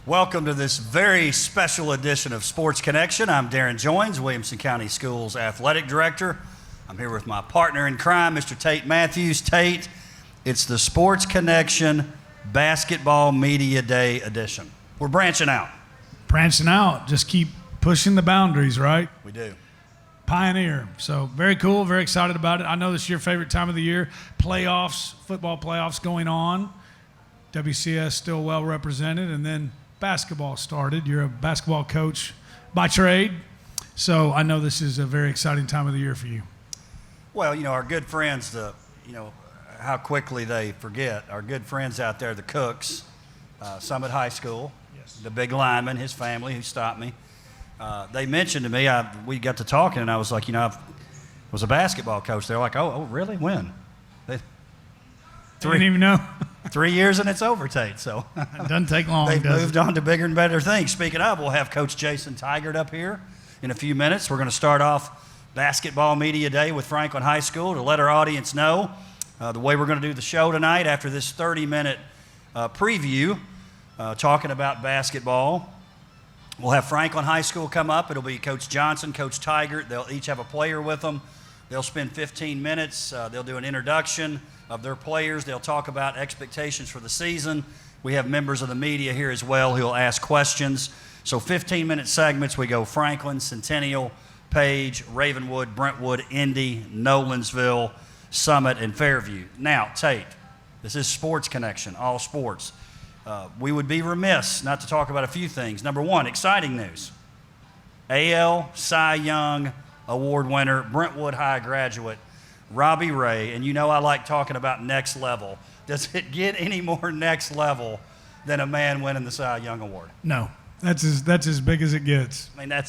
Welcome to this very special edition of Sports Connection. I'm Darren Joines, Williamson County Schools Athletic Director. I'm here with my partner in crime, Mr. Tate Matthews. Tate, it's the Sports Connection Basketball Media Day edition. We're branching out. Branching out. Just keep pushing the boundaries, right? We do. Pioneer. So very cool, very excited about it. I know this is your favorite time of the year. Playoffs, football playoffs going on. WCS still well represented, and then basketball started. You're a basketball coach by trade, so I know this is a very exciting time of the year for you. Well, our good friends, how quickly they forget. Our good friends out there, the Cooks, Summit High School, yes. The big lineman, his family who stopped me. They mentioned to me, we got to talking, and I was like, I was a basketball coach. They're like, oh, really? When? Didn't even know. 3 years and it's over, Tate. So it doesn't take long. They've moved on to bigger and better things. Speaking of, we'll have Coach Jason Tigert up here in a few minutes. We're going to start off Basketball Media Day with Franklin High School to let our audience know the way we're going to do the show tonight after this 30-minute preview talking about basketball. We'll have Franklin High School come up. It'll be Coach Johnson, Coach Tigert. They'll each have a player with them. They'll spend 15 minutes. They'll do an introduction of their players. They'll talk about expectations for the season. We have members of the media here as well who will ask questions. So 15-minute segments. We go Franklin, Centennial, Page, Ravenwood, Brentwood, Indy, Nolensville, Summit, and Fairview. Now, Tate, this is Sports Connection, all sports. We would be remiss not to talk about a few things. Number one, exciting news. AL Cy Young Award winner, Brentwood High graduate, Robbie Ray, and I like talking about next level. Does it get any more next level than a man winning the Cy Young Award? No, that's as big as it gets. I mean,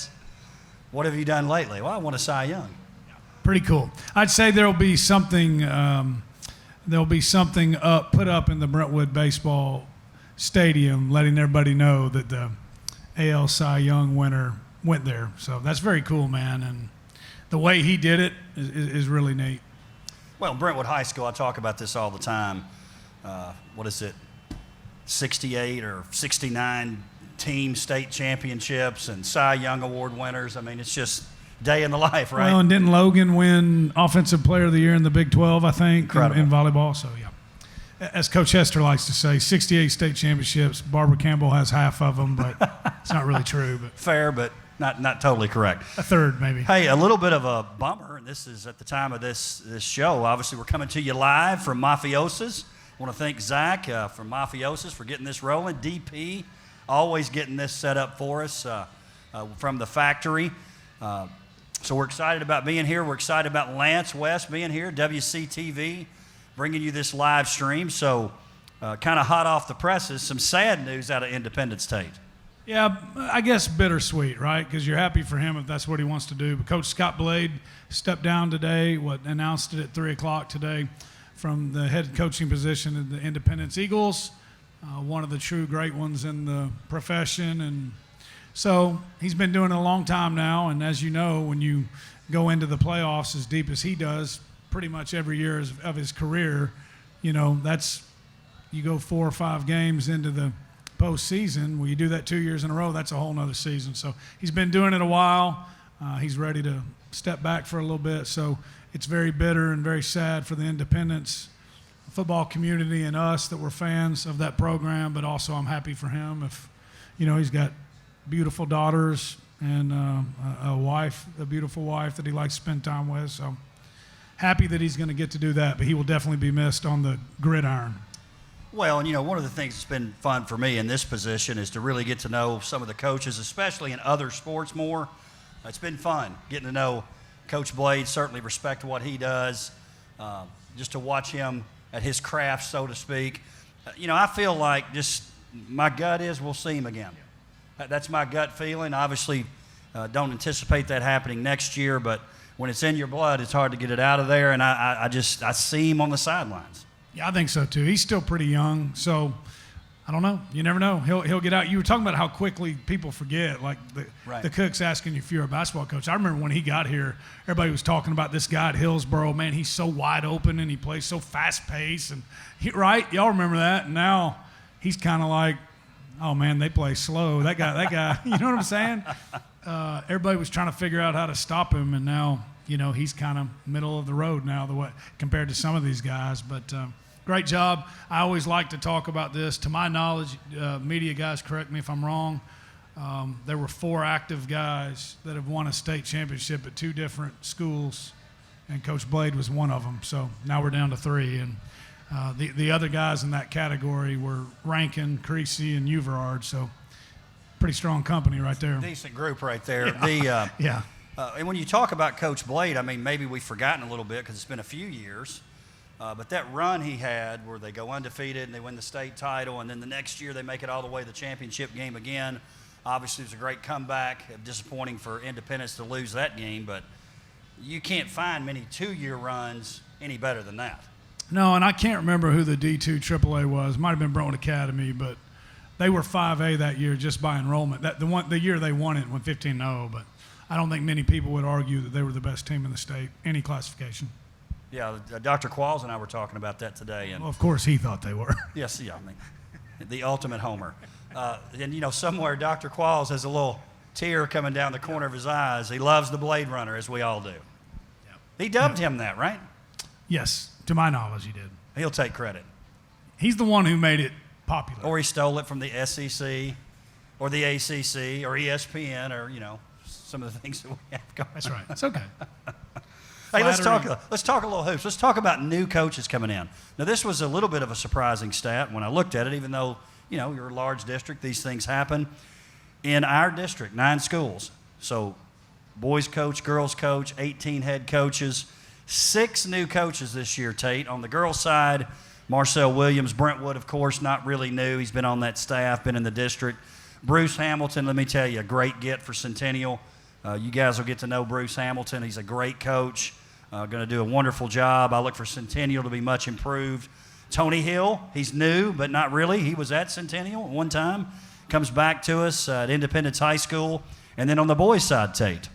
what have you done lately? Well, I won a Cy Young. Pretty cool. I'd say there'll be something put up in the Brentwood baseball stadium, letting everybody know that the AL Cy Young winner went there. So that's very cool, man, and the way he did it is really neat. Well, Brentwood High School, I talk about this all the time. 68 or 69 team state championships and Cy Young Award winners. I mean, it's just day in the life, right? Well, and didn't Logan win Offensive Player of the Year in the Big 12, I think, in volleyball? So, yeah. As Coach Hester likes to say, 68 state championships. Barbara Campbell has half of them, but it's not really true. But fair, but not totally correct. A third, maybe. Hey, a little bit of a bummer, and this is at the time of this show. Obviously, we're coming to you live from Mafiosa's. I want to thank Zach from Mafiosa's for getting this rolling. DP, always getting this set up for us from the factory. So we're excited about being here. We're excited about Lance West being here, WCTV, bringing you this live stream. So kind of hot off the presses, some sad news out of Independence, Tate. Yeah, I guess bittersweet, right? Because you're happy for him if that's what he wants to do. But Coach Scott Blade stepped down today, announced it at 3 o'clock today from the head coaching position of the Independence Eagles, one of the true great ones in the profession. And so he's been doing it a long time now. And as you know, when you go into the playoffs as deep as he does, pretty much every year of his career, you go 4 or 5 games into the postseason. Well, you do that 2 years in a row, that's a whole nother season. So he's been doing it a while. He's ready to step back for a little bit. So it's very bitter and very sad for the Independence football community and us that were fans of that program, but also I'm happy for him. He's got beautiful daughters and a beautiful wife that he likes to spend time with. So happy that he's going to get to do that, but he will definitely be missed on the gridiron. Well, and one of the things that's been fun for me in this position is to really get to know some of the coaches, especially in other sports more. It's been fun getting to know Coach Blade, certainly respect what he does, just to watch him at his craft, so to speak. I feel like just my gut is we'll see him again. That's my gut feeling. Obviously, don't anticipate that happening next year, but when it's in your blood, it's hard to get it out of there, and I see him on the sidelines. Yeah, I think so too. He's still pretty young, so I don't know. You never know. He'll get out. You were talking about how quickly people forget, like the Cooks asking you if you're a basketball coach. I remember when he got here, everybody was talking about this guy at Hillsboro. Man, he's so wide open and he plays so fast paced. And right, y'all remember that. And now he's kind of like, oh man, they play slow. That guy, you know what I'm saying? Everybody was trying to figure out how to stop him, and now, he's kind of middle of the road now compared to some of these guys. But great job. I always like to talk about this. To my knowledge, media guys, correct me if I'm wrong, there were 4 active guys that have won a state championship at 2 different schools, and Coach Blade was one of them. So now we're down to 3, and the other guys in that category were Rankin, Creasy, and Uverard. So pretty strong company right there. Decent group right there. Yeah. And when you talk about Coach Blade, I mean, maybe we've forgotten a little bit because it's been a few years. But that run he had where they go undefeated and they win the state title, and then the next year they make it all the way to the championship game again. Obviously, it was a great comeback. Disappointing for Independence to lose that game, but you can't find many 2-year runs any better than that. No, and I can't remember who the D2 AAA was. Might have been Brentwood Academy, but they were 5A that year just by enrollment. The year they won it went 15-0, but I don't think many people would argue that they were the best team in the state, any classification. Yeah, Dr. Qualls and I were talking about that today. And well, of course he thought they were. Yes, yeah, I mean, the ultimate homer. And, somewhere Dr. Qualls has a little tear coming down the corner of his eyes. He loves the Blade Runner, as we all do. Yep. He dubbed him that, right? Yes, to my knowledge he did. He'll take credit. He's the one who made it popular. Or he stole it from the SEC or the ACC or ESPN or, some of the things that we have going. That's right. It's okay. Hey, let's talk a little hoops. Let's talk about new coaches coming in. Now, this was a little bit of a surprising stat when I looked at it, even though, you're a large district, these things happen. In our district, 9 schools. So boys coach, girls coach, 18 head coaches, 6 new coaches this year, Tate. On the girls' side, Marcel Williams, Brentwood, of course, not really new. He's been on that staff, been in the district. Bruce Hamilton, let me tell you, a great get for Centennial. You guys will get to know Bruce Hamilton. He's a great coach, going to do a wonderful job. I look for Centennial to be much improved. Tony Hill, he's new, but not really. He was at Centennial at one time. Comes back to us at Independence High School. And then on the boys' side, Tate.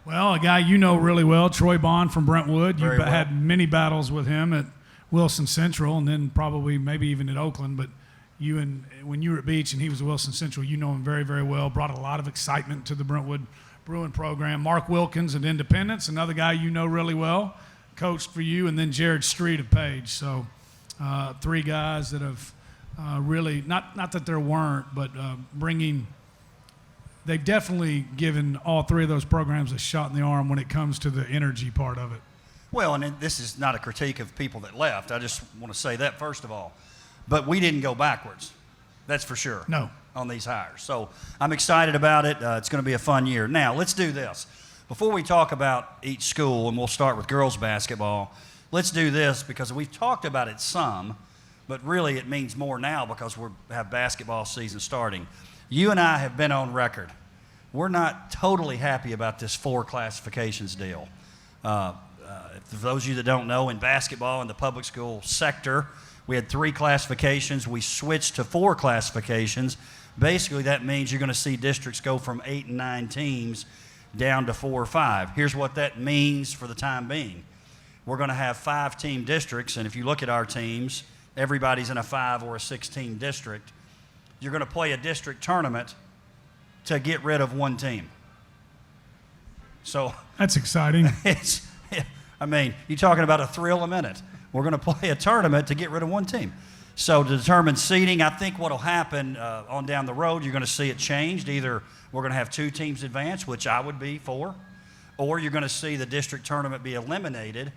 Well, a guy you know really well, Troy Bond from Brentwood. You've Very well. had many battles with him at Wilson Central and then probably maybe even at Oakland. But when you were at Beach and he was at Wilson Central, you know him very, very well. Brought a lot of excitement to the Brentwood Bruin program. Mark Wilkins at Independence, another guy you know really well, coached for you. And then Jared Street of Page. So 3 guys that have really, not that there weren't, but they've definitely given all 3 of those programs a shot in the arm when it comes to the energy part of it. Well, and this is not a critique of people that left. I just want to say that first of all. But we didn't go backwards. That's for sure. No. On these hires. So I'm excited about it. It's going to be a fun year. Now, let's do this. Before we talk about each school, and we'll start with girls basketball, let's do this because we've talked about it some, but really it means more now because we have basketball season starting. You and I have been on record. We're not totally happy about this 4 classifications deal. For those of you that don't know, in basketball in the public school sector, we had 3 classifications. We switched to 4 classifications. Basically, that means you're going to see districts go from 8 and 9 teams down to 4 or 5. Here's what that means for the time being. We're going to have 5-team districts, and if you look at our teams, everybody's in a 5 or a 6-team district. You're going to play a district tournament to get rid of 1 team. So that's exciting. You're talking about a thrill a minute. We're going to play a tournament to get rid of 1 team. So to determine seeding, I think what will happen on down the road, you're going to see it changed. Either we're going to have 2 teams advance, which I would be for, or you're going to see the district tournament be eliminated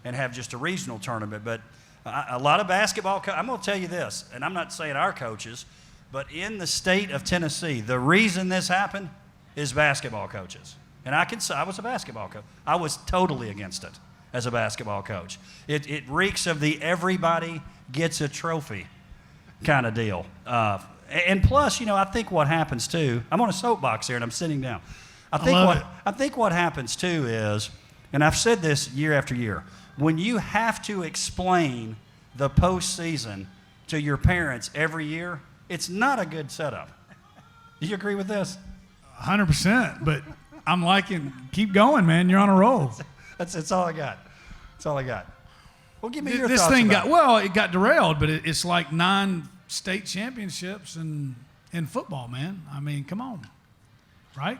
and have just a regional tournament. But a lot of basketball, I'm going to tell you this, and I'm not saying our coaches, but in the state of Tennessee, the reason this happened is basketball coaches. And I can say I was a basketball coach. I was totally against it as a basketball coach. It reeks of the everybody gets a trophy kind of deal. And plus, I think what happens too, I'm on a soapbox here and I'm sitting down. I think what happens too is, and I've said this year after year, when you have to explain the postseason to your parents every year, it's not a good setup. Do you agree with this? 100%, but I'm liking, keep going, man. You're on a roll. That's all I got. That's all I got. Well, give me your this thoughts thing about it got derailed, but it's like 9 state championships and in football, man. I mean, come on, right?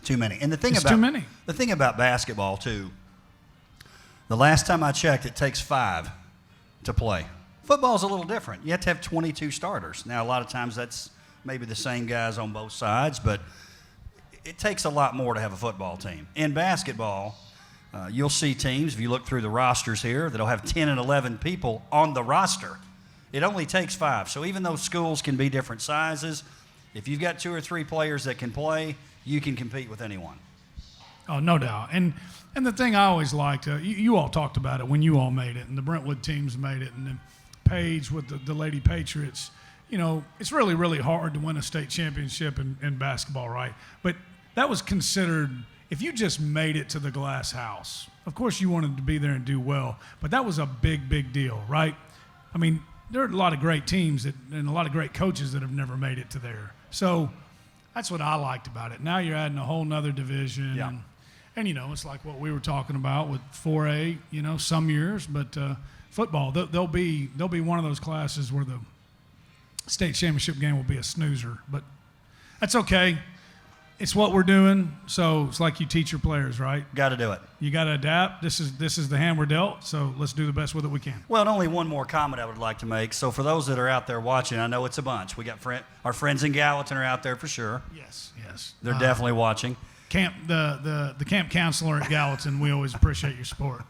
Too many. And It's too many. The thing about basketball, too, the last time I checked, it takes 5 to play. Football's a little different. You have to have 22 starters. Now, a lot of times that's maybe the same guys on both sides, but it takes a lot more to have a football team. In basketball, you'll see teams, if you look through the rosters here, that'll have 10 and 11 people on the roster. It only takes 5. So even though schools can be different sizes, if you've got 2 or 3 players that can play, you can compete with anyone. Oh, no doubt. And the thing I always liked, you all talked about it when you all made it, and the Brentwood teams made it, and then Paige with the Lady Patriots. You know, it's really, really hard to win a state championship in basketball, right? But that was considered, if you just made it to the glass house, of course you wanted to be there and do well, but that was a big, big deal, right? I mean, there are a lot of great teams and a lot of great coaches that have never made it to there. So that's what I liked about it. Now you're adding a whole nother division. Yeah. And, you know, it's like what we were talking about with 4A, you know, some years. But football, they'll be one of those classes where the state championship game will be a snoozer. But that's okay. It's what we're doing. So it's like you teach your players, right? Got to do it. You got to adapt. This is the hand we're dealt, so let's do the best with it we can. Well, and only one more comment I would like to make. So for those that are out there watching, I know it's a bunch. We got our friends in Gallatin are out there for sure. Yes. They're definitely watching. The camp counselor at Gallatin, we always appreciate your support.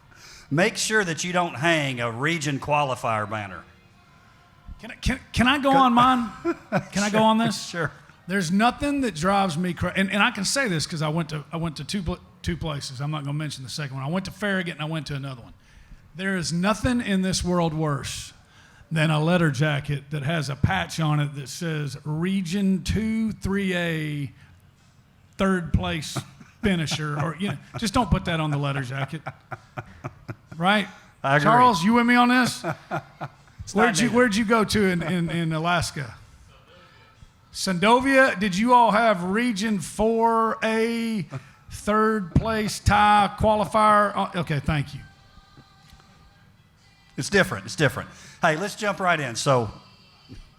Make sure that you don't hang a region qualifier banner. Can I go on mine? Can I go on this? Sure. There's nothing that drives me crazy, and I can say this because I went to two places. I'm not going to mention the second one. I went to Farragut and I went to another one. There is nothing in this world worse than a letter jacket that has a patch on it that says Region 2 3A third place finisher, or just don't put that on the letter jacket. Right? I agree. Charles, you with me on this? Where'd you go to in Alaska? Sandovia, did you all have Region 4A third place tie qualifier? Oh, okay, thank you. It's different. Hey, let's jump right in. So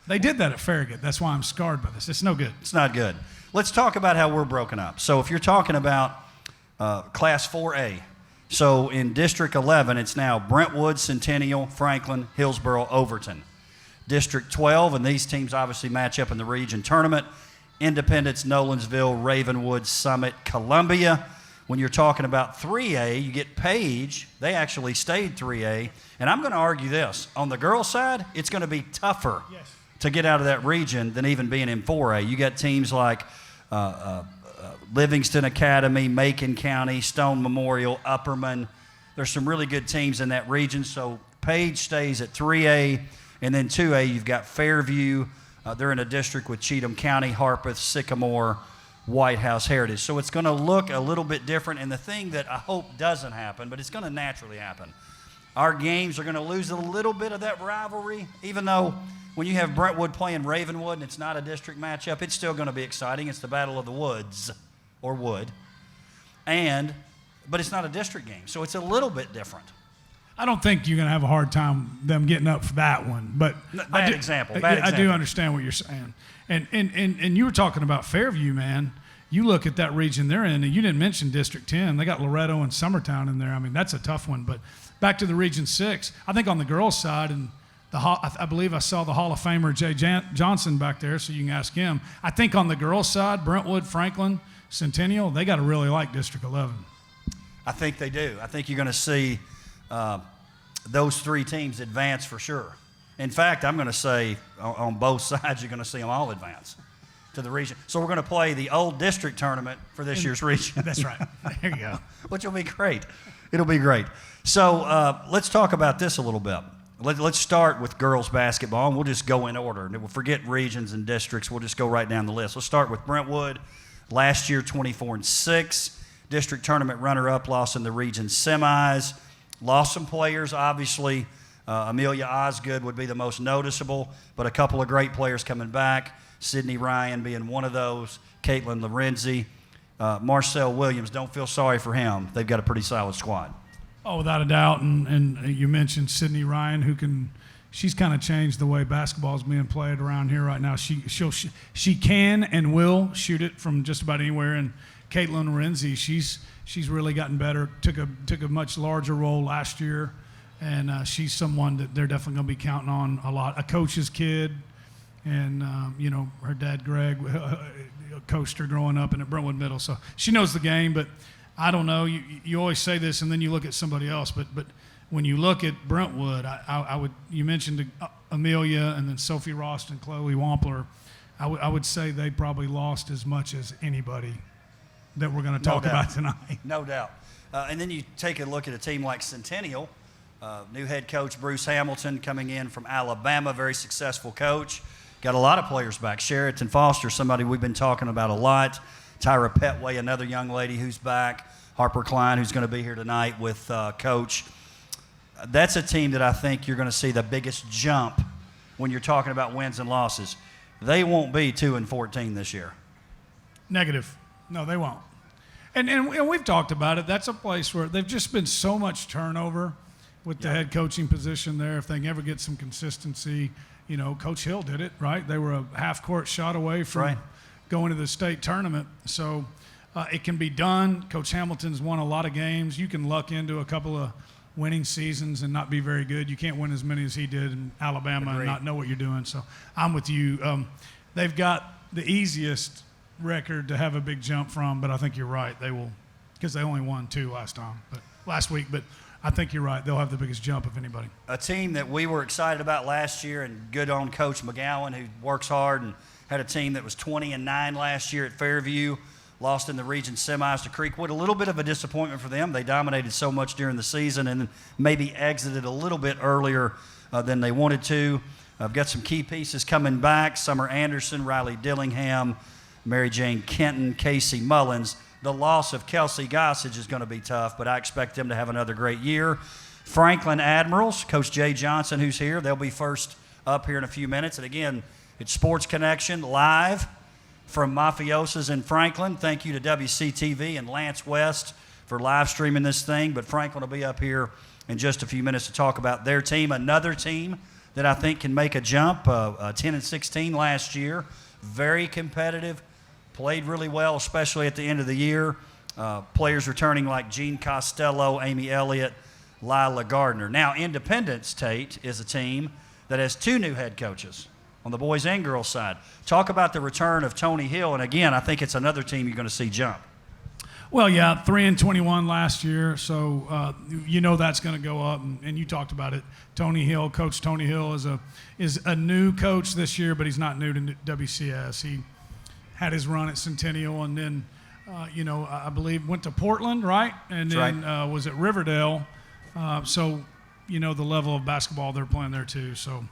they did that at Farragut. That's why I'm scarred by this. It's no good. it's not good. Let's talk about how we're broken up. So if you're talking about Class 4A, so in District 11, it's now Brentwood, Centennial, Franklin, Hillsboro, Overton. District 12, and these teams obviously match up in the region tournament. Independence, Nolensville, Ravenwood, Summit, Columbia. When you're talking about 3A, you get Page. They actually stayed 3A. And I'm going to argue this. On the girls' side, it's going to be tougher to get out of that region than even being in 4A. You got teams like Livingston Academy, Macon County, Stone Memorial, Upperman. There's some really good teams in that region. So Page stays at 3A. And then 2A, you've got Fairview. They're in a district with Cheatham County, Harpeth, Sycamore, White House, Heritage. So it's going to look a little bit different. And the thing that I hope doesn't happen, but it's going to naturally happen, our games are going to lose a little bit of that rivalry, even though when you have Brentwood playing Ravenwood and it's not a district matchup, it's still going to be exciting. It's the Battle of the Woods, or Wood. But it's not a district game, so it's a little bit different. I don't think you're going to have a hard time them getting up for that one, but Bad example. I do understand what you're saying. And you were talking about Fairview, man. You look at that region they're in, and you didn't mention District 10. They got Loretto and Summertown in there. I mean, that's a tough one. But back to the Region 6, I think on the girls' side, and I believe I saw the Hall of Famer Jay Johnson back there, so you can ask him. I think on the girls' side, Brentwood, Franklin, Centennial, they got to really like District 11. I think they do. I think you're going to see those 3 teams advance for sure. In fact, I'm going to say on both sides, you're going to see them all advance to the region. So we're going to play the old district tournament for this year's region. That's right. There you go. Which will be great. It'll be great. So let's talk about this a little bit. Let's start with girls basketball, and we'll just go in order. And we'll forget regions and districts. We'll just go right down the list. Let's start with Brentwood. Last year, 24-6. District tournament runner-up, lost in the region semis. Lost some players, obviously. Amelia Osgood would be the most noticeable, but a couple of great players coming back. Sydney Ryan being one of those. Caitlin Renzi. Marcel Williams, don't feel sorry for him. They've got a pretty solid squad. Oh, without a doubt. And you mentioned Sydney Ryan, who can she's kind of changed the way basketball is being played around here right now. She can and will shoot it from just about anywhere. And Caitlin Renzi, she's really gotten better. Took a much larger role last year, and she's someone that they're definitely going to be counting on a lot. A coach's kid, and her dad Greg coached her growing up and at Brentwood Middle, so she knows the game. But I don't know. You always say this, and then you look at somebody else. But when you look at Brentwood, I would. You mentioned Amelia and then Sophie Rost and Chloe Wampler. I would say they probably lost as much as anybody that we're going to talk about tonight. No doubt. And then you take a look at a team like Centennial. New head coach Bruce Hamilton coming in from Alabama, very successful coach. Got a lot of players back. Sheraton Foster, somebody we've been talking about a lot. Tyra Petway, another young lady who's back. Harper Klein, who's going to be here tonight with Coach. That's a team that I think you're going to see the biggest jump when you're talking about wins and losses. They won't be 2-14 this year. Negative. No, they won't. And we've talked about it. That's a place where they've just been so much turnover with the head coaching position there. If they can ever get some consistency, Coach Hill did it, right? They were a half-court shot away from going to the state tournament. So it can be done. Coach Hamilton's won a lot of games. You can luck into a couple of winning seasons and not be very good. You can't win as many as he did in Alabama and not know what you're doing. So I'm with you. They've got the easiest record to have a big jump from, but I think you're right. They will, because they only won 2 last week. But I think you're right. They'll have the biggest jump of anybody. A team that we were excited about last year, and good on Coach McGowan, who works hard and had a team that was 20-9 last year at Fairview, lost in the region semis to Creekwood. A little bit of a disappointment for them. They dominated so much during the season and maybe exited a little bit earlier than they wanted to. I've got some key pieces coming back. Summer Anderson, Riley Dillingham, Mary Jane Kenton, Casey Mullins. The loss of Kelsey Gossage is going to be tough, but I expect them to have another great year. Franklin Admirals, Coach Jay Johnson, who's here. They'll be first up here in a few minutes. And again, it's Sports Connection live from Mafiosa's in Franklin. Thank you to WCTV and Lance West for live streaming this thing. But Franklin will be up here in just a few minutes to talk about their team. Another team that I think can make a jump, 10-16 last year. Very competitive. Played really well, especially at the end of the year. Players returning like Jean Costello, Amy Elliott, Lila Gardner. Now, Independence, Tate, is a team that has 2 new head coaches on the boys and girls side. Talk about the return of Tony Hill, and again, I think it's another team you're going to see jump. Well, yeah, 3-21 last year, so that's going to go up, and you talked about it. Tony Hill, Coach Tony Hill is a new coach this year, but he's not new to WCS. He had his run at Centennial, and then, I believe went to Portland, right? And then was at Riverdale. So, the level of basketball they're playing there too. So,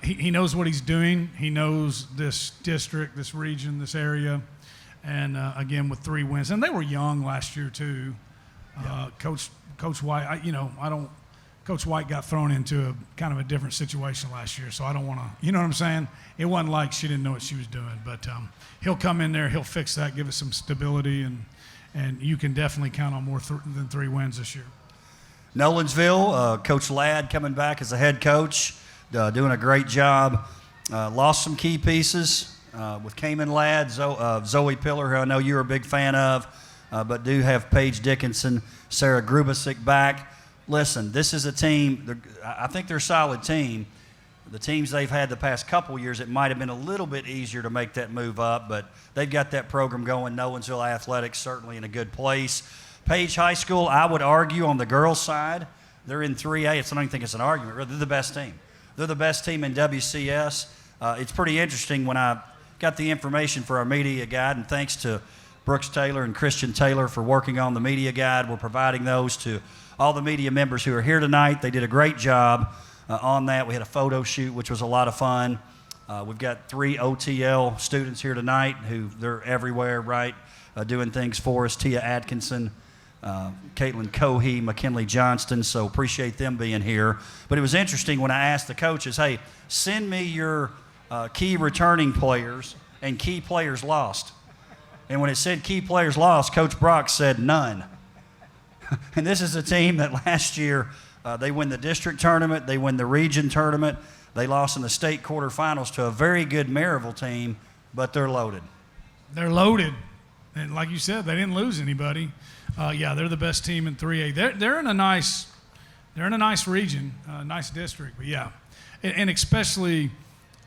he knows what he's doing. He knows this district, this region, this area. And, again, with 3 wins. And they were young last year too. Coach White, Coach White got thrown into a kind of a different situation last year, so I don't want to, you know what I'm saying? It wasn't like she didn't know what she was doing, but he'll come in there, he'll fix that, give it some stability, and you can definitely count on more than 3 wins this year. Nolensville, Coach Ladd coming back as a head coach, doing a great job. Lost some key pieces with Cayman Ladd, Zoe Pillar, who I know you're a big fan of, but do have Paige Dickinson, Sarah Grubasic back. Listen, this is a team, I think they're a solid team. The teams they've had the past couple years, it might have been a little bit easier to make that move up, but they've got that program going. Nolensville Athletics certainly in a good place. Page High School, I would argue on the girls' side, they're in 3A. I don't even think it's an argument. They're the best team. They're the best team in WCS. It's pretty interesting when I got the information for our media guide, and thanks to Brooks Taylor and Christian Taylor for working on the media guide. We're providing those to all the media members who are here tonight. They did a great job on that. We had a photo shoot, which was a lot of fun. We've got 3 OTL students here tonight who they're everywhere, right, doing things for us. Tia Atkinson, Caitlin Cohey, McKinley Johnston, so appreciate them being here. But it was interesting when I asked the coaches, hey, send me your key returning players and key players lost. And when it said key players lost, Coach Brock said none. And this is a team that last year They win the district tournament. They win the region tournament. They lost in the state quarterfinals to a very good Maryville team, but they're loaded. They're loaded. And like you said, they didn't lose anybody. Yeah, they're the best team in 3A. They're in a nice region, nice district. But yeah, and especially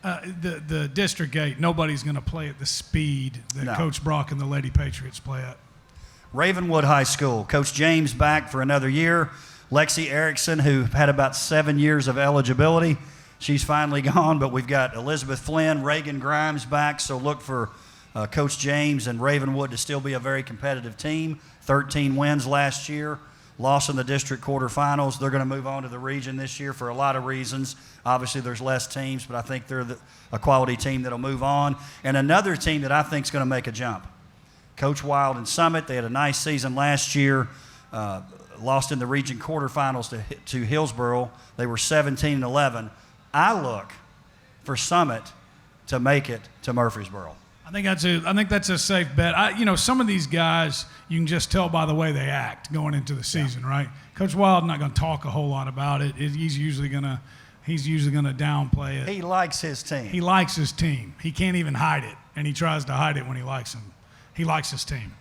the District 8, nobody's going to play at the speed that Coach Brock and the Lady Patriots play at. Ravenwood High School, Coach James back for another year. Lexi Erickson, who had about 7 years of eligibility, she's finally gone. But we've got Elizabeth Flynn, Reagan Grimes back, so look for Coach James and Ravenwood to still be a very competitive team. 13 wins last year, lost in the district quarterfinals. They're going to move on to the region this year for a lot of reasons. Obviously, there's less teams, but I think they're a quality team that'll move on. And another team that I think is going to make a jump, Coach Wild and Summit. They had a nice season last year, lost in the region quarterfinals to Hillsboro. They were 17-11. I look for Summit to make it to Murfreesboro. I think that's a safe bet. Some of these guys, you can just tell by the way they act going into the season, right? Coach Wild not going to talk a whole lot about it. He's usually going to downplay it. He likes his team. He likes his team. He can't even hide it, and he tries to hide it when he likes them. He likes his team.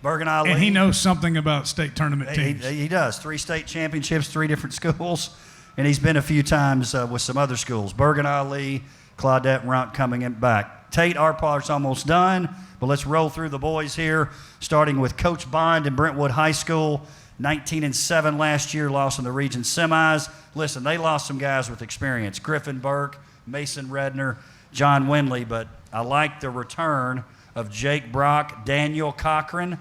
Bergen Ali. And he knows something about state tournament teams. He does. 3 state championships, 3 different schools, and he's been a few times with some other schools. Bergen Ali, Claudette Runt coming in back. Tate, our part's almost done, but let's roll through the boys here, starting with Coach Bond in Brentwood High School. 19-7 last year, lost in the region semis. Listen, they lost some guys with experience. Griffin Burke, Mason Redner, John Winley, but I like the return of Jake Brock, Daniel Cochran.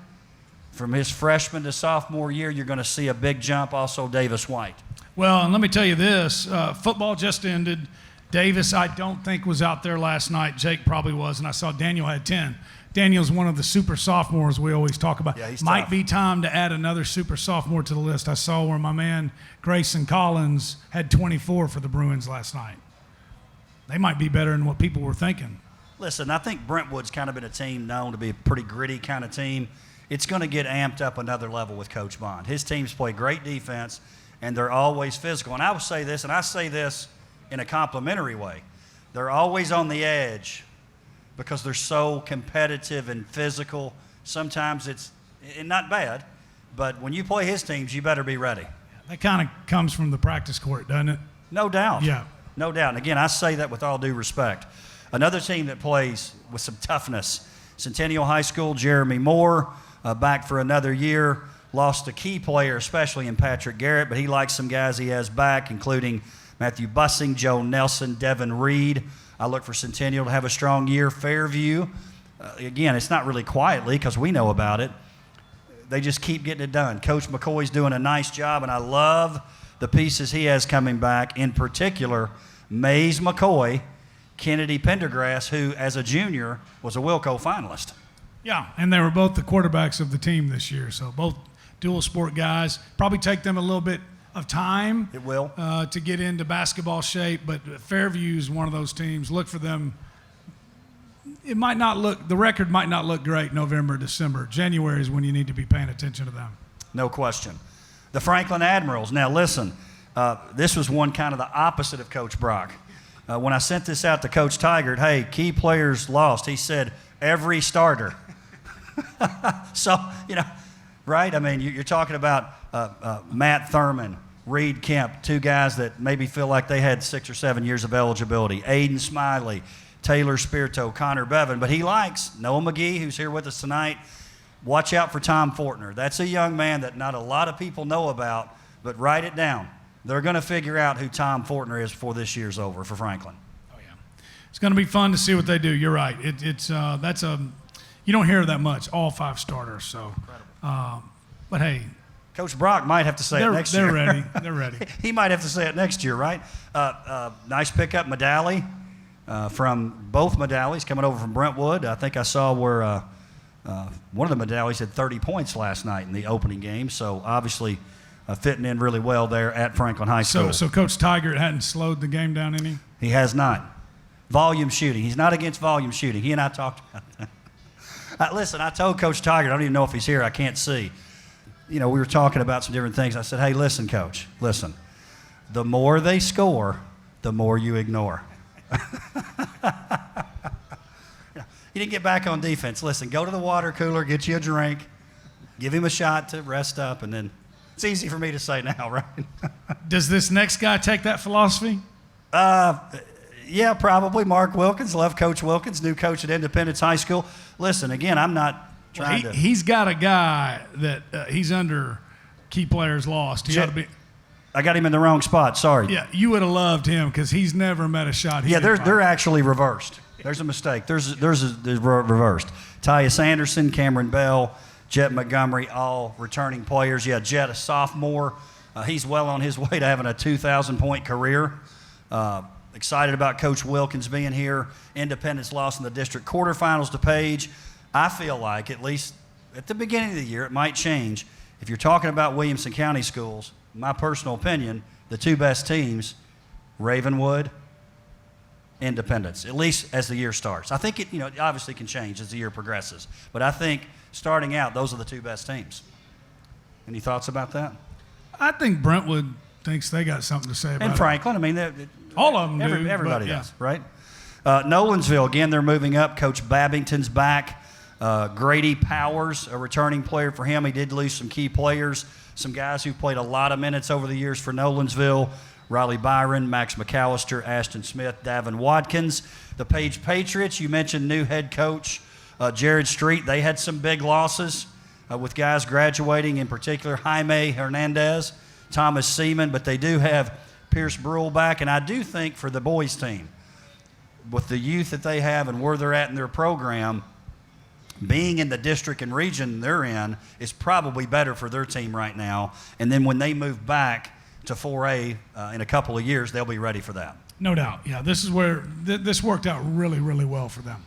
From his freshman to sophomore year, you're going to see a big jump. Also, Davis White. Well, and let me tell you this, football just ended. Davis, I don't think, was out there last night. Jake probably was, and I saw Daniel had 10. Daniel's one of the super sophomores we always talk about. Yeah, he's Might tough. be time to add another super sophomore to the list. I saw where my man Grayson Collins had 24 for the Bruins last night. They might be better than what people were thinking. Listen, I think Brentwood's kind of been a team known to be a pretty gritty kind of team. It's going to get amped up another level with Coach Bond. His teams play great defense, and they're always physical. And I will say this, and I say this in a complimentary way. They're always on the edge because they're so competitive and physical. Sometimes it's not bad, but when you play his teams, you better be ready. That kind of comes from the practice court, doesn't it? No doubt. Yeah. No doubt. And again, I say that with all due respect. Another team that plays with some toughness, Centennial High School, Jeremy Moore, back for another year. Lost a key player, especially in Patrick Garrett, but he likes some guys he has back, including Matthew Bussing, Joe Nelson, Devin Reed. I look for Centennial to have a strong year. Fairview, again, it's not really quietly because we know about it. They just keep getting it done. Coach McCoy's doing a nice job, and I love the pieces he has coming back, in particular, Mays McCoy, Kennedy Pendergrass, who, as a junior, was a Wilco finalist. Yeah, and they were both the quarterbacks of the team this year, so both dual sport guys. Probably take them a little bit of time. It will. To get into basketball shape, but Fairview is one of those teams. Look for them. The record might not look great November, December. January is when you need to be paying attention to them. No question. The Franklin Admirals. Now, listen, this was one kind of the opposite of Coach Brock. When I sent this out to Coach Tigert, hey, key players lost, he said, every starter. So, right? I mean, you're talking about Matt Thurman, Reed Kemp, 2 guys that maybe feel like they had 6 or 7 years of eligibility. Aiden Smiley, Taylor Spirito, Connor Bevan. But he likes Noah McGee, who's here with us tonight. Watch out for Tom Fortner. That's a young man that not a lot of people know about, but write it down. They're going to figure out who Tom Fortner is before this year's over for Franklin. Oh, yeah. It's going to be fun to see what they do. You're right. You don't hear that much, all 5 starters. So, but hey. Coach Brock might have to say it next year. They're ready. They're ready. He might have to say it next year, right? Nice pickup, Medley, from both Medleys coming over from Brentwood. I think I saw where one of the Medleys had 30 points last night in the opening game. So obviously fitting in really well there at Franklin High School. So Coach Tigert hadn't slowed the game down any? He has not. Volume shooting. He's not against volume shooting. He and I talked about that. Listen, I told Coach Tigert, I don't even know if he's here. I can't see. we were talking about some different things. I said, hey, listen, Coach, listen. The more they score, the more you ignore. You didn't get back on defense. Listen, go to the water cooler, get you a drink, give him a shot to rest up, and then it's easy for me to say now, right? Does this next guy take that philosophy? Yeah, probably. Mark Wilkins, love Coach Wilkins, new coach at Independence High School. Listen, again, I'm not trying to. He's got a guy that he's under key players lost. I got him in the wrong spot. Sorry. Yeah, you would have loved him because he's never met a shot. They're actually reversed. There's a mistake. There's reversed. Tyus Anderson, Cameron Bell, Jet Montgomery, all returning players. Yeah, Jet, a sophomore. He's well on his way to having a 2,000-point career. Excited about Coach Wilkins being here. Independence lost in the district quarterfinals to Page. I feel like, at least at the beginning of the year, it might change. If you're talking about Williamson County schools, my personal opinion, the two best teams, Ravenwood, Independence, at least as the year starts. I think it obviously can change as the year progresses. But I think starting out, those are the two best teams. Any thoughts about that? I think Brentwood thinks they got something to say about it. And Franklin, I mean, all of them do. Everybody does, right? Nolensville, again, they're moving up. Coach Babington's back. Grady Powers, a returning player for him. He did lose some key players, some guys who played a lot of minutes over the years for Nolensville. Riley Byron, Max McAllister, Ashton Smith, Davin Watkins. The Page Patriots, you mentioned new head coach Jared Street. They had some big losses with guys graduating, in particular Jaime Hernandez, Thomas Seaman, but they do have Pierce Brule back. And I do think for the boys team, with the youth that they have and where they're at in their program, being in the district and region they're in is probably better for their team right now. And then when they move back to 4A in a couple of years, they'll be ready for that. No doubt. Yeah, this is where this worked out really, really well for them.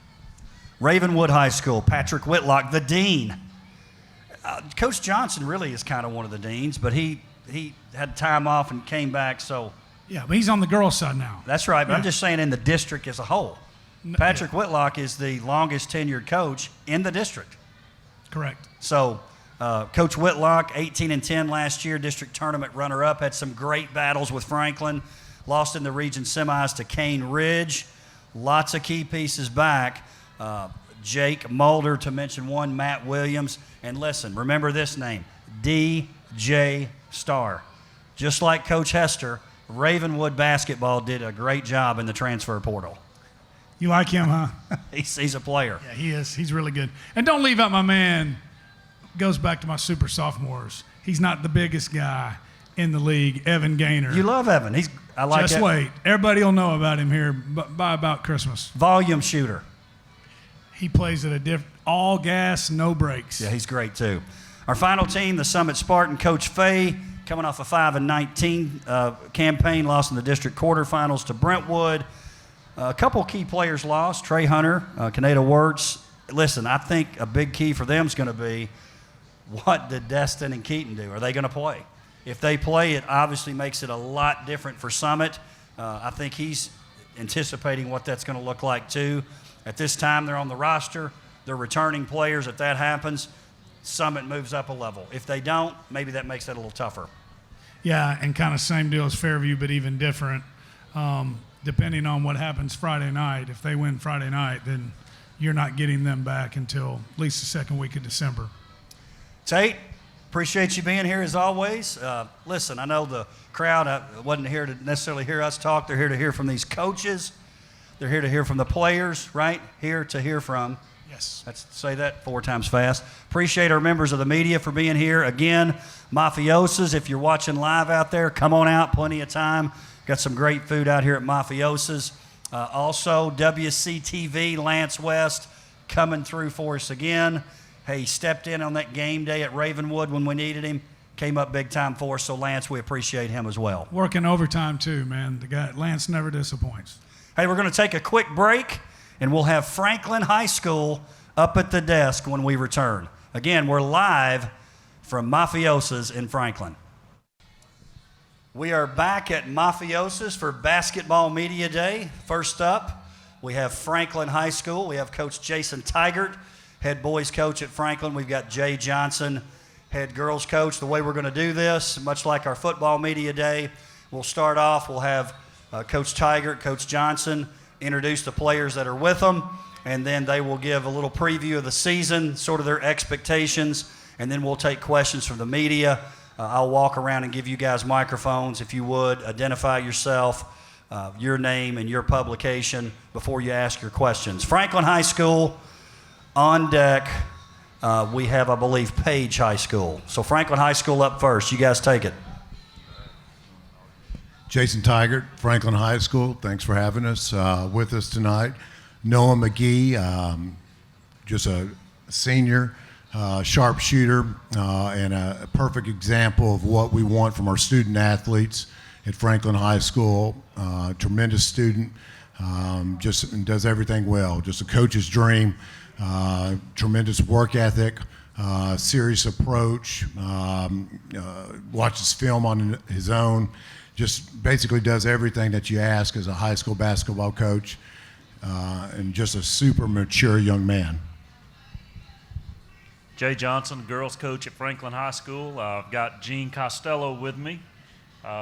Ravenwood High School, Patrick Whitlock, the dean. Coach Johnson really is kind of one of the deans, but he had time off and came back, so. Yeah, but he's on the girls' side now. That's right, but I'm just saying in the district as a whole. Patrick Whitlock is the longest tenured coach in the district. Correct. So Coach Whitlock, 18-10 last year, district tournament runner-up, had some great battles with Franklin, lost in the region semis to Cane Ridge. Lots of key pieces back. Jake Mulder, to mention one, Matt Williams. And listen, remember this name, DJ Starr. Just like Coach Hester, Ravenwood basketball did a great job in the transfer portal. You like him, huh? He's a player. Yeah, he is. He's really good. And don't leave out my man. Goes back to my super sophomores. He's not the biggest guy in the league, Evan Gaynor. You love Evan. I like Just wait. Everybody will know about him here by about Christmas. Volume shooter. He plays at a all gas, no brakes. Yeah, he's great too. Our final team, the Summit Spartan, Coach Fay, coming off a 5-19 campaign, lost in the district quarterfinals to Brentwood. A couple key players lost, Trey Hunter, Kaneda Wirtz. Listen, I think a big key for them is going to be, what did Destin and Keaton do? Are they going to play? If they play, it obviously makes it a lot different for Summit. I think he's anticipating what that's going to look like too. At this time, they're on the roster. They're returning players. If that happens, Summit moves up a level. If they don't, maybe that makes that a little tougher. Yeah, and kind of same deal as Fairview, but even different. Depending on what happens Friday night. If they win Friday night, then you're not getting them back until at least the second week of December. Tate, appreciate you being here as always. Listen, I know the crowd wasn't here to necessarily hear us talk. They're here to hear from these coaches. They're here to hear from the players, right? Here to hear from. Yes. Let's say that 4 times fast. Appreciate our members of the media for being here. Again, Mafiosa's, if you're watching live out there, come on out, plenty of time. Got some great food out here at Mafiosa's. Also, WCTV, Lance West, coming through for us again. Hey, he stepped in on that game day at Ravenwood when we needed him. Came up big time for us, so Lance, we appreciate him as well. Working overtime too, man. The guy, Lance never disappoints. Hey, we're going to take a quick break, and we'll have Franklin High School up at the desk when we return. Again, we're live from Mafiosa's in Franklin. We are back at Mafiosa's for Basketball Media Day. First up, we have Franklin High School. We have Coach Jason Tigert, head boys coach at Franklin. We've got Jay Johnson, head girls coach. The way we're going to do this, much like our football media day, we'll start off, we'll have Coach Tigert, Coach Johnson introduce the players that are with them, and then they will give a little preview of the season, sort of their expectations, and then we'll take questions from the media. I'll walk around and give you guys microphones. If you would, identify yourself, your name and your publication before you ask your questions. Franklin High School on deck. We have, I believe, Page High School. So Franklin High School up first. You guys take it. Jason Tigert, Franklin High School. Thanks for having us with us tonight. Noah McGee, just a senior, sharpshooter, and a perfect example of what we want from our student athletes at Franklin High School. Tremendous student, just does everything well. Just a coach's dream. Tremendous work ethic, serious approach, watches film on his own, just basically does everything that you ask as a high school basketball coach, and just a super mature young man. Jay Johnson, girls coach at Franklin High School. I've got Jean Costello with me.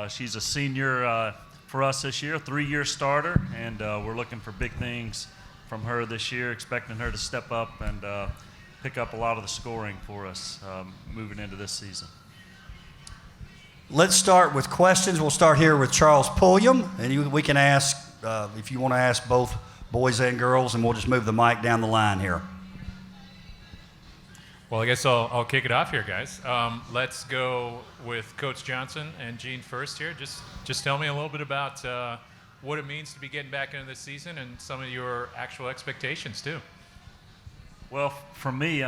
She's a senior for us this year, 3-year starter, and we're looking for big things from her this year, expecting her to step up and pick up a lot of the scoring for us moving into this season. Let's start with questions. We'll start here with Charles Pulliam, and we can ask, if you want to ask both boys and girls, and we'll just move the mic down the line here. Well, I guess I'll kick it off here, guys. Let's go with Coach Johnson and Jean first here. Just tell me a little bit about what it means to be getting back into this season and some of your actual expectations, too. Well, for me,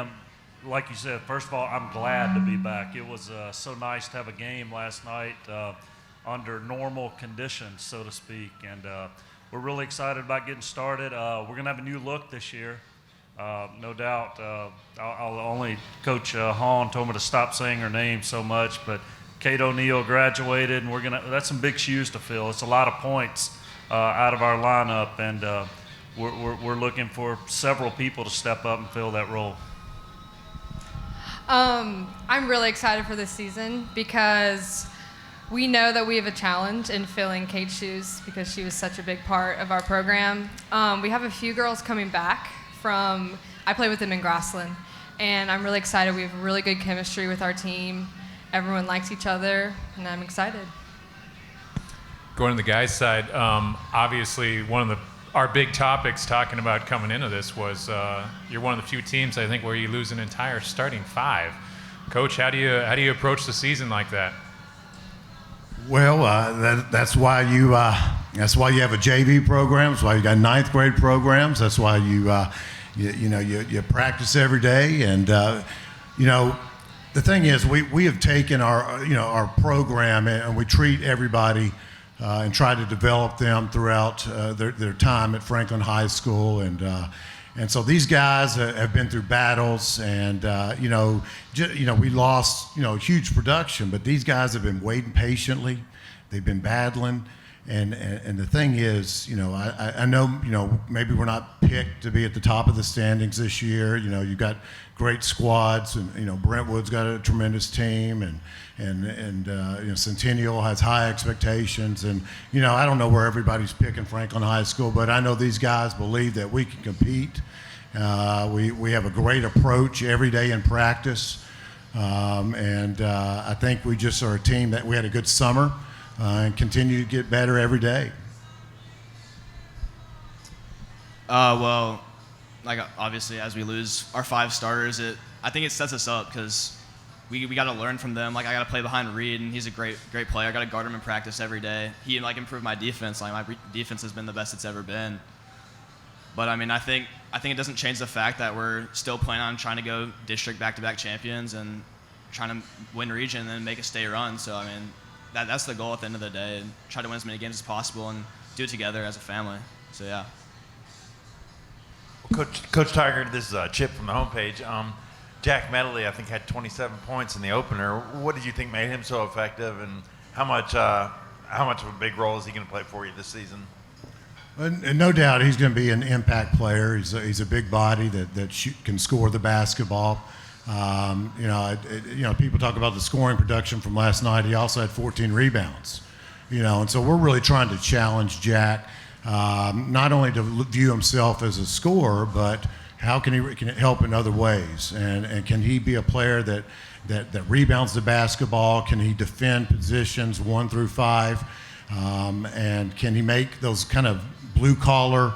like you said, first of all, I'm glad to be back. It was so nice to have a game last night under normal conditions, so to speak, and we're really excited about getting started. We're going to have a new look this year. No doubt. I'll only Coach Hahn told me to stop saying her name so much, but Kate O'Neill graduated, and that's some big shoes to fill. It's a lot of points out of our lineup, and we're looking for several people to step up and fill that role. I'm really excited for this season because we know that we have a challenge in filling Kate's shoes because she was such a big part of our program. We have a few girls coming back I play with them in Grassland, and I'm really excited. We have really good chemistry with our team. Everyone likes each other, and I'm excited. Going to the guys' side, obviously one of our big topics talking about coming into this was you're one of the few teams, I think, where you lose an entire starting 5. Coach, how do you approach the season like that? Well, that's why you have a JV program. That's why you got 9th grade programs. That's why you practice every day. And the thing is, we have taken our program and we treat everybody and try to develop them throughout their time at Franklin High School. And so these guys have been through battles, and we lost huge production, but these guys have been waiting patiently. They've been battling, and the thing is, I know maybe we're not picked to be at the top of the standings this year. You've got great squads, and Brentwood's got a tremendous team, and Centennial has high expectations, and I don't know where everybody's picking Franklin High School, but I know these guys believe that we can compete. We have a great approach every day in practice, and I think we just are a team that we had a good summer and continue to get better every day. Well, obviously as we lose our 5 starters, I think it sets us up because we got to learn from them. I got to play behind Reed, and he's a great player. I got to guard him in practice every day. He improved my defense. My defense has been the best it's ever been. But I think it doesn't change the fact that we're still planning on trying to go district back-to-back champions and trying to win region and then make a state run. So that's the goal at the end of the day, and try to win as many games as possible and do it together as a family. So yeah. Coach Tigert, this is Chip from the homepage. Jack Medley, I think, had 27 points in the opener. What did you think made him so effective, and how much of a big role is he going to play for you this season? And no doubt he's going to be an impact player. He's a big body that can score the basketball. People talk about the scoring production from last night. He also had 14 rebounds. And so we're really trying to challenge Jack, not only to view himself as a scorer, but how can he help in other ways, and can he be a player that rebounds the basketball? Can he defend positions 1 through 5? And can he make those kind of blue-collar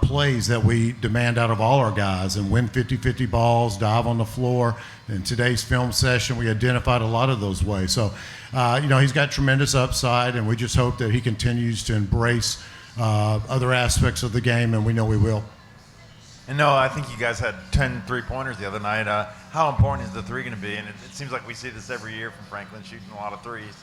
plays that we demand out of all our guys and win 50-50 balls, dive on the floor? In today's film session, we identified a lot of those ways. So, he's got tremendous upside, and we just hope that he continues to embrace other aspects of the game, and we know he will. And no, I think you guys had 10 three-pointers the other night. How important is the three going to be? And it seems like we see this every year from Franklin, shooting a lot of threes.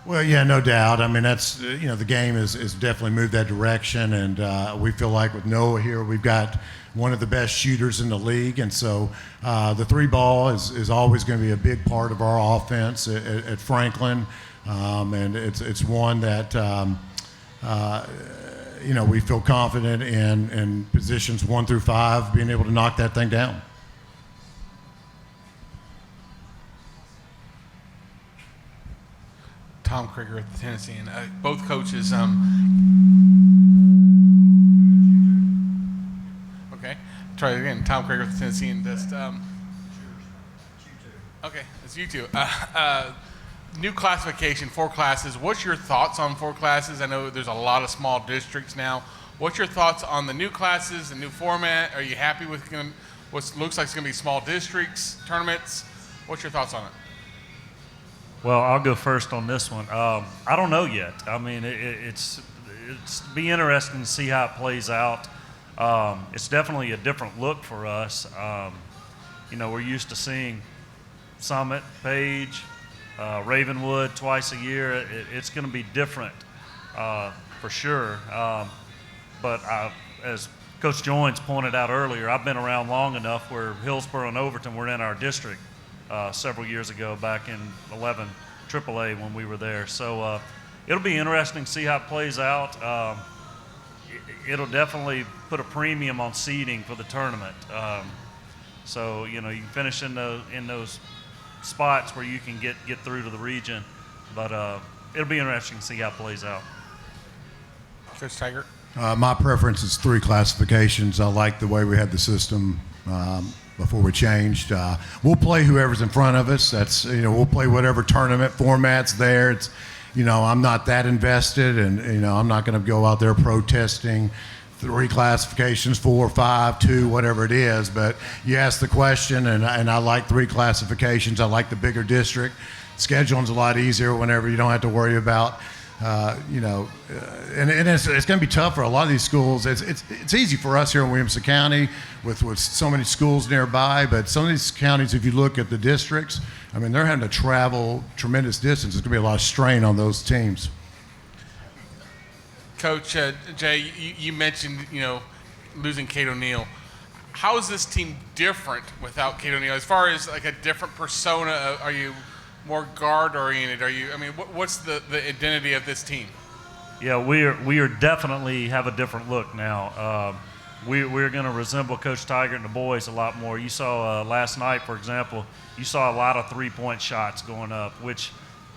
Well, yeah, no doubt. I mean, that's, the game is definitely moved that direction, and we feel like with Noah here, we've got one of the best shooters in the league, and so the three ball is always going to be a big part of our offense at Franklin, and it's one that we feel confident in positions 1 through 5 being able to knock that thing down. Tom Krieger with the Tennessee, and both coaches. Okay, try it again. Tom Krieger with the Tennessee, and just. Okay, it's you two. New classification, 4 classes. What's your thoughts on 4 classes? I know there's a lot of small districts now. What's your thoughts on the new classes, the new format? Are you happy with what looks like it's going to be small districts, tournaments? What's your thoughts on it? Well, I'll go first on this one. I don't know yet. I mean, it's be interesting to see how it plays out. It's definitely a different look for us. We're used to seeing Summit, Page, Ravenwood twice a year. It's going to be different for sure. But as Coach Joins pointed out earlier, I've been around long enough where Hillsborough and Overton were in our district several years ago, back in 11 AAA when we were there. So it'll be interesting to see how it plays out. It'll definitely put a premium on seeding for the tournament. So you can finish in those spots where you can get through to the region, but it'll be interesting to see how it plays out. Coach Tiger? My preference is 3 classifications. I like the way we had the system before we changed. We'll play whoever's in front of us. That's we'll play whatever tournament format's there. It's I'm not that invested, and I'm not going to go out there protesting 3 classifications, 4, 5, 2, whatever it is. But you asked the question, and I like 3 classifications. I like the bigger district. Scheduling's a lot easier whenever you don't have to worry about. And it's going to be tough for a lot of these schools. It's easy for us here in Williamson County with so many schools nearby, but some of these counties, if you look at the districts, I mean, they're having to travel tremendous distance. There's going to be a lot of strain on those teams. Coach Jay, you mentioned losing Kate O'Neill. How is this team different without Kate O'Neill? As far as like a different persona, are you more guard oriented? What's the identity of this team? Yeah, we are definitely have a different look now. We're going to resemble Coach Tiger and the boys a lot more. You saw last night, for example, you saw a lot of 3-point shots going up, which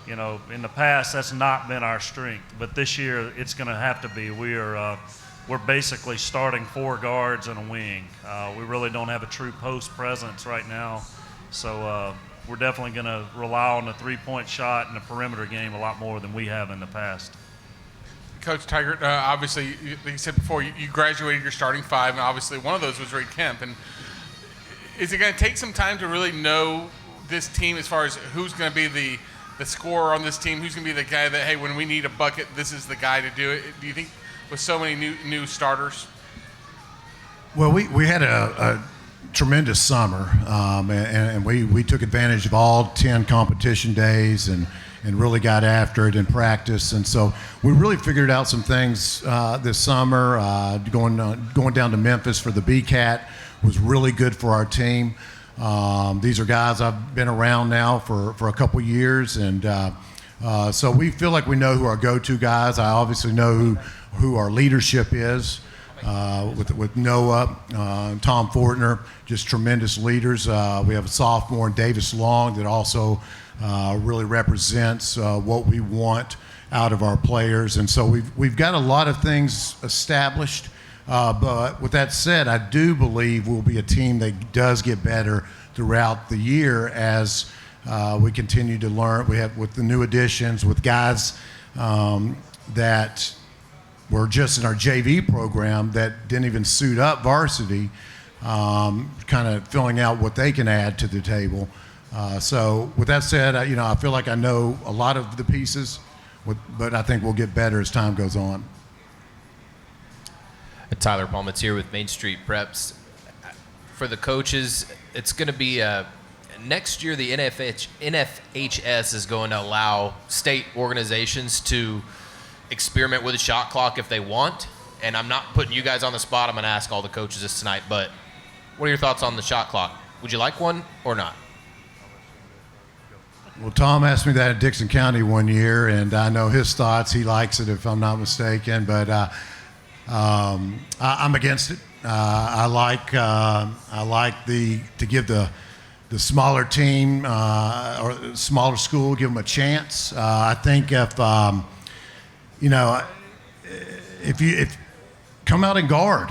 in the past that's not been our strength, but this year it's going to have to be. We're basically starting 4 guards and a wing. We really don't have a true post presence right now, so we're definitely going to rely on the 3-point shot and the perimeter game a lot more than we have in the past. Coach Tiger, obviously, like you said before, you graduated your starting 5, and obviously one of those was Ray Kemp. And is it going to take some time to really know this team as far as who's going to be the scorer on this team, who's going to be the guy that, hey, when we need a bucket, this is the guy to do it? Do you think with so many new starters? Well, we had a tremendous summer, and we took advantage of all 10 competition days and really got after it in practice. And so we really figured out some things this summer. Going down to Memphis for the BCAT was really good for our team. These are guys I've been around now for a couple years, and so we feel like we know who our go-to guys. I obviously know who our leadership is. with Noah, Tom Fortner, just tremendous leaders. We have a sophomore, Davis Long, that also really represents what we want out of our players. And so we've got a lot of things established. But with that said, I do believe we'll be a team that does get better throughout the year as we continue to learn. We have with the new additions, with guys that were just in our JV program that didn't even suit up varsity, kind of filling out what they can add to the table. So with that said, I feel like I know a lot of the pieces, but I think we'll get better as time goes on. Tyler Palmet's here with Main Street Preps. For the coaches, it's going to be next year the NFHS is going to allow state organizations to experiment with a shot clock if they want. And I'm not putting you guys on the spot. I'm going to ask all the coaches this tonight. But what are your thoughts on the shot clock? Would you like one or not? Well, Tom asked me that at Dixon County one year, and I know his thoughts. He likes it, if I'm not mistaken. But I'm against it. I like to give the smaller team or smaller school, give them a chance. I think if come out and guard.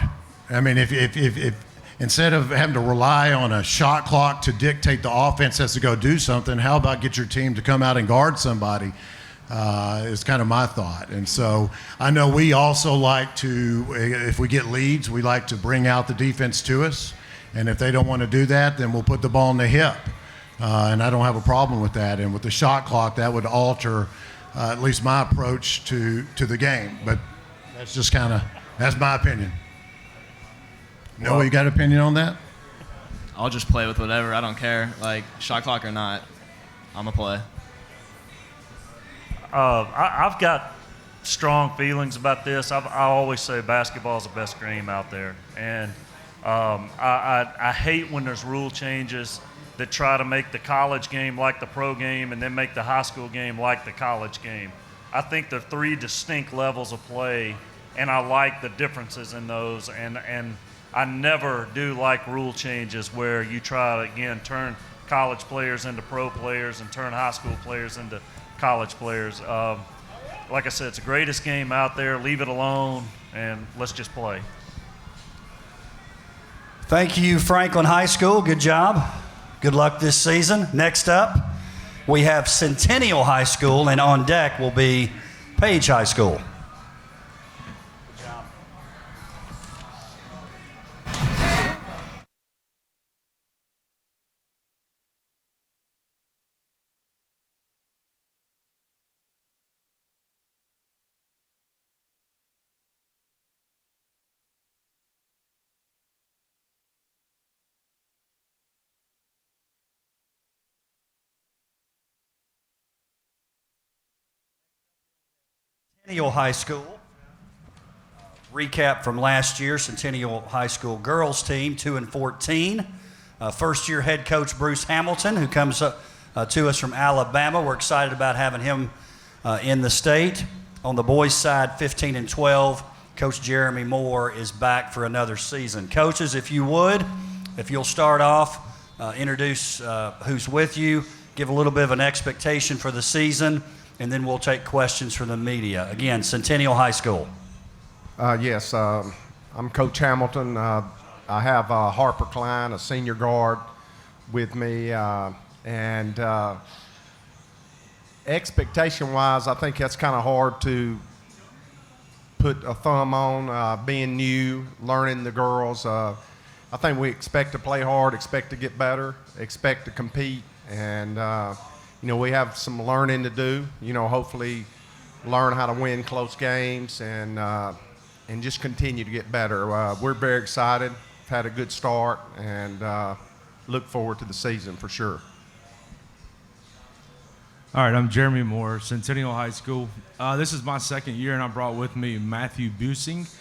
I mean, if instead of having to rely on a shot clock to dictate the offense has to go do something, how about get your team to come out and guard somebody? Is kind of my thought. And so I know we also like to, if we get leads, we like to bring out the defense to us. And if they don't want to do that, then we'll put the ball in the hip. And I don't have a problem with that. And with the shot clock, that would alter at least my approach to the game. But that's just that's my opinion. Noah, you got an opinion on that? I'll just play with whatever. I don't care. Like, shot clock or not, I'm going to play. I've got strong feelings about this. I always say basketball is the best game out there. And I hate when there's rule changes that try to make the college game like the pro game and then make the high school game like the college game. I think they're three distinct levels of play, and I like the differences in those. And I never do like rule changes where you try to, again, turn college players into pro players and turn high school players into college players. Like I said, it's the greatest game out there. Leave it alone, and let's just play. Thank you, Franklin High School. Good job. Good luck this season. Next up, we have Centennial High School, and on deck will be Page High School. Centennial High School. Recap from last year, Centennial High School girls team, 2-14. First-year head coach Bruce Hamilton, who comes to us from Alabama. We're excited about having him in the state. On the boys' side, 15-12. Coach Jeremy Moore is back for another season. Coaches, if you'll start off, introduce who's with you, give a little bit of an expectation for the season, and then we'll take questions from the media. Again, Centennial High School. Yes, I'm Coach Hamilton. I have Harper Klein, a senior guard, with me. And expectation-wise, I think that's kind of hard to put a thumb on, being new, learning the girls. I think we expect to play hard, expect to get better, expect to compete, and we have some learning to do. Hopefully learn how to win close games and just continue to get better. We're very excited, had a good start, and look forward to the season for sure. All right, I'm Jeremy Moore, Centennial High School. This is my second year, and I brought with me Matthew Busing.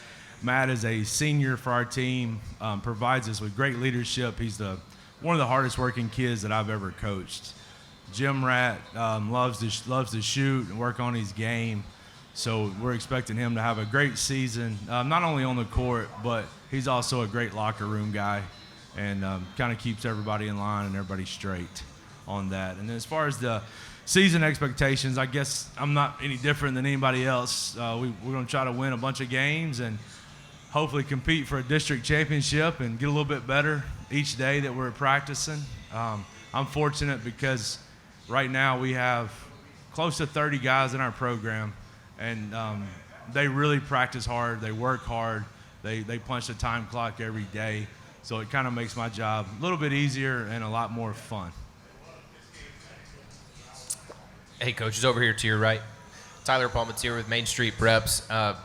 Matt is a senior for our team, provides us with great leadership. He's one of the hardest working kids that I've ever coached. Gym rat, loves to shoot and work on his game. So we're expecting him to have a great season, not only on the court, but he's also a great locker room guy and kind of keeps everybody in line and everybody straight on that. And then as far as the season expectations, I guess I'm not any different than anybody else. We're going to try to win a bunch of games and hopefully compete for a district championship and get a little bit better each day that we're practicing. I'm fortunate because right now we have close to 30 guys in our program, and they really practice hard. They work hard. They punch the time clock every day. So it kind of makes my job a little bit easier and a lot more fun. Hey, coaches, over here to your right. Tyler Palmatier with Main Street Preps.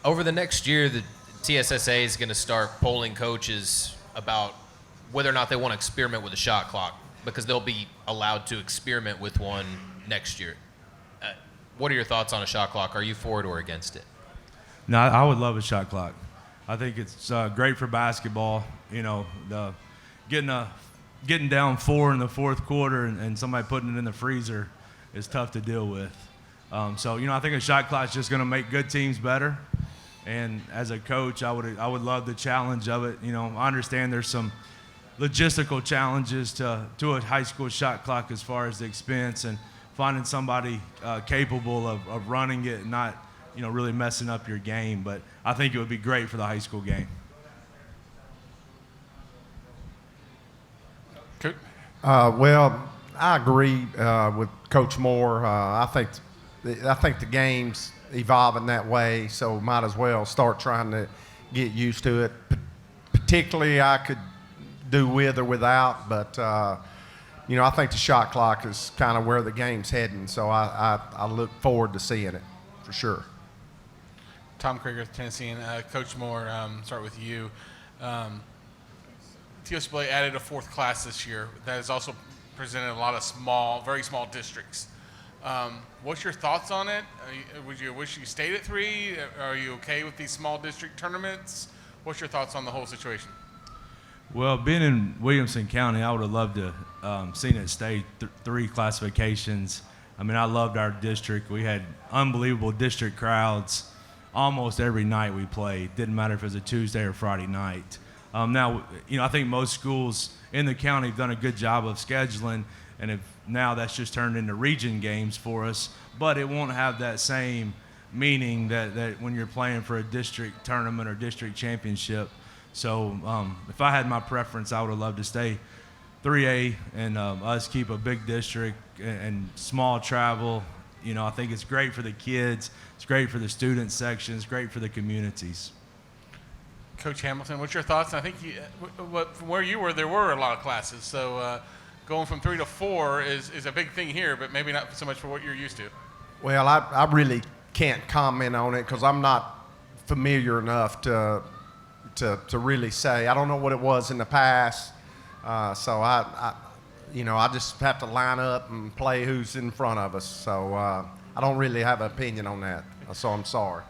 Over the next year, the TSSA is going to start polling coaches about whether or not they want to experiment with a shot clock, because they'll be allowed to experiment with one next year. What are your thoughts on a shot clock? Are you for it or against it? No, I would love a shot clock. I think it's great for basketball. You know, getting down 4 in the fourth quarter and somebody putting it in the freezer is tough to deal with. So, you know, I think a shot clock is just going to make good teams better. And as a coach, I would love the challenge of it. You know, I understand there's some logistical challenges to a high school shot clock as far as the expense and finding somebody capable of running it and not, you know, really messing up your game. But I think it would be great for the high school game. Well, I agree with Coach Moore. I think the game's evolving that way, so might as well start trying to get used to it. Particularly, I could do with or without, but you know, I think the shot clock is kind of where the game's heading. So I look forward to seeing it for sure. Tom Krieger with Tennessee, and Coach Moore, start with you. TSBA added a 4th class this year that has also presented a lot of very small districts. What's your thoughts on it? Would you wish you stayed at 3? Are you okay with these small district tournaments? What's your thoughts on the whole situation? Well, being in Williamson County, I would have loved to seen it stay 3 classifications. I mean, I loved our district. We had unbelievable district crowds almost every night we played. Didn't matter if it was a Tuesday or Friday night. Now, you know, I think most schools in the county have done a good job of scheduling, and now that's just turned into region games for us. But it won't have that same meaning that when you're playing for a district tournament or district championship. So if I had my preference, I would have loved to stay 3A and us keep a big district and small travel. You know, I think it's great for the kids. It's great for the student section. It's great for the communities. Coach Hamilton, what's your thoughts? I think from where you were, there were a lot of classes. So going from 3 to 4 is a big thing here, but maybe not so much for what you're used to. Well, I really can't comment on it because I'm not familiar enough to really say. I don't know what it was in the past, so I just have to line up and play who's in front of us. So I don't really have an opinion on that. So I'm sorry.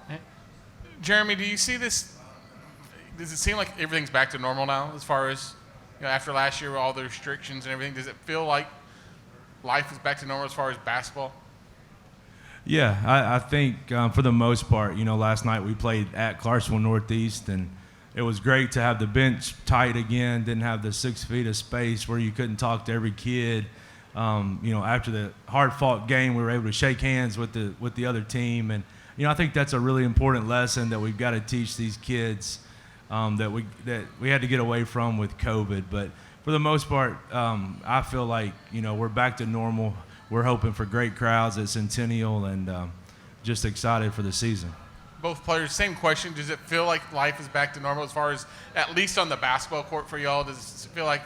Jeremy, do you see this? Does it seem like everything's back to normal now, as far as, you know, after last year with all the restrictions and everything? Does it feel like life is back to normal as far as basketball? Yeah, I think for the most part, you know, last night we played at Clarksville Northeast, and it was great to have the bench tight again. Didn't have the 6 feet of space where you couldn't talk to every kid. You know, after the hard-fought game, we were able to shake hands with the other team, and you know, I think that's a really important lesson that we've got to teach these kids that we had to get away from with COVID. But for the most part, I feel like, you know, we're back to normal. We're hoping for great crowds at Centennial, and just excited for the season. Both players, same question. Does it feel like life is back to normal as far as, at least on the basketball court for y'all? Does it feel like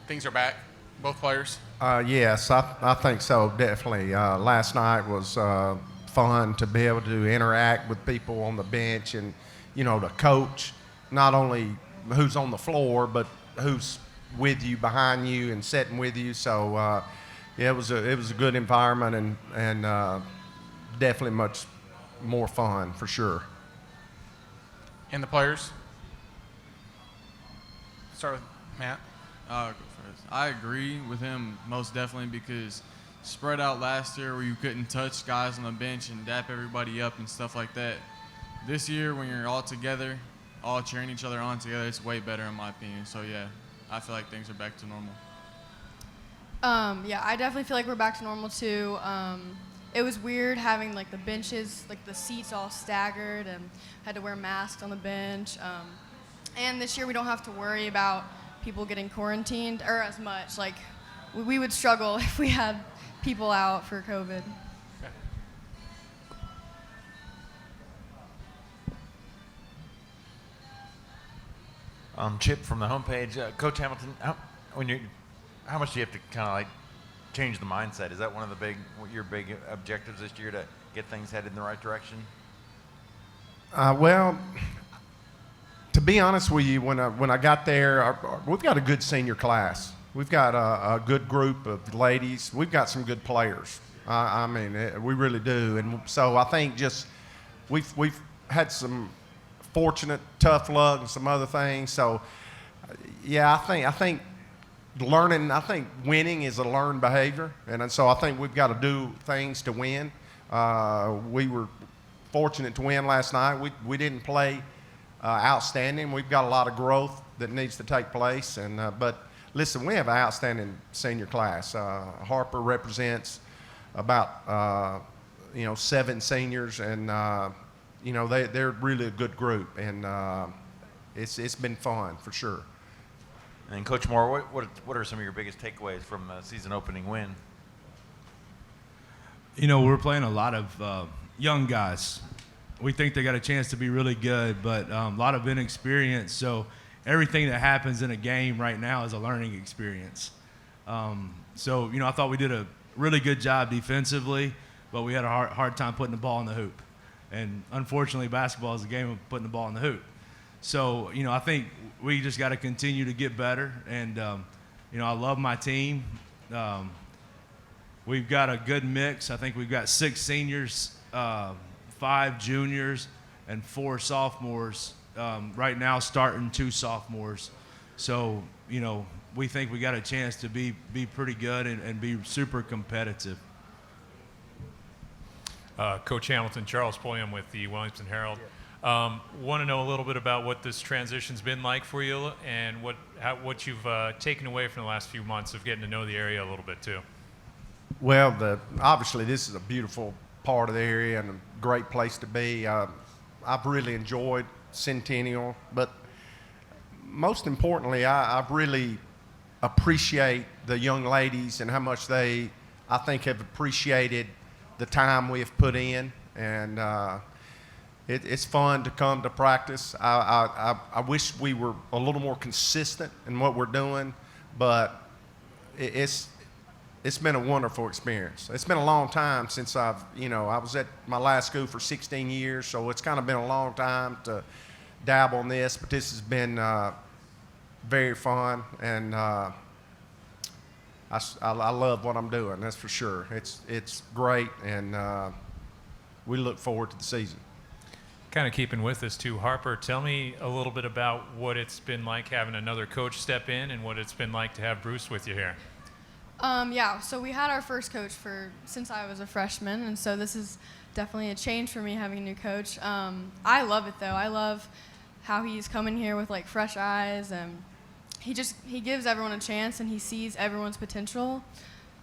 things are back, both players? Yes, I think so, definitely. Last night was fun to be able to interact with people on the bench and, you know, to coach not only who's on the floor, but who's with you, behind you, and sitting with you. So, yeah, it was a good environment and definitely much more fun for sure. And the players? Start with Matt. I'll go first. I agree with him most definitely because spread out last year where you couldn't touch guys on the bench and dap everybody up and stuff like that. This year, when you're all together, all cheering each other on together, it's way better in my opinion. So yeah, I feel like things are back to normal. Yeah, I definitely feel like we're back to normal too. It was weird having like the benches, like the seats all staggered, and had to wear masks on the bench. And this year we don't have to worry about people getting quarantined or as much. Like we would struggle if we had people out for COVID. Chip from the homepage, Coach Hamilton. How much do you have to kind of like change the mindset? Is that one of your big objectives this year, to get things headed in the right direction? Well, to be honest with you, when I got there, we've got a good senior class. We've got a good group of ladies. We've got some good players. I mean, we really do. And so I think just we've had some fortunate, tough luck and some other things. So, yeah, I think winning is a learned behavior, and so I think we've got to do things to win. We were fortunate to win last night. We didn't play outstanding. We've got a lot of growth that needs to take place, but listen, we have an outstanding senior class. Harper represents about 7 seniors, and they're really a good group, and it's been fun for sure. And Coach Moore, what are some of your biggest takeaways from the season opening win? We're playing a lot of young guys. We think they got a chance to be really good, but a lot of inexperience. So everything that happens in a game right now is a learning experience. I thought we did a really good job defensively, but we had a hard time putting the ball in the hoop. And unfortunately, basketball is a game of putting the ball in the hoop. So, I think we just got to continue to get better. And, I love my team. We've got a good mix. I think we've got 6 seniors, 5 juniors, and 4 sophomores. Right now, starting 2 sophomores. So, we think we got a chance to be pretty good and be super competitive. Coach Hamilton, Charles Pulliam with the Williamson Herald. Want to know a little bit about what this transition's been like for you, and what you've taken away from the last few months of getting to know the area a little bit too. Well, obviously this is a beautiful part of the area and a great place to be. I've really enjoyed Centennial, but most importantly, I really appreciate the young ladies and how much they, I think, have appreciated the time we have put in, and it's fun to come to practice. I wish we were a little more consistent in what we're doing, but it's been a wonderful experience. It's been a long time since I was at my last school for 16 years, so it's kind of been a long time to dabble in this, but this has been very fun, and I love what I'm doing, that's for sure. It's great, and we look forward to the season. Kind of keeping with this too, Harper, tell me a little bit about what it's been like having another coach step in, and what it's been like to have Bruce with you here. So we had our first coach since I was a freshman, and so this is definitely a change for me having a new coach. I love it though. I love how he's coming here with like fresh eyes, and he gives everyone a chance, and he sees everyone's potential.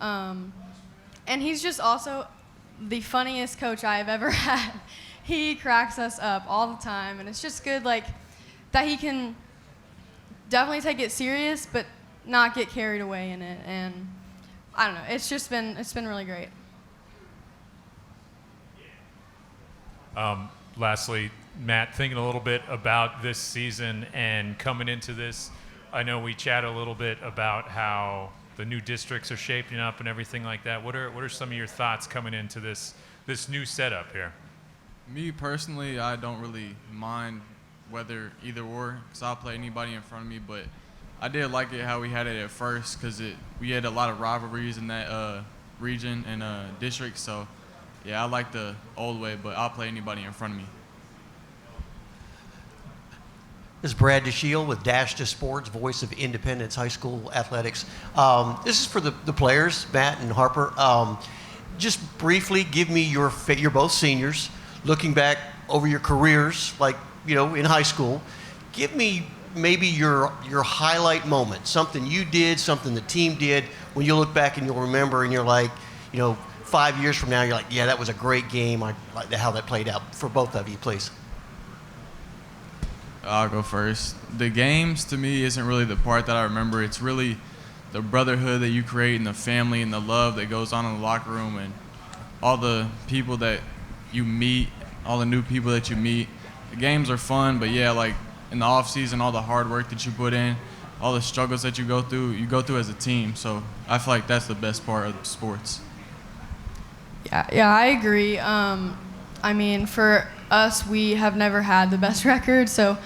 And he's just also the funniest coach I have ever had. He cracks us up all the time, and it's just good like that he can definitely take it serious, but not get carried away in it. And I don't know, it's been really great. Lastly, Matt, thinking a little bit about this season and coming into this, I know we chatted a little bit about how the new districts are shaping up and everything like that. What are some of your thoughts coming into this new setup here? Me personally, I don't really mind whether either or, because I'll play anybody in front of me, but I did like it how we had it at first, because we had a lot of rivalries in that region and district. So, yeah, I like the old way, but I'll play anybody in front of me. This is Brad DeShiel with Dash to Sports, voice of Independence High School Athletics. This is for the players, Matt and Harper. Just briefly give me you're both seniors, looking back over your careers, like, in high school. Give me maybe your highlight moment, something you did, something the team did, when you look back and you'll remember and you're like, 5 years from now, you're like, yeah, that was a great game. I like how that played out for both of you, please. I'll go first. The games, to me, isn't really the part that I remember. It's really the brotherhood that you create and the family and the love that goes on in the locker room and all the people that you meet, all the new people that you meet. The games are fun, but yeah, like in the off season, all the hard work that you put in, all the struggles that you go through as a team. So I feel like that's the best part of sports. Yeah, I agree. For us, we have never had the best record, so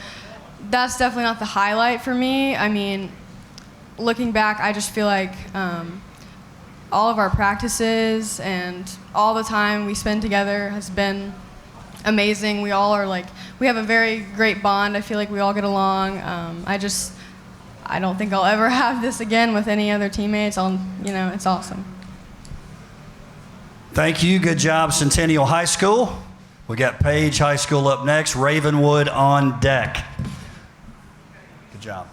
that's definitely not the highlight for me. Looking back, I just feel like all of our practices and all the time we spend together has been amazing. We all are we have a very great bond. I feel like we all get along. I don't think I'll ever have this again with any other teammates. It's awesome. Thank you. Good job, Centennial High School. We got Page High School up next. Ravenwood on deck. Good job.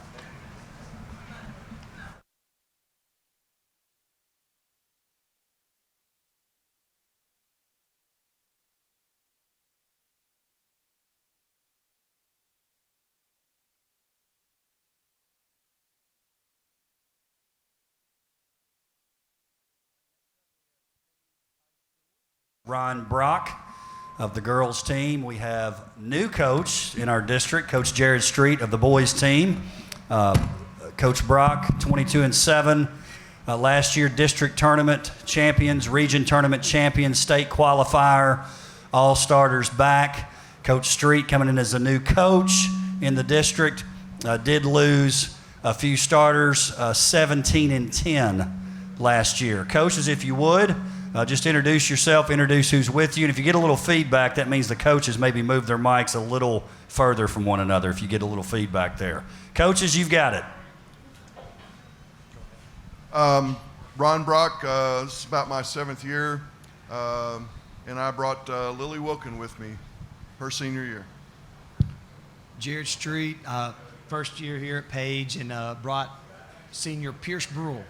Ron Brock of the girls team. We have new coach in our district, Coach Jared Street of the boys team. Coach Brock, 22-7. Last year, district tournament champions, region tournament champions, state qualifier, all starters back. Coach Street coming in as a new coach in the district. Did lose a few starters, 17-10 last year. Coaches, if you would, just introduce yourself, introduce who's with you. And if you get a little feedback, that means the coaches maybe move their mics a little further from one another if you get a little feedback there. Coaches, you've got it. Ron Brock, this is about my 7th year, and I brought Lily Wilkin with me, her senior year. Jared Street, first year here at Page, and brought senior Pierce Brule.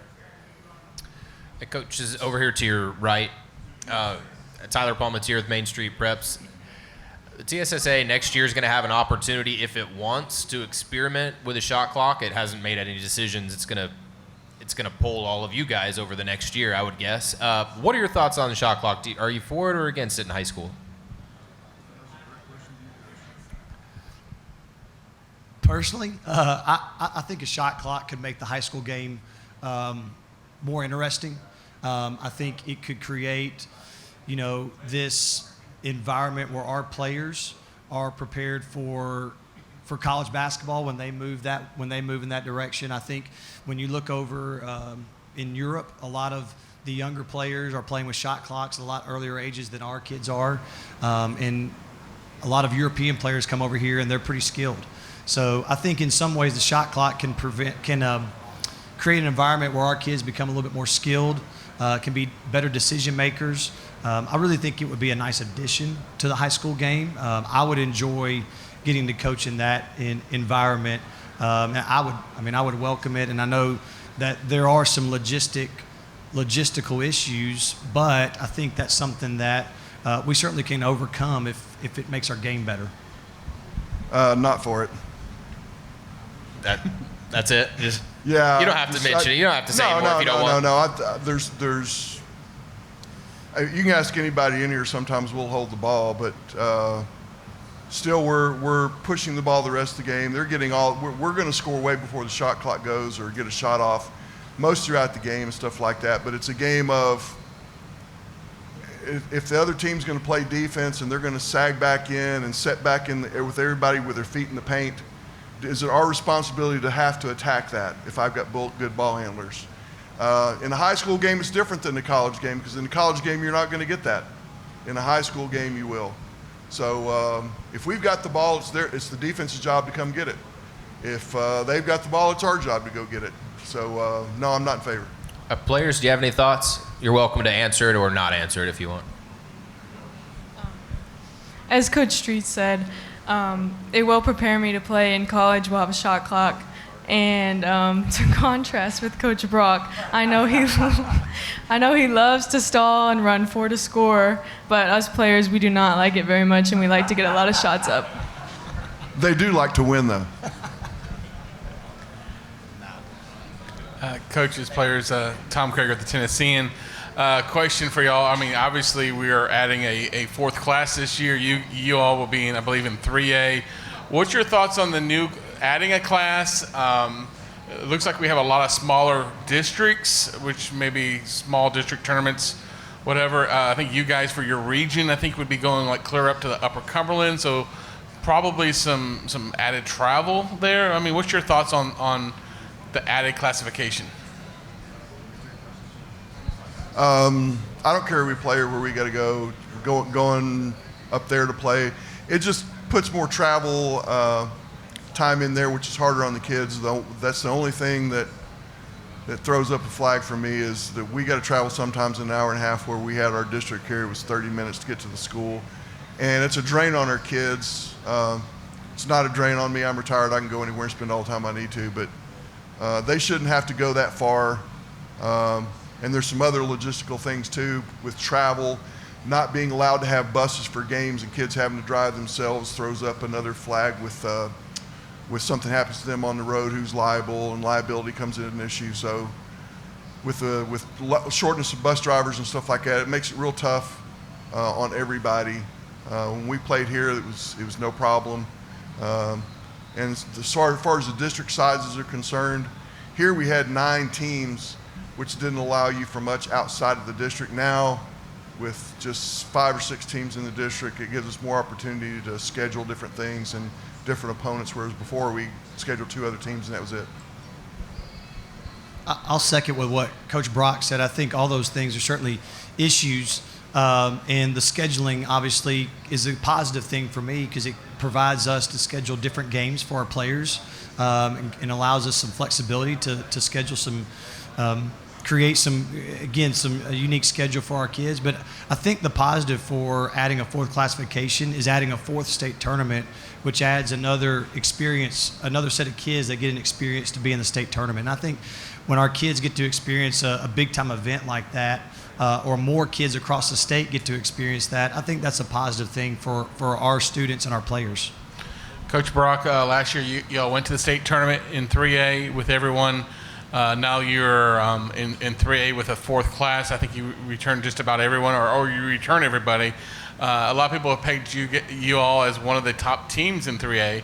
The coach is over here to your right. Tyler Palmetier with Main Street Preps. The TSSA next year is going to have an opportunity, if it wants, to experiment with a shot clock. It hasn't made any decisions. It's going to poll all of you guys over the next year, I would guess. What are your thoughts on the shot clock? Are you for it or against it in high school? Personally, I think a shot clock could make the high school game more interesting. I think it could create, this environment where our players are prepared for college basketball when they move in that direction. I think when you look over in Europe, a lot of the younger players are playing with shot clocks at a lot earlier ages than our kids are, and a lot of European players come over here and they're pretty skilled. So I think in some ways the shot clock can create an environment where our kids become a little bit more skilled, can be better decision makers. I really think it would be a nice addition to the high school game. I would enjoy getting to coach in that environment. And I would welcome it, and I know that there are some logistical issues, but I think that's something that we certainly can overcome if it makes our game better. Not for it. That's it. Yeah. You don't have to mention it. You don't have to say it more if you don't want. No. There's. You can ask anybody in here. Sometimes we'll hold the ball, but still we're pushing the ball the rest of the game. They're getting all. We're going to score way before the shot clock goes or get a shot off, most throughout the game and stuff like that. But it's a game of. If the other team's going to play defense and they're going to sag back in and set back in with everybody with their feet in the paint, is it our responsibility to have to attack that if I've got good ball handlers? In the high school game, it's different than the college game, because in the college game, you're not going to get that. In a high school game, you will. So if we've got the ball, it's the defense's job to come get it. if they've got the ball, it's our job to go get it. So, no, I'm not in favor. Players, do you have any thoughts? You're welcome to answer it or not answer it if you want. As Coach Street said, it will prepare me to play in college. We'll have a shot clock. And to contrast with Coach Brock, I know he loves to stall and run for to score, but us players, we do not like it very much, and we like to get a lot of shots up. They do like to win, though. Coaches, players, Tom Krager, the Tennessean. Question for y'all. I mean, obviously we are adding a fourth class this year. You all will be in, I believe, in 3A. What's your thoughts on the new adding a class? It looks like we have a lot of smaller districts, which maybe small district tournaments, whatever. I think you guys for your region, I think would be going like clear up to the Upper Cumberland. So probably some added travel there. I mean, what's your thoughts on the added classification? I don't care who we play or where we got to going up there to play. It just puts more travel time in there, which is harder on the kids. That's the only thing that throws up a flag for me is that we got to travel sometimes an hour and a half, where we had our district here. It was 30 minutes to get to the school. And it's a drain on our kids. It's not a drain on me. I'm retired. I can go anywhere and spend all the time I need to. But they shouldn't have to go that far. And there's some other logistical things too with travel. Not being allowed to have buses for games and kids having to drive themselves throws up another flag with something happens to them on the road, who's liable, and liability comes in an issue. So with shortness of bus drivers and stuff like that, it makes it real tough on everybody. When we played here, it was no problem. And as far as the district sizes are concerned, here we had 9 teams, which didn't allow you for much outside of the district. Now, with just 5 or 6 teams in the district, it gives us more opportunity to schedule different things and different opponents, whereas before we scheduled 2 other teams and that was it. I'll second with what Coach Brock said. I think all those things are certainly issues, and the scheduling obviously is a positive thing for me because it provides us to schedule different games for our players, and allows us some flexibility to schedule some create some unique schedule for our kids. But I think the positive for adding a 4th classification is adding a 4th state tournament, which adds another experience, another set of kids that get an experience to be in the state tournament. And I think when our kids get to experience a big time event like that, or more kids across the state get to experience that, I think that's a positive thing for our students and our players. Coach Brock, last year you all went to the state tournament in 3A with everyone. Now you're in 3A with a 4th class. I think you return just about everyone, or you return everybody. A lot of people have pegged you all as one of the top teams in 3A.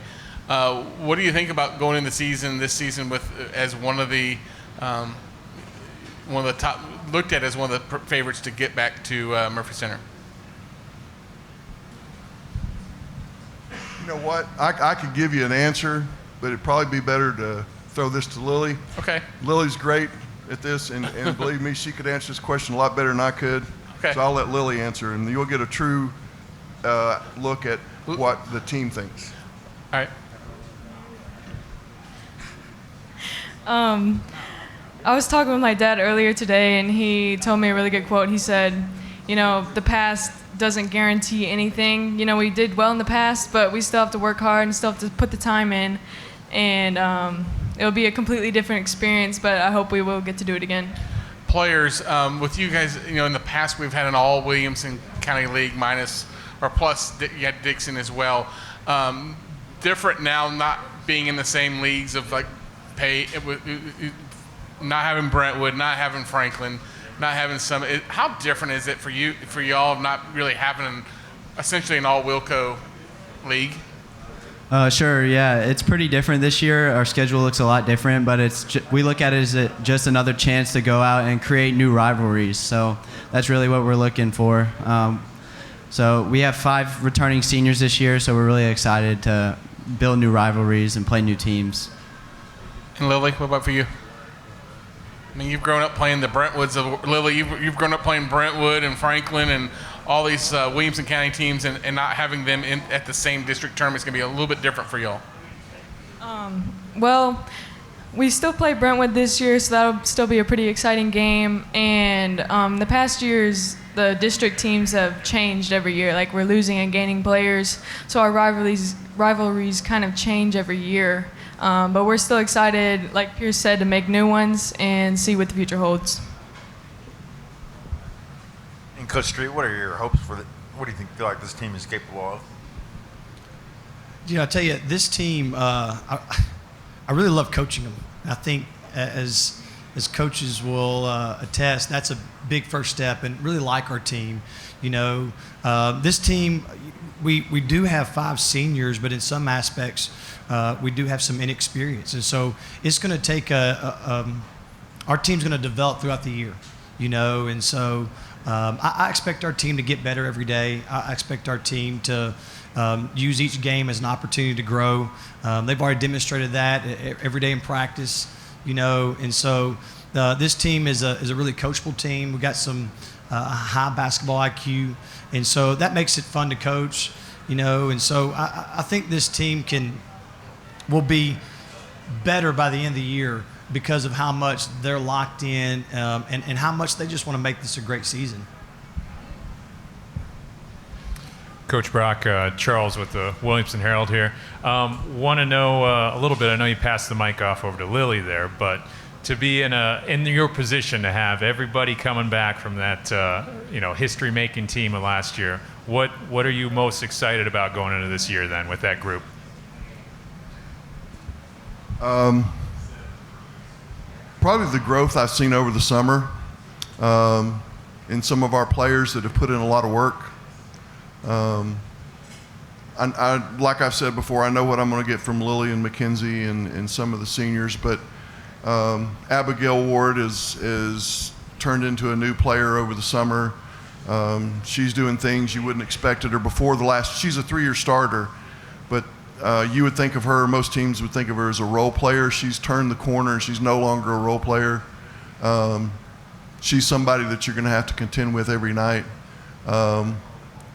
What do you think about going into this season with as one of the top, looked at as one of the favorites to get back to Murphy Center? You know what? I could give you an answer, but it'd probably be better to throw this to Lily. Okay. Lily's great at this, and believe me, she could answer this question a lot better than I could. Okay. So I'll let Lily answer, and you'll get a true look at what the team thinks. All right. I was talking with my dad earlier today, and he told me a really good quote. He said, the past doesn't guarantee anything. We did well in the past, but we still have to work hard and still have to put the time in. And it'll be a completely different experience, but I hope we will get to do it again. Players, with you guys, in the past we've had an all Williamson County League plus you had Dixon as well. Different now, not being in the same leagues of like pay, not having Brentwood, not having Franklin, not having Summit. How different is it for y'all not really having essentially an all Wilco league? Sure, yeah. It's pretty different this year. Our schedule looks a lot different, but we look at it as just another chance to go out and create new rivalries. So that's really what we're looking for. So we have 5 returning seniors this year, so we're really excited to build new rivalries and play new teams. And Lily, what about for you? I mean, you've grown up playing the Brentwoods of Lily. You've grown up playing Brentwood and Franklin and all these Williamson County teams, and not having them at the same district tournament is going to be a little bit different for y'all. Well, we still play Brentwood this year, so that'll still be a pretty exciting game. And the past years, the district teams have changed every year. Like, we're losing and gaining players, so our rivalries kind of change every year. But we're still excited, like Pierce said, to make new ones and see what the future holds. And Coach Street, what are your hopes for what do you feel like this team is capable of? I tell you, this team, I really love coaching them. I think as coaches will attest, that's a big first step, and really like our team. This team, we do have 5 seniors, but in some aspects, we do have some inexperience, and so it's going to take our team's going to develop throughout the year, and so I expect our team to get better every day. I expect our team to use each game as an opportunity to grow. They've already demonstrated that every day in practice, and so this team is a really coachable team. We've got some high basketball IQ, and so that makes it fun to coach, and so I think this team will be better by the end of the year because of how much they're locked in and how much they just want to make this a great season. Coach Brock, Charles with the Williamson Herald here. Want to know a little bit, I know you passed the mic off over to Lily there, but to be in your position to have everybody coming back from that history-making team of last year, what are you most excited about going into this year then with that group? Probably the growth I've seen over the summer in some of our players that have put in a lot of work. Like I've said before, I know what I'm going to get from Lily and Mackenzie and some of the seniors, but Abigail Ward is turned into a new player over the summer. She's doing things you wouldn't expect of her before she's a 3-year starter, but you would think of her, most teams would think of her as a role player. She's turned the corner and she's no longer a role player. She's somebody that you're going to have to contend with every night.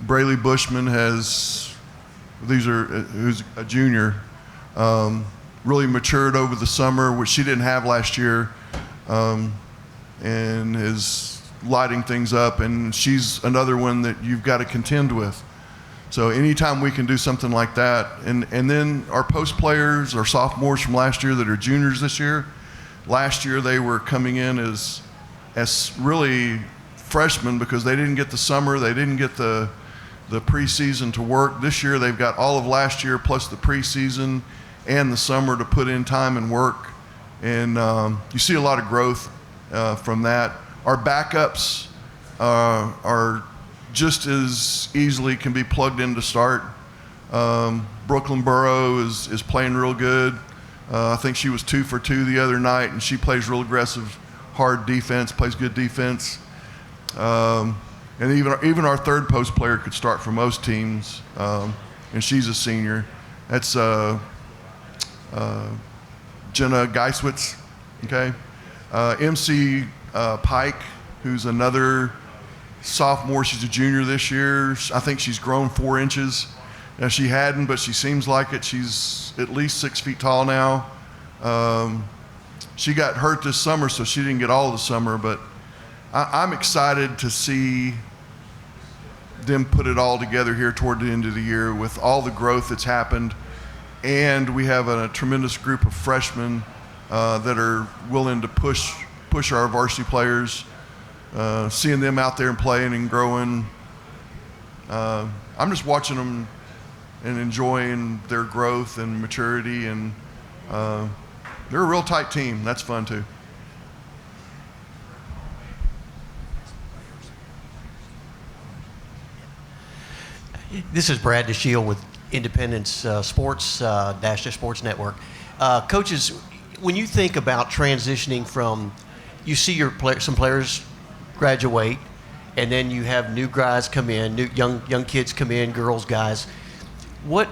Braley Buschmann who's a junior, really matured over the summer, which she didn't have last year, and is lighting things up, and she's another one that you've got to contend with. So anytime we can do something like that, and then our post players, our sophomores from last year that are juniors this year, last year they were coming in as really freshmen because they didn't get the summer, they didn't get the preseason to work. This year they've got all of last year plus the preseason and the summer to put in time and work, and you see a lot of growth from that. Our backups are just as easily can be plugged in to start. Brooklyn Burrow is playing real good. I think she was 2 for 2 the other night, and she plays real aggressive, hard defense, plays good defense. And even our third post player could start for most teams, and she's a senior. That's Jenna Geiswitz, okay? MC Pike, who's another sophomore. She's a junior this year. I think she's grown 4 inches. Now, she hadn't, but she seems like it. She's at least 6 feet tall now. She got hurt this summer, so she didn't get all of the summer, but I'm excited to see them put it all together here toward the end of the year with all the growth that's happened. And we have a tremendous group of freshmen that are willing to push our varsity players. Seeing them out there and playing and growing, I'm just watching them and enjoying their growth and maturity, and they're a real tight team. That's fun too. This is Brad DeShield with Independence Sports, Dash Sports Network. Coaches, when you think about transitioning from, you see some players graduate, and then you have new guys come in, new young kids come in, girls, guys. What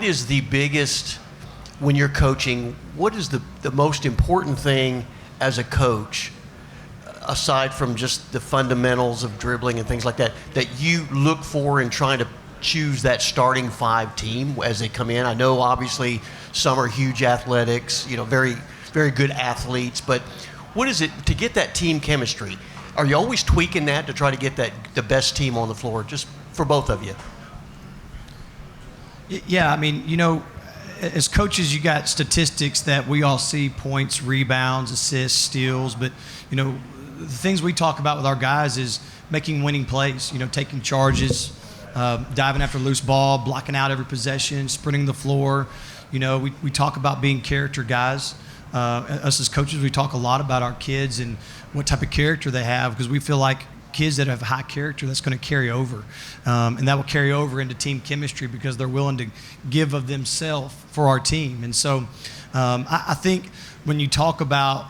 is the biggest, when you're coaching, what is the most important thing as a coach, aside from just the fundamentals of dribbling and things like that, that you look for in trying to choose that starting 5 team as they come in? I know obviously some are huge athletics, very, very good athletes, but what is it to get that team chemistry? Are you always tweaking that to try to get the best team on the floor, just for both of you? Yeah, I mean, as coaches, you got statistics that we all see: points, rebounds, assists, steals. But the things we talk about with our guys is making winning plays. Taking charges, diving after loose ball, blocking out every possession, sprinting the floor. We talk about being character guys. Us as coaches, we talk a lot about our kids and what type of character they have, because we feel like kids that have high character, that's going to carry over. And that will carry over into team chemistry because they're willing to give of themselves for our team. And so I think when you talk about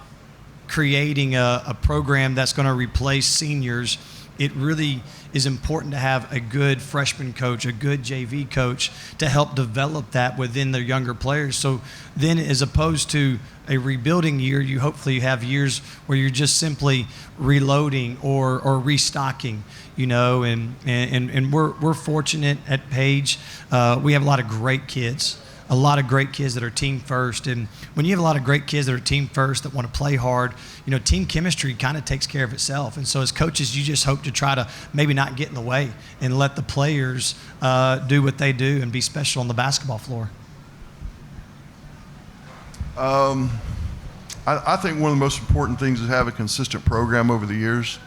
creating a program that's going to replace seniors, it really is important to have a good freshman coach, a good JV coach to help develop that within their younger players. So then, as opposed to a rebuilding year, you hopefully have years where you're just simply reloading or restocking, and we're fortunate at Page. We have a lot of great kids. That are team first. And when you have a lot of great kids that are team first, that want to play hard, team chemistry kind of takes care of itself. And so as coaches, you just hope to try to maybe not get in the way and let the players do what they do and be special on the basketball floor. I think one of the most important things is have a consistent program over the years.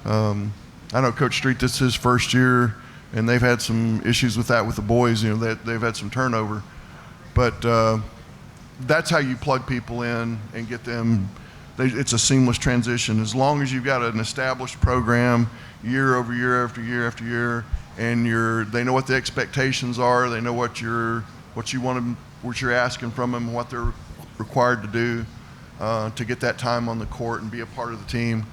I know Coach Street, this is his first year, and they've had some issues with that with the boys. They've had some turnover. But that's how you plug people in and get them. It's a seamless transition. As long as you've got an established program year over year after year after year, and they know what the expectations are, they know what you want them, what you're asking from them, what they're required to do to get that time on the court and be a part of the team,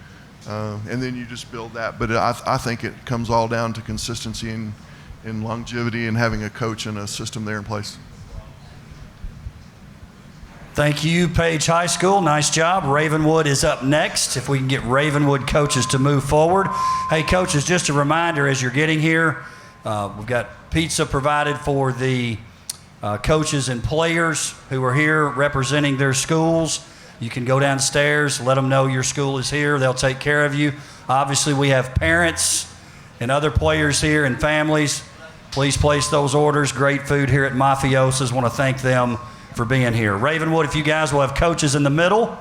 and then you just build that. But I think it comes all down to consistency and longevity and having a coach and a system there in place. Thank you, Page High School. Nice job. Ravenwood is up next. If we can get Ravenwood coaches to move forward. Hey, coaches, just a reminder as you're getting here, we've got pizza provided for the coaches and players who are here representing their schools. You can go downstairs, let them know your school is here. They'll take care of you. Obviously, we have parents and other players here and families. Please place those orders. Great food here at Mafiosa's. Want to thank them for being here. Ravenwood, if you guys will have coaches in the middle,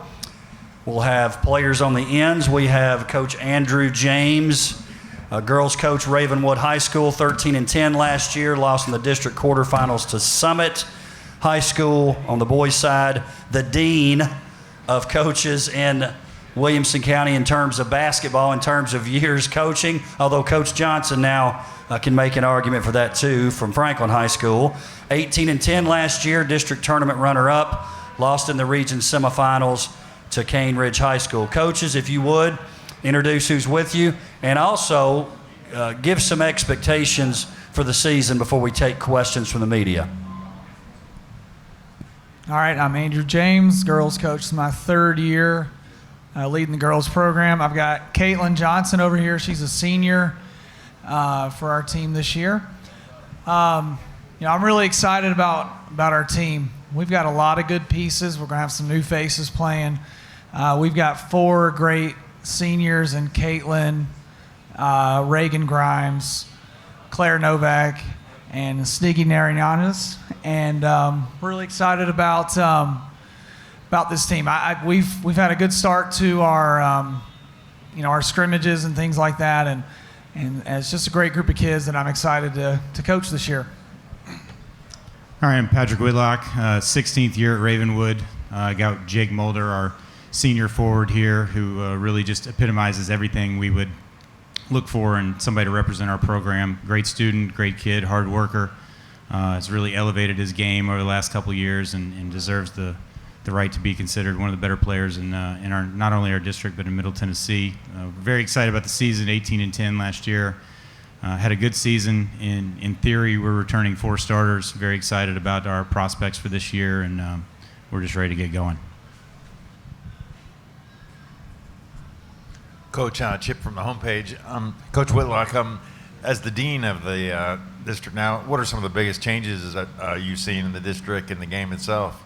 we'll have players on the ends. We have Coach Andrew James, girls coach, Ravenwood High School, 13-10 last year, lost in the district quarterfinals to Summit High School. On the boys' side, the dean of coaches in Williamson County in terms of basketball, in terms of years coaching, although Coach Johnson now can make an argument for that too, from Franklin High School. 18-10 last year, district tournament runner-up, lost in the region semifinals to Cane Ridge High School. Coaches, if you would, introduce who's with you, and also give some expectations for the season before we take questions from the media. All right, I'm Andrew James, girls coach. It's my 3rd year leading the girls program. I've got Caitlin Johnson over here. She's a senior for our team this year. I'm really excited about our team. We've got a lot of good pieces. We're going to have some new faces playing. We've got 4 great seniors in Caitlin, Reagan Grimes, Claire Novak, and Sniggy Nariñanas. And we're really excited about this team. We've had a good start to our our scrimmages and things like that, and it's just a great group of kids that I'm excited to coach this year. All right, I'm Patrick Whitlock, 16th year at Ravenwood. I got Jake Mulder, our senior forward here, who really just epitomizes everything we would look for in somebody to represent our program. Great student, great kid, hard worker. Has really elevated his game over the last couple of years and deserves the right to be considered one of the better players in our not only our district but in Middle Tennessee. Very excited about the season, 18-10 last year. Had a good season. In theory, we're returning 4 starters. Very excited about our prospects for this year, and we're just ready to get going. Coach, Chip from the homepage. Coach Whitlock, as the dean of the district now. What are some of the biggest changes that you've seen in the district and the game itself?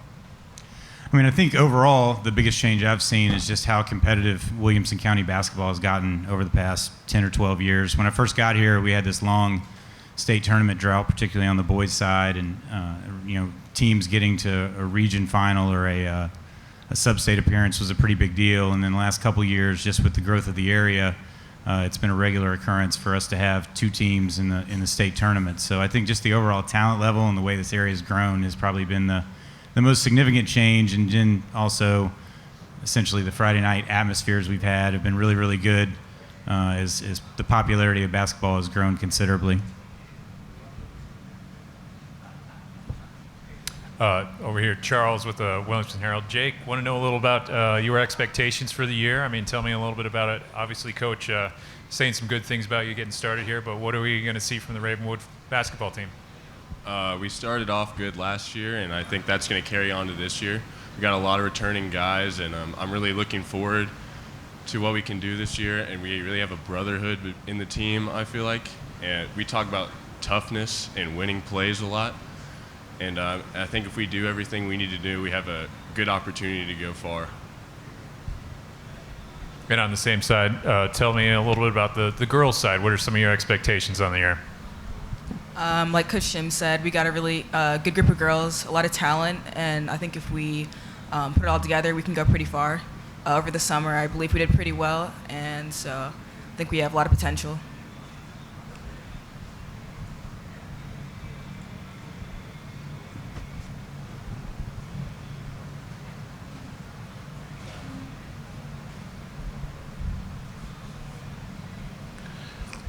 I mean, I think overall the biggest change I've seen is just how competitive Williamson County basketball has gotten over the past 10 or 12 years. When I first got here, we had this long state tournament drought, particularly on the boys' side, and teams getting to a region final or a sub-state appearance was a pretty big deal. And then the last couple of years, just with the growth of the area, it's been a regular occurrence for us to have 2 teams in the state tournament. So I think just the overall talent level and the way this area has grown has probably been the most significant change. And then also, essentially, the Friday night atmospheres we've had have been really, really good as the popularity of basketball has grown considerably. Over here, Charles with the Williamson Herald. Jake, want to know a little about your expectations for the year? I mean, tell me a little bit about it. Obviously, Coach saying some good things about you getting started here, but what are we going to see from the Ravenwood basketball team? We started off good last year, and I think that's going to carry on to this year. We got a lot of returning guys, and I'm really looking forward to what we can do this year. And we really have a brotherhood in the team, I feel like. And we talk about toughness and winning plays a lot. And I think if we do everything we need to do, we have a good opportunity to go far. And on the same side, tell me a little bit about the girls' side. What are some of your expectations on the year? Like Coach Jim said, we got a really good group of girls, a lot of talent, and I think if we put it all together, we can go pretty far. Over the summer, I believe we did pretty well, and so I think we have a lot of potential.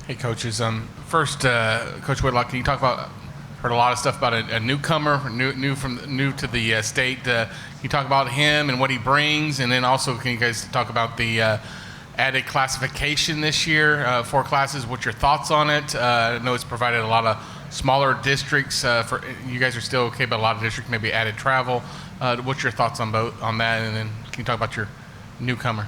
Hey, coaches. First, Coach Whitlock, can you talk about? Heard a lot of stuff about a newcomer, new to the state. Can you talk about him and what he brings, and then also can you guys talk about the added classification this year, 4 classes? What's your thoughts on it? I know it's provided a lot of smaller districts. For you guys are still okay, but a lot of districts maybe added travel. What's your thoughts on that? And then can you talk about your newcomer?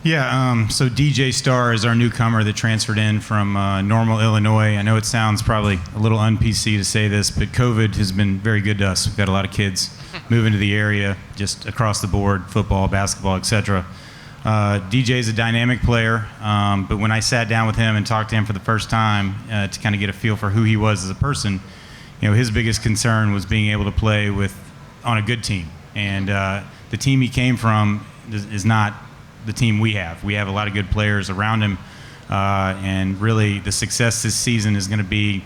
Yeah, so DJ Starr is our newcomer that transferred in from Normal, Illinois. I know it sounds probably a little un-PC to say this, but COVID has been very good to us. We've got a lot of kids moving to the area just across the board, football, basketball, etc. DJ is a dynamic player, but when I sat down with him and talked to him for the first time to kind of get a feel for who he was as a person, his biggest concern was being able to play on a good team. And the team he came from is not the team we have. We have a lot of good players around him, and really the success this season is going to be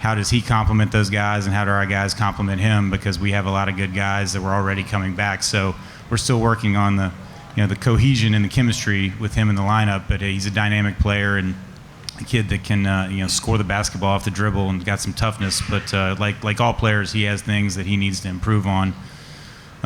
how does he complement those guys and how do our guys complement him, because we have a lot of good guys that were already coming back. So we're still working on the cohesion and the chemistry with him in the lineup, but he's a dynamic player and a kid that can score the basketball off the dribble and got some toughness, but like all players, he has things that he needs to improve on.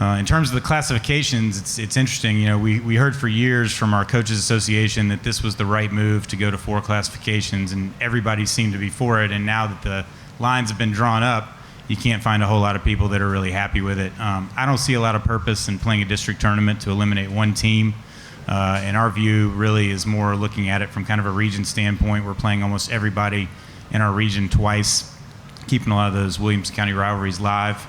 In terms of the classifications, it's interesting. We heard for years from our Coaches Association that this was the right move to go to 4 classifications, and everybody seemed to be for it. And now that the lines have been drawn up, you can't find a whole lot of people that are really happy with it. I don't see a lot of purpose in playing a district tournament to eliminate one team. And our view really is more looking at it from kind of a region standpoint. We're playing almost everybody in our region twice, keeping a lot of those Williamson County rivalries live.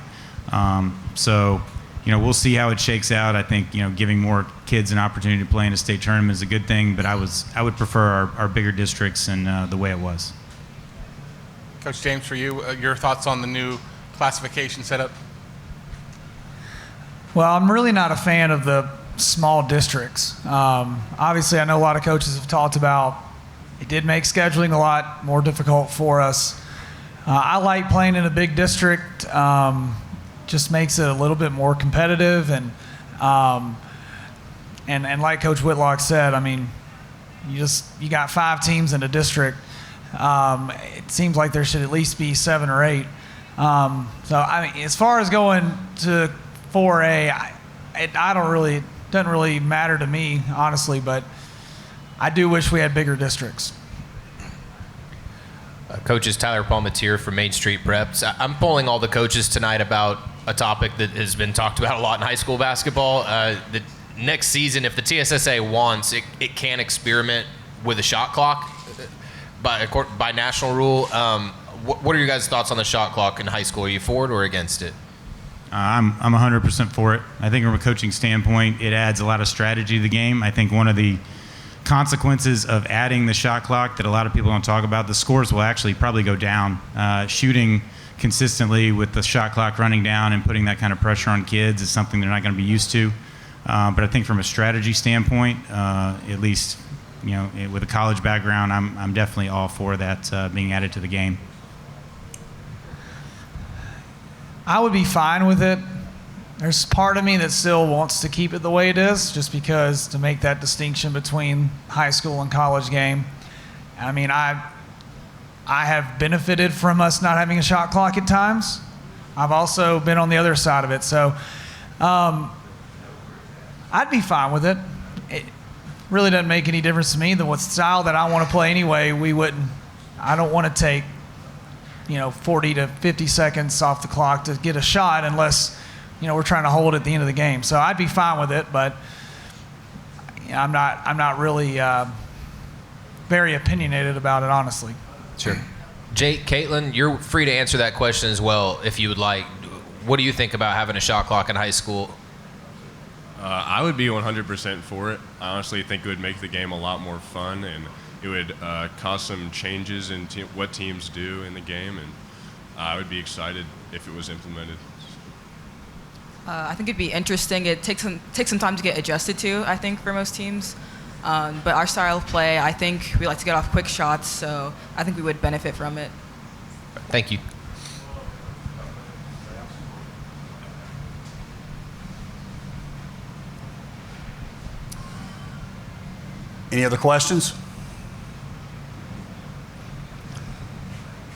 We'll see how it shakes out. I think, giving more kids an opportunity to play in a state tournament is a good thing, but I would prefer our bigger districts and the way it was. Coach James, for you, your thoughts on the new classification setup? Well, I'm really not a fan of the small districts. Obviously, I know a lot of coaches have talked about it did make scheduling a lot more difficult for us. I like playing in a big district. Just makes it a little bit more competitive, and like Coach Whitlock said, I mean, you got 5 teams in a district. It seems like there should at least be 7 or 8. So I mean, as far as going to 4A, it doesn't really matter to me, honestly, but I do wish we had bigger districts. Coaches, Tyler Palmatier from Main Street Preps. I'm polling all the coaches tonight about a topic that has been talked about a lot in high school basketball. The next season, if the TSSA wants, it can experiment with a shot clock by national rule. what are your guys' thoughts on the shot clock in high school? Are you for it or against it? I'm 100% for it. I think from a coaching standpoint, it adds a lot of strategy to the game. I think one of the consequences of adding the shot clock that a lot of people don't talk about, the scores will actually probably go down. Shooting consistently with the shot clock running down and putting that kind of pressure on kids is something they're not going to be used to. But I think from a strategy standpoint, at least with a college background, I'm definitely all for that being added to the game. I would be fine with it. There's part of me that still wants to keep it the way it is, just because to make that distinction between high school and college game. I mean, I have benefited from us not having a shot clock at times. I've also been on the other side of it. So I'd be fine with it. It really doesn't make any difference to me. The style that I want to play anyway, I don't want to take 40 to 50 seconds off the clock to get a shot unless we're trying to hold at the end of the game. So I'd be fine with it, but I'm not really very opinionated about it, honestly. Sure. Jake, Caitlin, you're free to answer that question as well if you would like. What do you think about having a shot clock in high school? I would be 100% for it. I honestly think it would make the game a lot more fun, and it would cause some changes in what teams do in the game, and I would be excited if it was implemented. I think it'd be interesting. It takes some time to get adjusted to, I think, for most teams. But our style of play, I think we like to get off quick shots, so I think we would benefit from it. Thank you. Any other questions?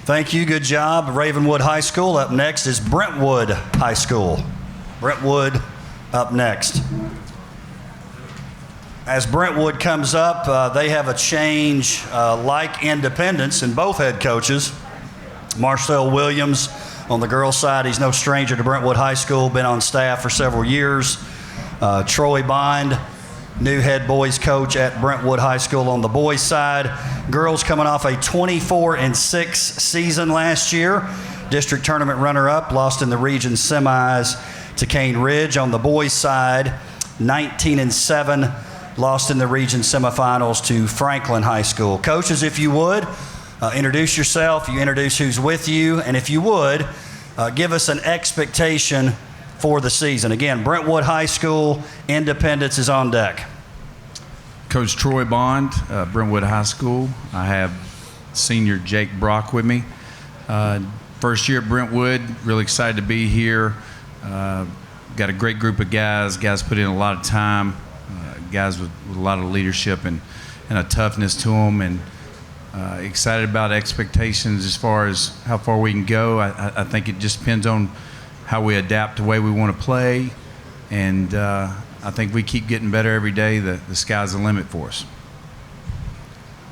Thank you. Good job, Ravenwood High School. Up next is Brentwood High School. Brentwood up next. As Brentwood comes up, they have a change like Independence in both head coaches. Marcel Williams on the girls' side, he's no stranger to Brentwood High School, been on staff for several years. Troy Bond, new head boys coach at Brentwood High School on the boys' side. Girls coming off a 24-6 season last year. District tournament runner-up, lost in the region semis to Cane Ridge. On the boys' side, 19-7, lost in the region semifinals to Franklin High School. Coaches, if you would, introduce yourself, you introduce who's with you, and if you would, give us an expectation for the season. Again, Brentwood High School, Independence is on deck. Coach Troy Bond, Brentwood High School. I have senior Jake Brock with me. First year at Brentwood, really excited to be here. Got a great group of guys. Guys put in a lot of time. Guys with a lot of leadership and a toughness to them, and excited about expectations as far as how far we can go. I think it just depends on how we adapt the way we want to play, and I think we keep getting better every day. The sky's the limit for us.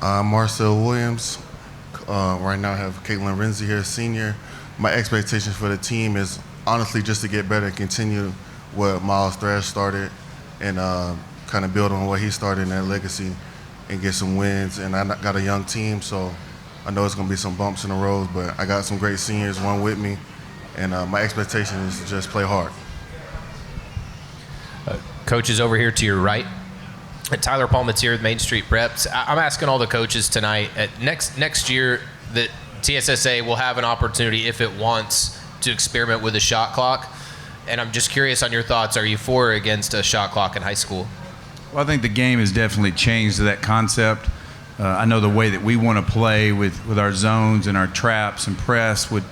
Marcel Williams. Right now I have Caitlin Renzi here, senior. My expectations for the team is honestly just to get better and continue what Miles Thrash started, and kind of build on what he started in that legacy and get some wins. And I got a young team, so I know it's going to be some bumps in the road, but I got some great seniors, one with me, and my expectation is to just play hard. Coaches over here to your right. Tyler Palmetier with Main Street Preps. I'm asking all the coaches tonight, next year that TSSA will have an opportunity, if it wants, to experiment with a shot clock. And I'm just curious on your thoughts. Are you for or against a shot clock in high school? Well, I think the game has definitely changed to that concept. I know the way that we want to play with our zones and our traps and press would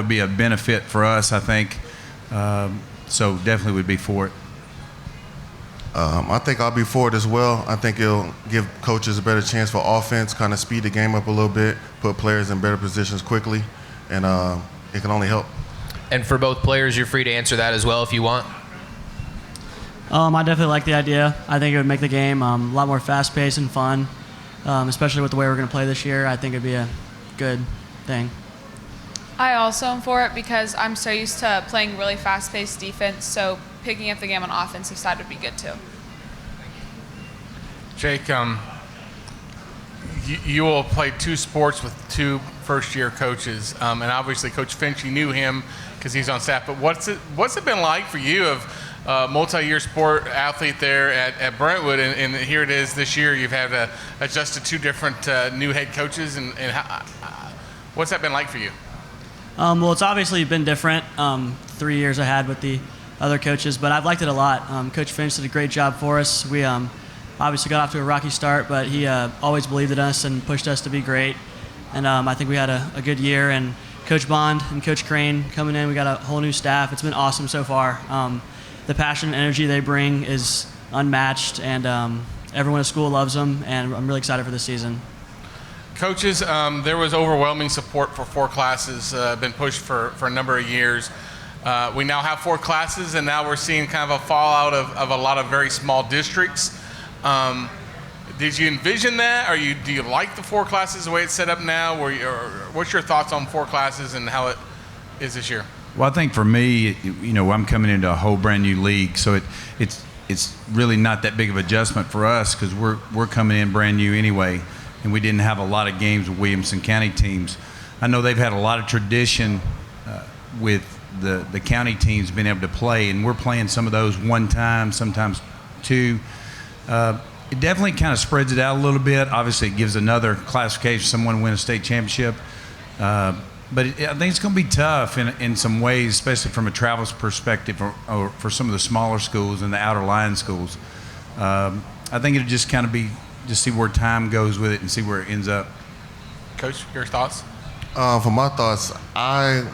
be a benefit for us, I think. So definitely would be for it. I think I'll be for it as well. I think it'll give coaches a better chance for offense, kind of speed the game up a little bit, put players in better positions quickly, and it can only help. And for both players, you're free to answer that as well if you want. I definitely like the idea. I think it would make the game a lot more fast-paced and fun, especially with the way we're going to play this year. I think it'd be a good thing. I also am for it because I'm so used to playing really fast-paced defense, so picking up the game on the offensive side would be good too. Jake, you all played two sports with two first-year coaches, and obviously Coach Finch, you knew him because he's on staff. But what's it been like for you of multi-year sport athlete there at Brentwood, and here it is this year you've had to adjust to two different new head coaches, and what's that been like for you? Well, it's obviously been different 3 years I had with the other coaches, but I've liked it a lot. Coach Finch did a great job for us. We obviously got off to a rocky start, but he always believed in us and pushed us to be great. And I think we had a good year. And Coach Bond and Coach Crane coming in, we got a whole new staff. It's been awesome so far. The passion and energy they bring is unmatched, and everyone at school loves them, and I'm really excited for this season. Coaches, there was overwhelming support for 4 classes, been pushed for a number of years. We now have 4 classes, and now we're seeing kind of a fallout of a lot of very small districts. Did you envision that? Do you like the 4 classes the way it's set up now? Or what's your thoughts on 4 classes and how it is this year? Well, I think for me, I'm coming into a whole brand new league, so it's really not that big of an adjustment for us because we're coming in brand new anyway, and we didn't have a lot of games with Williamson County teams. I know they've had a lot of tradition with the county teams being able to play, and we're playing some of those one time, sometimes 2. It definitely kind of spreads it out a little bit. Obviously, it gives another classification, someone win a state championship. But I think it's going to be tough in some ways, especially from a travel perspective or for some of the smaller schools and the outer line schools. I think it'll just kind of be just see where time goes with it and see where it ends up. Coach, your thoughts? For my thoughts, I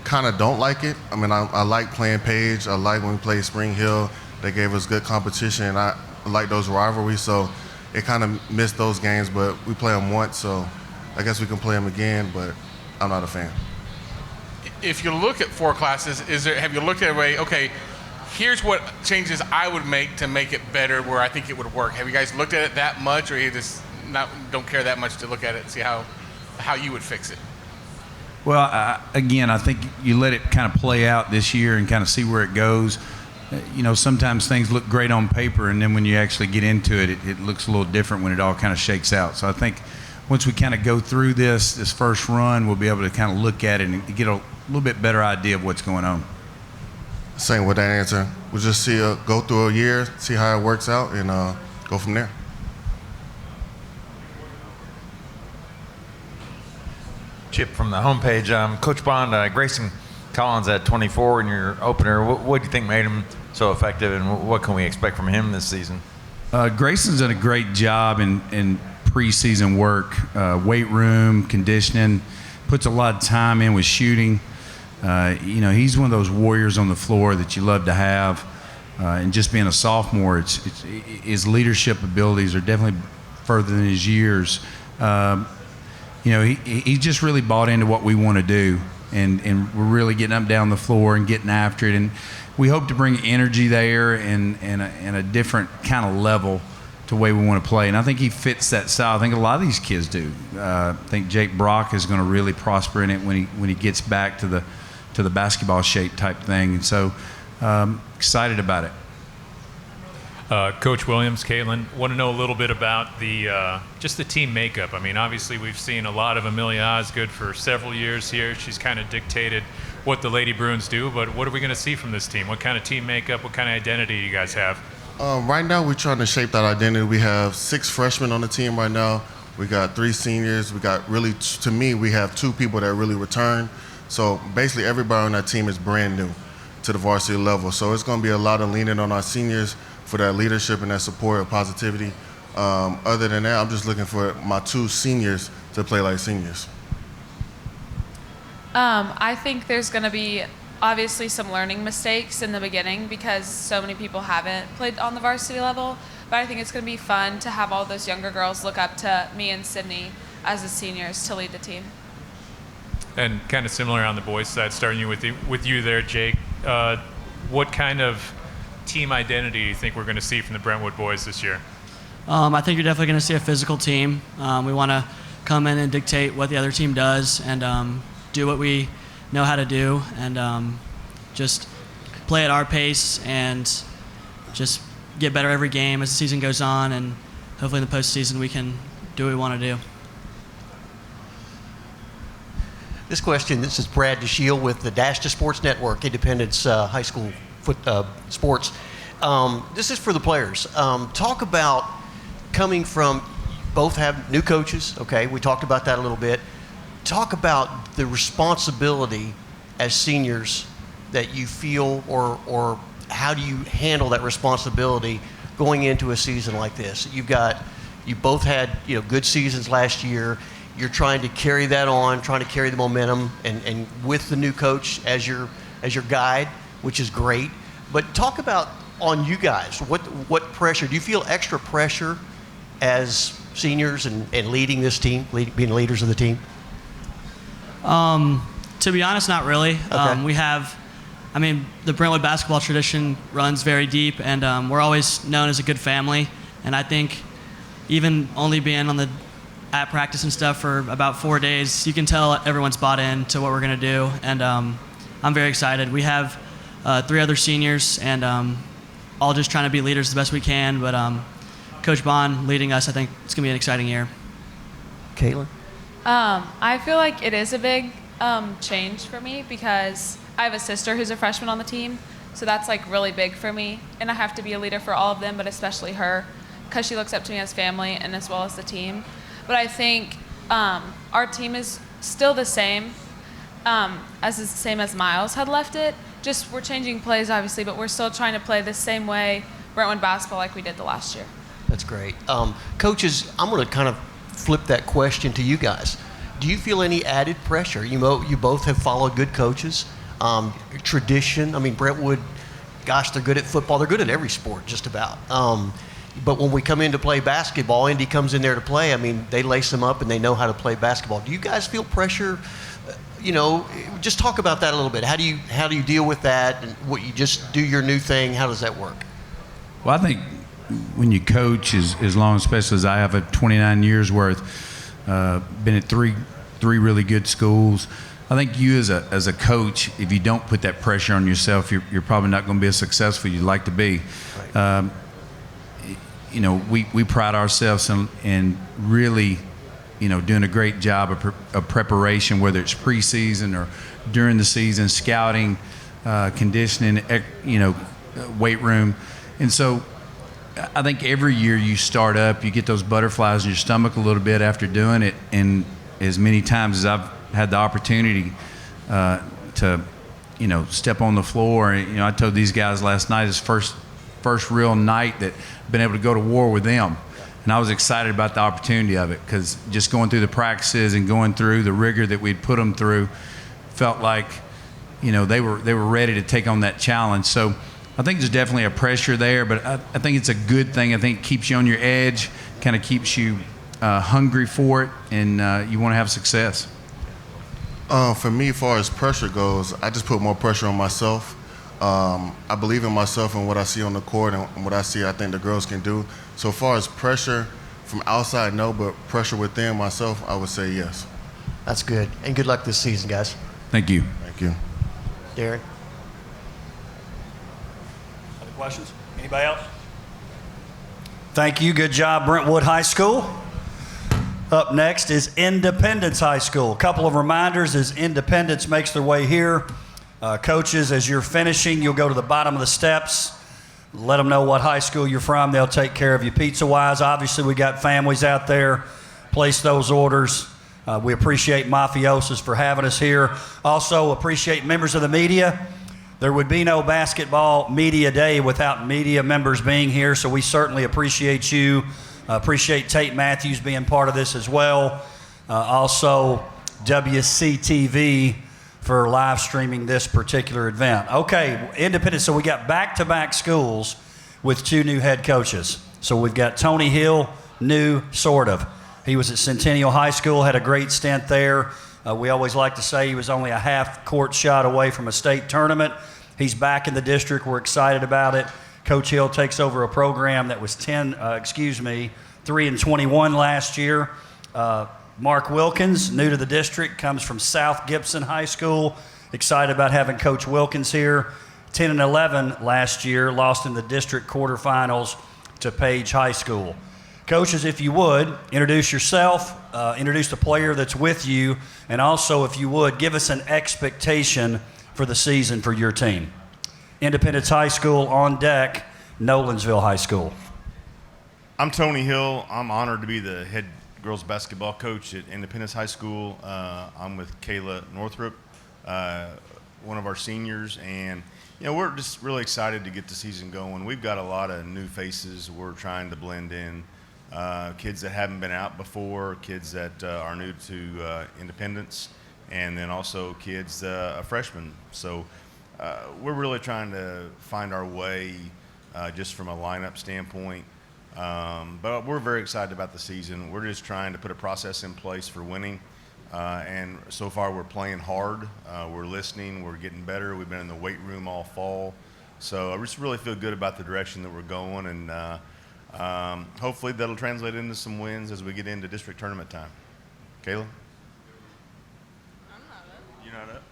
kind of don't like it. I mean, I like playing Page. I like when we played Spring Hill. They gave us good competition, and I like those rivalries. So it kind of missed those games, but we play them once, so I guess we can play them again, but I'm not a fan. If you look at 4 classes, have you looked at a way, okay, here's what changes I would make to make it better where I think it would work? Have you guys looked at it that much, or you just don't care that much to look at it and see how you would fix it? Well, again, I think you let it kind of play out this year and kind of see where it goes. Sometimes things look great on paper, and then when you actually get into it, it looks a little different when it all kind of shakes out. So I think once we kind of go through this first run, we'll be able to kind of look at it and get a little bit better idea of what's going on. Same with that answer. We'll just go through a year, see how it works out, and go from there. Chip from the homepage. Coach Bond, Grayson Collins at 24 in your opener. What do you think made him so effective, and what can we expect from him this season? Grayson's done a great job in preseason work, weight room, conditioning, puts a lot of time in with shooting. He's one of those warriors on the floor that you love to have. And just being a sophomore, his leadership abilities are definitely further than his years. He just really bought into what we want to do, and we're really getting up down the floor and getting after it. And we hope to bring energy there and a different kind of level to the way we want to play. And I think he fits that style. I think a lot of these kids do. I think Jake Brock is going to really prosper in it when he gets back to the basketball shape type thing. And so excited about it. Coach Williams, Caitlin, want to know a little bit about just the team makeup. I mean, obviously we've seen a lot of Amelia Osgood for several years here. She's kind of dictated what the Lady Bruins do, but what are we going to see from this team? What kind of team makeup, what kind of identity do you guys have? Right now, we're trying to shape that identity. We have 6 freshmen on the team right now. We got 3 seniors. We got to me, we have 2 people that really return. So basically, everybody on that team is brand new to the varsity level. So it's going to be a lot of leaning on our seniors for that leadership and that support and positivity. Other than that, I'm just looking for my 2 seniors to play like seniors. I think there's going to be obviously some learning mistakes in the beginning because so many people haven't played on the varsity level, but I think it's going to be fun to have all those younger girls look up to me and Sydney as the seniors to lead the team. And kind of similar on the boys' side, starting with you there, Jake. What kind of team identity do you think we're going to see from the Brentwood boys this year? I think you're definitely going to see a physical team. We want to come in and dictate what the other team does and do what we know how to do and just play at our pace and just get better every game as the season goes on, and hopefully in the postseason we can do what we want to do. This is Brad DeShiel with the Dash to Sports Network, Independence High School sports. This is for the players. Talk about coming from, both have new coaches, okay? We talked about that a little bit. Talk about the responsibility as seniors that you feel, or how do you handle that responsibility going into a season like this? You both had good seasons last year. You're trying to carry that on, trying to carry the momentum, and with the new coach as your guide, which is great. But talk about on you guys, what pressure, do you feel extra pressure as seniors and leading this team, being leaders of the team? To be honest, not really. Okay. The Brentwood basketball tradition runs very deep, and we're always known as a good family. And I think even only being at practice and stuff for about 4 days, you can tell everyone's bought in to what we're going to do. And I'm very excited. We have 3 other seniors, and all just trying to be leaders the best we can. But Coach Bond leading us, I think it's going to be an exciting year. Caitlin? I feel like it is a big change for me because I have a sister who's a freshman on the team, so that's like really big for me. And I have to be a leader for all of them, but especially her, because she looks up to me as family and as well as the team. But I think our team is still the same as Miles had left it. Just we're changing plays, obviously, but we're still trying to play the same way Brentwood basketball like we did the last year. That's great. Coaches, I'm going to kind of flip that question to you guys. Do you feel any added pressure? You both have followed good coaches. Tradition, Brentwood, gosh, they're good at football. They're good at every sport, just about. But when we come in to play basketball, Indy comes in there to play, they lace them up and they know how to play basketball. Do you guys feel pressure? Just talk about that a little bit. How do you deal with that? And what, you just do your new thing? How does that work? Well, I think when you coach as long, especially as I have, 29 years worth, been at three really good schools. I think you as a coach, if you don't put that pressure on yourself, you're probably not going to be as successful as you'd like to be. Right. We pride ourselves in really, doing a great job of preparation, whether it's preseason or during the season, scouting, conditioning, weight room. And so I think every year you start up, you get those butterflies in your stomach a little bit after doing it. And as many times as I've had the opportunity to, step on the floor, I told these guys last night, it's first real night that I've been able to go to war with them. And I was excited about the opportunity of it, because just going through the practices and going through the rigor that we'd put them through felt like, they were ready to take on that challenge. So I think there's definitely a pressure there, but I think it's a good thing. I think it keeps you on your edge, kind of keeps you hungry for it, and you want to have success. For me, as far as pressure goes, I just put more pressure on myself. I believe in myself and what I see on the court and what I think the girls can do. So far as pressure from outside, no, but pressure within myself, I would say yes. That's good. And good luck this season, guys. Thank you. Thank you. Darren? Other questions? Anybody else? Thank you. Good job, Brentwood High School. Up next is Independence High School. A couple of reminders as Independence makes their way here. Coaches, as you're finishing, you'll go to the bottom of the steps. Let them know what high school you're from. They'll take care of you pizza-wise. Obviously, we got families out there. Place those orders. We appreciate Mafiosos for having us here. Also appreciate members of the media. There would be no Basketball Media Day without media members being here, so we certainly appreciate you. Appreciate Tate Matthews being part of this as well. Also, WCTV for live streaming this particular event. Okay, Independence, so we got back-to-back schools with 2 new head coaches. So we've got Tony Hill, new, sort of. He was at Centennial High School, had a great stint there. We always like to say he was only a half-court shot away from a state tournament. He's back in the district. We're excited about it. Coach Hill takes over a program that was 3-21 last year. Mark Wilkins, new to the district, comes from South Gibson High School. Excited about having Coach Wilkins here. 10-11 last year, lost in the district quarterfinals to Page High School. Coaches, if you would, introduce yourself, introduce the player that's with you, and also, if you would, give us an expectation for the season for your team. Independence High School on deck, Nolensville High School. I'm Tony Hill. I'm honored to be the head girls basketball coach at Independence High School. I'm with Kayla Northrup, one of our seniors, and we're just really excited to get the season going. We've got a lot of new faces we're trying to blend in, kids that haven't been out before, kids that are new to Independence, and then also kids, freshmen. So we're really trying to find our way just from a lineup standpoint. But we're very excited about the season. We're just trying to put a process in place for winning. And so far we're playing hard. We're listening. We're getting better. We've been in the weight room all fall. So I just really feel good about the direction that we're going. And hopefully that'll translate into some wins as we get into district tournament time. Kayla? You're not up?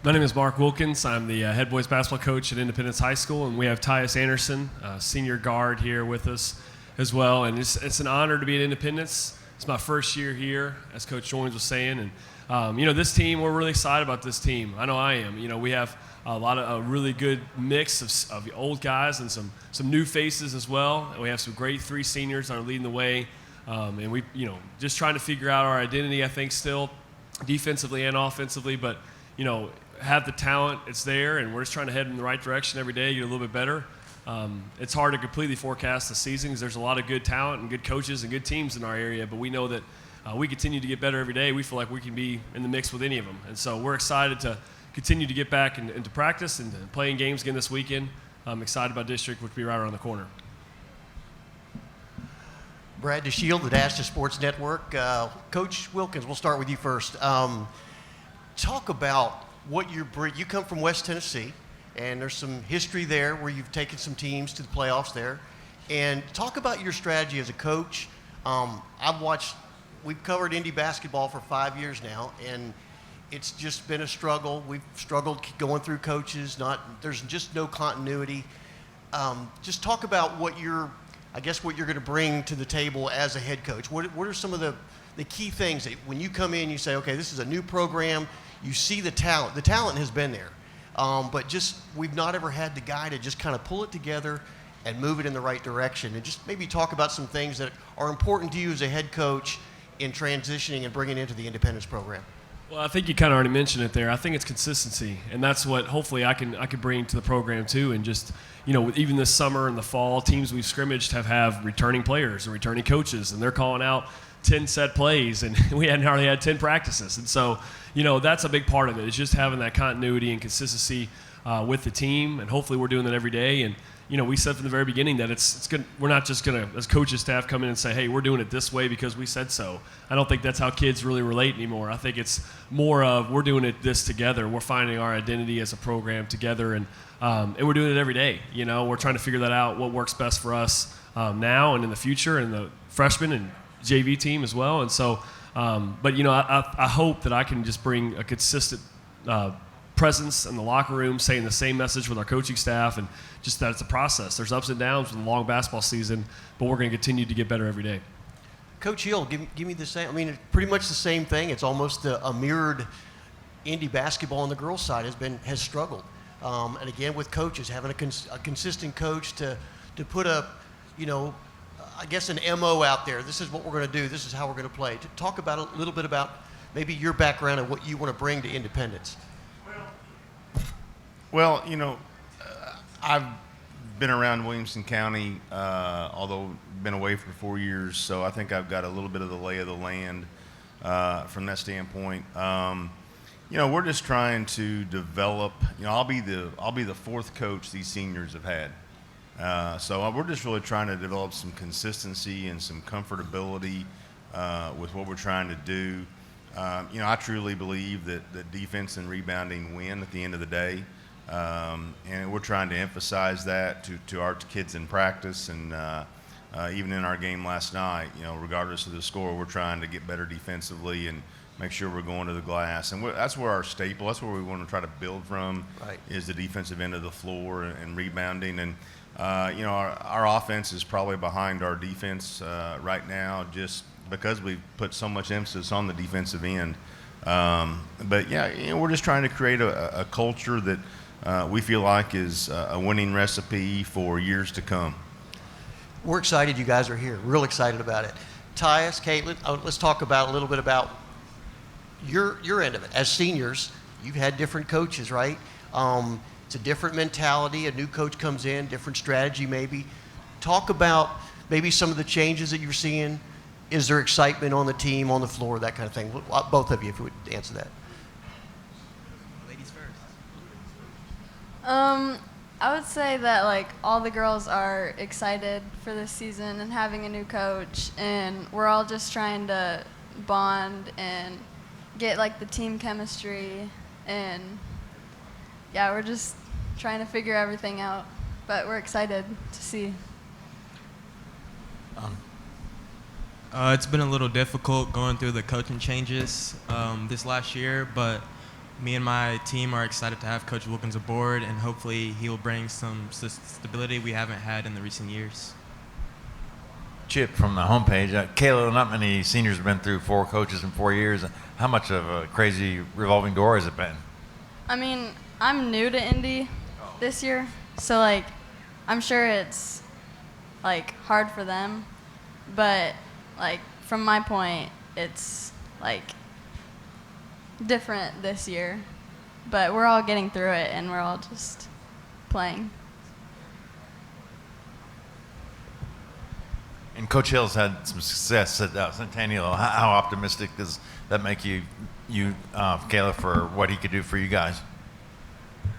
My name is Mark Wilkins. I'm the head boys basketball coach at Independence High School, and we have Tyus Anderson, senior guard, here with us as well. And it's an honor to be at Independence. It's my first year here, as Coach Joins was saying. And, this team, we're really excited about this team. I know I am. We have a really good mix of old guys and some new faces as well. And we have some great 3 seniors that are leading the way. And we, just trying to figure out our identity, I think, still defensively and offensively. But, have the talent, it's there, and we're just trying to head in the right direction every day, get a little bit better. It's hard to completely forecast the season because there's a lot of good talent and good coaches and good teams in our area, but we know that we continue to get better every day. We feel like we can be in the mix with any of them. And so we're excited to continue to get back into practice and playing games again this weekend. I'm excited about district, which will be right around the corner. Brad DeShield, the Dash to Sports Network. Coach Wilkins, we'll start with you first. Talk about what you come from West Tennessee, and there's some history there where you've taken some teams to the playoffs there. And talk about your strategy as a coach. We've covered Indy basketball for 5 years now, and it's just been a struggle. We've struggled going through coaches. There's just no continuity. Just talk about what you're going to bring to the table as a head coach. What are some of the key things that when you come in, you say, okay, this is a new program. You see the talent. The talent has been there, but we've not ever had the guy to just kind of pull it together and move it in the right direction. And just maybe talk about some things that are important to you as a head coach in transitioning and bringing into the Independence program. Well, I think you kind of already mentioned it there. I think it's consistency, and that's what hopefully I can bring to the program too. And just even this summer and the fall, teams we've scrimmaged have returning players and returning coaches, and they're calling out 10 set plays, and we hadn't hardly had 10 practices. And so, that's a big part of it, is just having that continuity and consistency with the team, and hopefully we're doing that every day. And, we said from the very beginning that it's good. We're not just going to, as coaches, staff, come in and say, hey, we're doing it this way because we said so. I don't think that's how kids really relate anymore. I think it's more of we're doing this together. We're finding our identity as a program together, and we're doing it every day. We're trying to figure that out, what works best for us now and in the future, and the freshmen and JV team as well. And so, I hope that I can just bring a consistent presence in the locker room, saying the same message with our coaching staff, and just that it's a process. There's ups and downs with a long basketball season, but we're going to continue to get better every day. Coach Hill, give me the same. I mean, pretty much the same thing. It's almost a mirrored Indy basketball on the girls' side has struggled. And again, with coaches, having a consistent coach to put a an MO out there. This is what we're going to do. This is how we're going to play. To talk about a little bit about maybe your background and what you want to bring to Independence. Well, I've been around Williamson County, although been away for 4 years, so I think I've got a little bit of the lay of the land from that standpoint. We're just trying to develop. I'll be the fourth coach these seniors have had. So we're just really trying to develop some consistency and some comfortability with what we're trying to do. I truly believe that defense and rebounding win at the end of the day. And we're trying to emphasize that to our kids in practice, and even in our game last night, regardless of the score, we're trying to get better defensively and make sure we're going to the glass. And that's where our staple, that's where we want to try to build from, is the defensive end of the floor and rebounding. And Our offense is probably behind our defense right now, just because we've put so much emphasis on the defensive end. But yeah, we're just trying to create a culture that we feel like is a winning recipe for years to come. We're excited you guys are here. Real excited about it. Tyus, Caitlin, let's talk about a little bit about your end of it. As seniors, you've had different coaches, right? It's a different mentality. A new coach comes in, different strategy maybe. Talk about maybe some of the changes that you're seeing. Is there excitement on the team, on the floor, that kind of thing? Both of you, if you would answer that. Ladies first. I would say that like all the girls are excited for this season and having a new coach, and we're all just trying to bond and get like the team chemistry, and yeah, we're just trying to figure everything out, but we're excited to see. It's been a little difficult going through the coaching changes this last year, but me and my team are excited to have Coach Wilkins aboard, and hopefully he will bring some stability we haven't had in the recent years. Chip from the homepage. Kayla, not many seniors have been through 4 coaches in 4 years. How much of a crazy revolving door has it been? I mean, I'm new to Indy this year, so like I'm sure it's like hard for them, but like from my point, it's like different this year, but we're all getting through it and we're all just playing. And Coach Hill's had some success at Centennial. How optimistic does that make you, Kayla, for what he could do for you guys?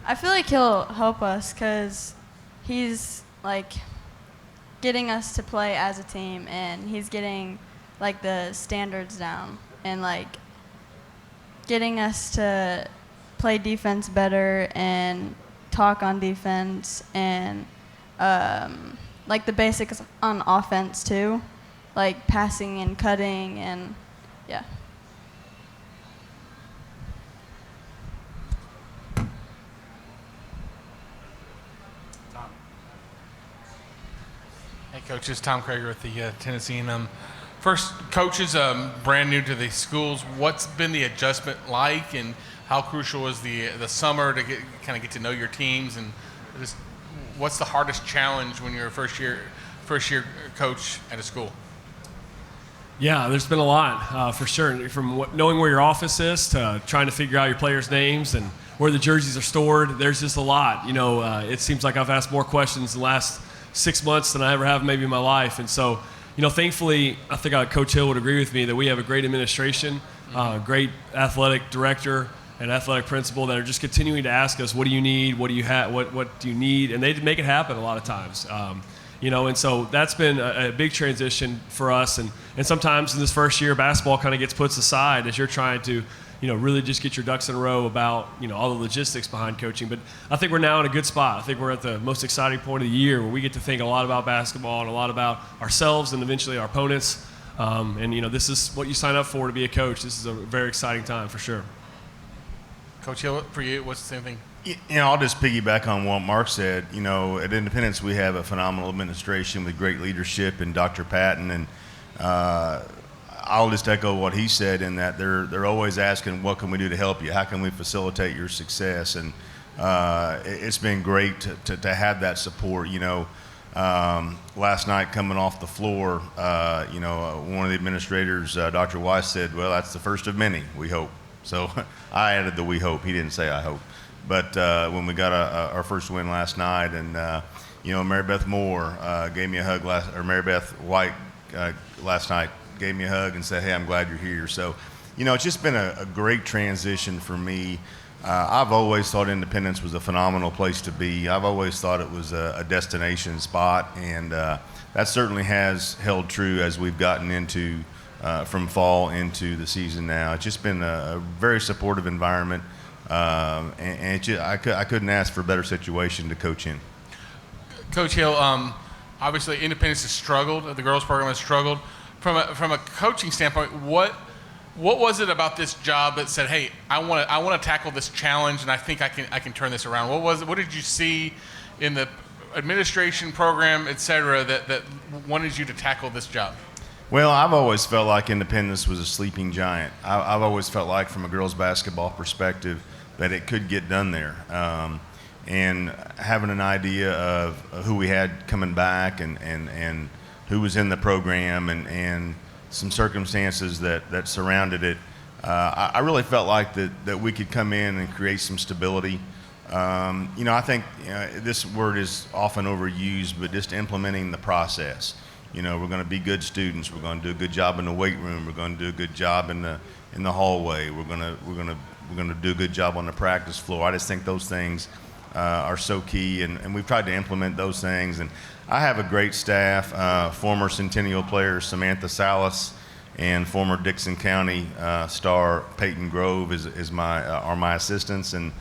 I feel like he'll help us because he's like getting us to play as a team, and he's getting like the standards down and like getting us to play defense better and talk on defense and like the basics on offense too, like passing and cutting, and yeah. Hey, Coach, it's Tom Krager with the Tennessee. First, coaches brand new to the schools. What's been the adjustment like, and how crucial was the summer to get to know your teams, and just what's the hardest challenge when you're a first year coach at a school? Yeah, there's been a lot for sure. From knowing where your office is to trying to figure out your players' names and where the jerseys are stored. There's just a lot. It seems like I've asked more questions in the last 6 months than I ever have maybe in my life. And so, thankfully, I think Coach Hill would agree with me that we have a great administration, great athletic director and athletic principal that are just continuing to ask us, what do you need? What do you have? What do you need? And they make it happen a lot of times. And so that's been a big transition for us. And sometimes in this first year, basketball kind of gets put aside as you're trying to, really just get your ducks in a row about, all the logistics behind coaching. But I think we're now in a good spot. I think we're at the most exciting point of the year where we get to think a lot about basketball and a lot about ourselves and eventually our opponents. This is what you sign up for to be a coach. This is a very exciting time for sure. Coach Hill, for you, what's the same thing? I'll just piggyback on what Mark said. At Independence, we have a phenomenal administration with great leadership and Dr. Patton, and I'll just echo what he said in that they're always asking, what can we do to help you? How can we facilitate your success? And it's been great to have that support. Last night coming off the floor, one of the administrators, Dr. Weiss, said, well, that's the first of many, we hope. So I added the we hope. He didn't say I hope. But when we got our first win last night, and Mary Beth Moore gave me a hug Mary Beth White last night gave me a hug and said, hey, I'm glad you're here. So, it's just been a great transition for me. I've always thought Independence was a phenomenal place to be. I've always thought it was a destination spot, and that certainly has held true as we've gotten into from fall into the season now. It's just been a very supportive environment. I couldn't ask for a better situation to coach in. Coach Hill, obviously Independence has struggled. The girls program has struggled. From a coaching standpoint, what was it about this job that said, hey, I want to tackle this challenge, and I think I can turn this around? What did you see in the administration, program, et cetera, that wanted you to tackle this job? Well, I've always felt like Independence was a sleeping giant. I've always felt like, from a girls' basketball perspective, that it could get done there. And having an idea of who we had coming back and who was in the program and some circumstances that surrounded it, I really felt like that we could come in and create some stability. I think this word is often overused, but just implementing the process. We're going to be good students. We're going to do a good job in the weight room. We're going to do a good job in the hallway. We're going to do a good job on the practice floor. I just think those things are so key, and we've tried to implement those things. And I have a great staff. Former Centennial player Samantha Salas and former Dixon County star Peyton Grove are my assistants, and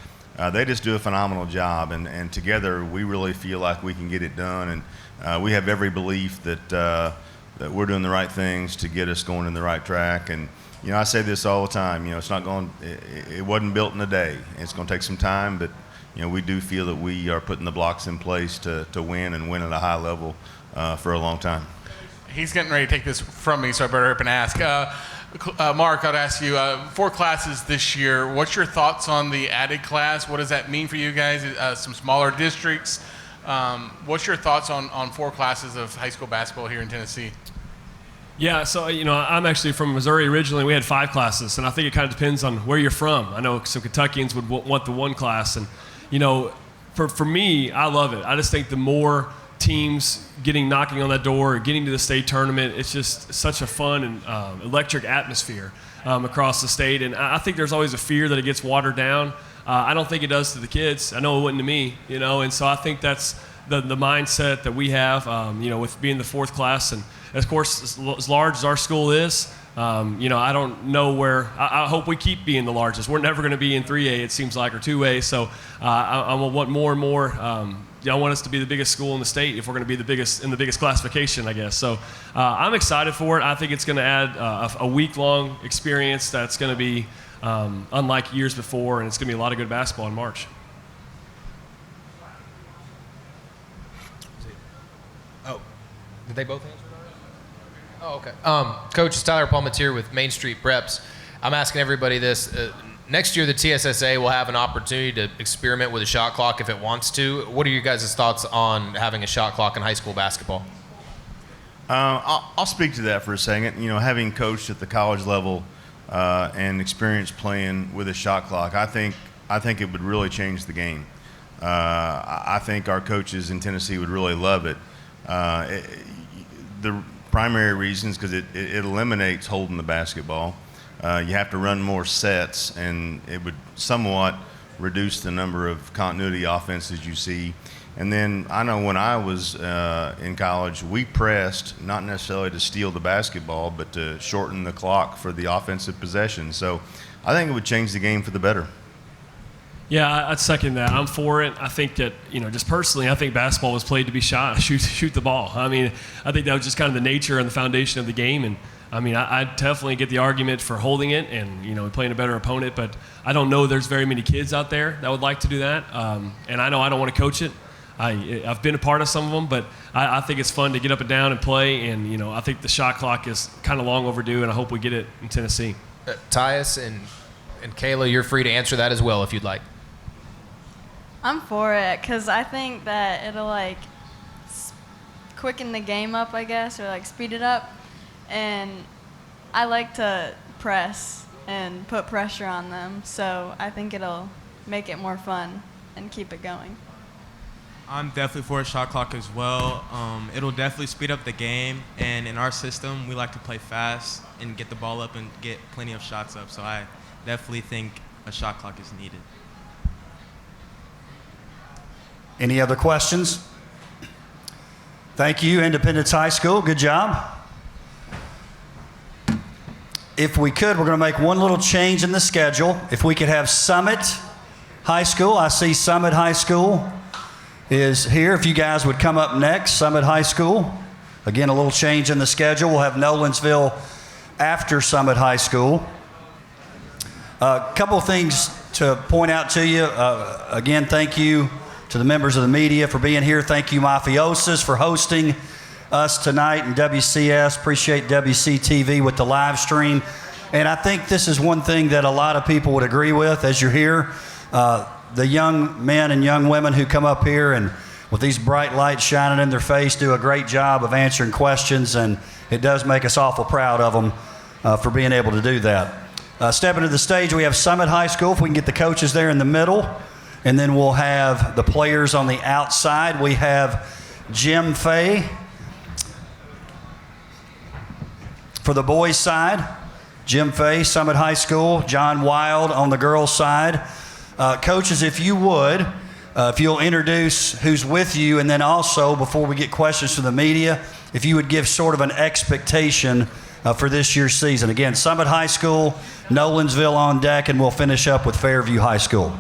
they just do a phenomenal job. And together we really feel like we can get it done. And we have every belief that we're doing the right things to get us going in the right track. And I say this all the time. It's not going. It wasn't built in a day. It's going to take some time, but we do feel that we are putting the blocks in place to win and win at a high level for a long time. He's getting ready to take this from me, so I better hurry up and ask. Mark, I'd ask you, 4 classes this year. What's your thoughts on the added class? What does that mean for you guys? Some smaller districts. What's your thoughts on 4 classes of high school basketball here in Tennessee? Yeah, so I'm actually from Missouri originally. We had 5 classes, and I think it kind of depends on where you're from. I know some Kentuckians would want the 1 class, and for me, I love it. I just think the more teams knocking on that door, getting to the state tournament, it's just such a fun and electric atmosphere across the state. And I think there's always a fear that it gets watered down. I don't think it does to the kids. I know it wouldn't to me, and so I think that's the mindset that we have, with being the 4th class. And of course, as large as our school is, I don't know where. I hope we keep being the largest. We're never going to be in 3A, it seems like, or 2A. So I want more and more. I want us to be the biggest school in the state if we're going to be the biggest in the biggest classification, I guess. So I'm excited for it. I think it's going to add a week-long experience that's going to be unlike years before, and it's going to be a lot of good basketball in March. Oh, did they both answer? Oh, okay. Coach, it's Tyler Palmatier with Main Street Preps. I'm asking everybody this. Next year, the TSSA will have an opportunity to experiment with a shot clock if it wants to. What are your guys' thoughts on having a shot clock in high school basketball? I'll speak to that for a second. Having coached at the college level and experienced playing with a shot clock, I think it would really change the game. I think our coaches in Tennessee would really love it. The primary reason is because it eliminates holding the basketball. You have to run more sets, and it would somewhat reduce the number of continuity offenses you see. And then I know when I was in college, we pressed, not necessarily to steal the basketball, but to shorten the clock for the offensive possession. So I think it would change the game for the better. Yeah, I'd second that. I'm for it. I think that, just personally, I think basketball was played to be shot, shoot the ball. I mean, I think that was just kind of the nature and the foundation of the game. And I definitely get the argument for holding it and, playing a better opponent, but I don't know there's very many kids out there that would like to do that. And I know I don't want to coach it. I've been a part of some of them, but I think it's fun to get up and down and play. And, I think the shot clock is kind of long overdue, and I hope we get it in Tennessee. Tyus and Kayla, you're free to answer that as well if you'd like. I'm for it because I think that it'll quicken the game up, I guess, or speed it up. And I like to press and put pressure on them, so I think it'll make it more fun and keep it going. I'm definitely for a shot clock as well. It'll definitely speed up the game, and in our system, we like to play fast and get the ball up and get plenty of shots up, so I definitely think a shot clock is needed. Any other questions? Thank you, Independence High School. Good job. If we could, we're going to make one little change in the schedule. If we could have Summit High School. I see Summit High School is here. If you guys would come up next, Summit High School. Again, a little change in the schedule. We'll have Nolensville after Summit High School. A couple of things to point out to you. Again, thank you To the members of the media for being here. Thank you, Mafiosos, for hosting us tonight, and WCS. Appreciate WCTV with the live stream. And I think this is one thing that a lot of people would agree with as you're here. The young men and young women who come up here and with these bright lights shining in their face do a great job of answering questions, and it does make us awful proud of them for being able to do that. Stepping to the stage, we have Summit High School. If we can get the coaches there in the middle, and then we'll have the players on the outside. We have Jim Fay for the boys' side. Jim Fay, Summit High School. John Wild on the girls' side. Coaches, if you would, if you'll introduce who's with you, and then also, before we get questions from the media, if you would give sort of an expectation for this year's season. Again, Summit High School, Nolensville on deck, and we'll finish up with Fairview High School.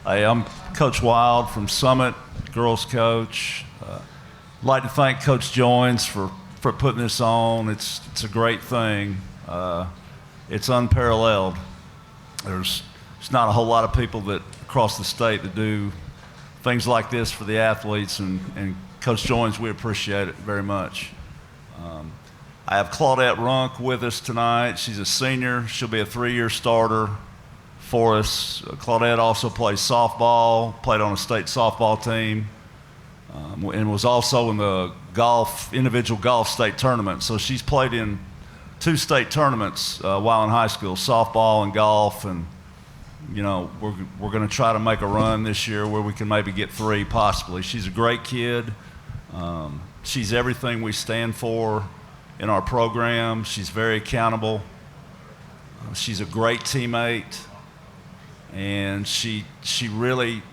Hey, I'm Coach Wild from Summit, girls coach. I'd like to thank Coach Joins for putting this on. It's a great thing. It's unparalleled. There's not a whole lot of people that across the state that do things like this for the athletes, and Coach Joins, we appreciate it very much. I have Claudette Runk with us tonight. She's a senior. She'll be a 3-year starter for us. Claudette also plays softball, played on a state softball team, and was also in the individual golf state tournament. So she's played in 2 state tournaments while in high school, softball and golf, and you know, we're going to try to make a run this year where we can maybe get 3 possibly. She's a great kid. She's everything we stand for in our program. She's very accountable. She's a great teammate, and she really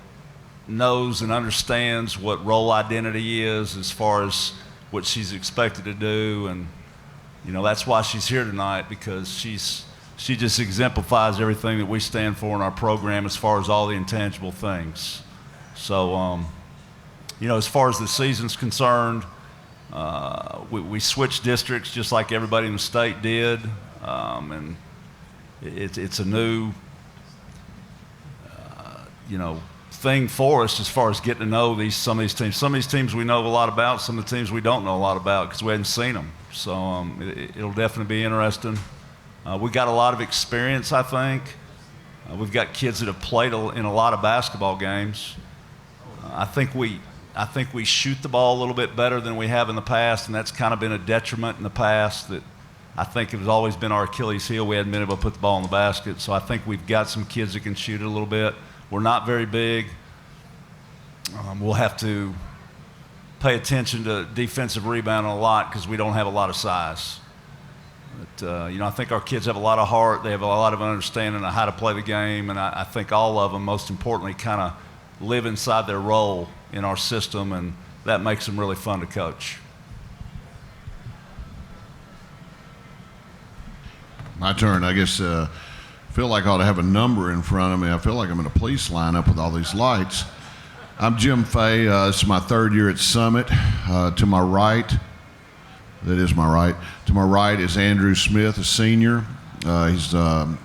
knows and understands what role identity is as far as what she's expected to do, and you know, that's why she's here tonight, because she just exemplifies everything that we stand for in our program as far as all the intangible things. So, you know, as far as the season's concerned, we switched districts just like everybody in the state did, and it's a new, you know, thing for us as far as getting to know some of these teams. Some of these teams we know a lot about, some of the teams we don't know a lot about because we hadn't seen them. So it'll definitely be interesting. We got a lot of experience, I think. We've got kids that have played in a lot of basketball games. I think we shoot the ball a little bit better than we have in the past, and that's kind of been a detriment in the past. That I think it has always been our Achilles heel. We hadn't been able to put the ball in the basket. So I think we've got some kids that can shoot it a little bit. We're not very big. We'll have to pay attention to defensive rebounding a lot because we don't have a lot of size. But, you know, I think our kids have a lot of heart. They have a lot of understanding of how to play the game, and I think all of them, most importantly, kind of live inside their role in our system, and that makes them really fun to coach. My turn. I guess feel like I ought to have a number in front of me. I feel like I'm in a police lineup with all these lights. I'm Jim Fay. This is my 3rd year at Summit. To my right, that is my right. To my right is Andrew Smith, a senior. He's a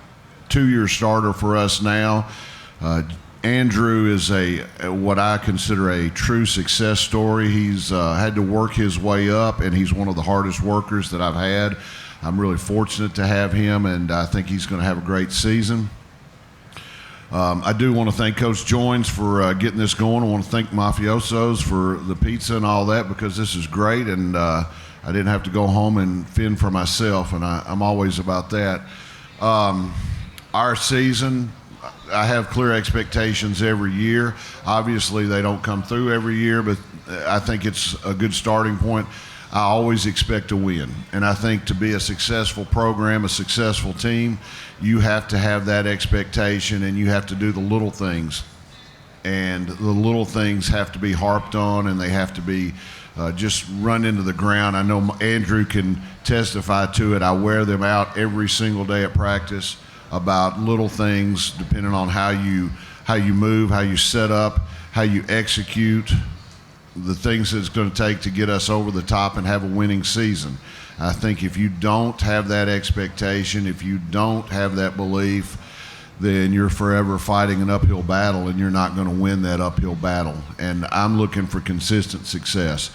2-year starter for us now. Andrew is what I consider a true success story. He's had to work his way up, and he's one of the hardest workers that I've had. I'm really fortunate to have him, and I think he's going to have a great season. I do want to thank Coach Joins for getting this going. I want to thank Mafiosos for the pizza and all that, because this is great, and I didn't have to go home and fend for myself, and I'm always about that. Our season, I have clear expectations every year. Obviously, they don't come through every year, but I think it's a good starting point. I always expect to win, and I think to be a successful program, a successful team, you have to have that expectation, and you have to do the little things, and the little things have to be harped on, and they have to be just run into the ground. I know Andrew can testify to it. I wear them out every single day at practice about little things, depending on how you move, how you set up, how you execute, the things that it's going to take to get us over the top and have a winning season. I think if you don't have that expectation, if you don't have that belief, then you're forever fighting an uphill battle, and you're not going to win that uphill battle. And I'm looking for consistent success.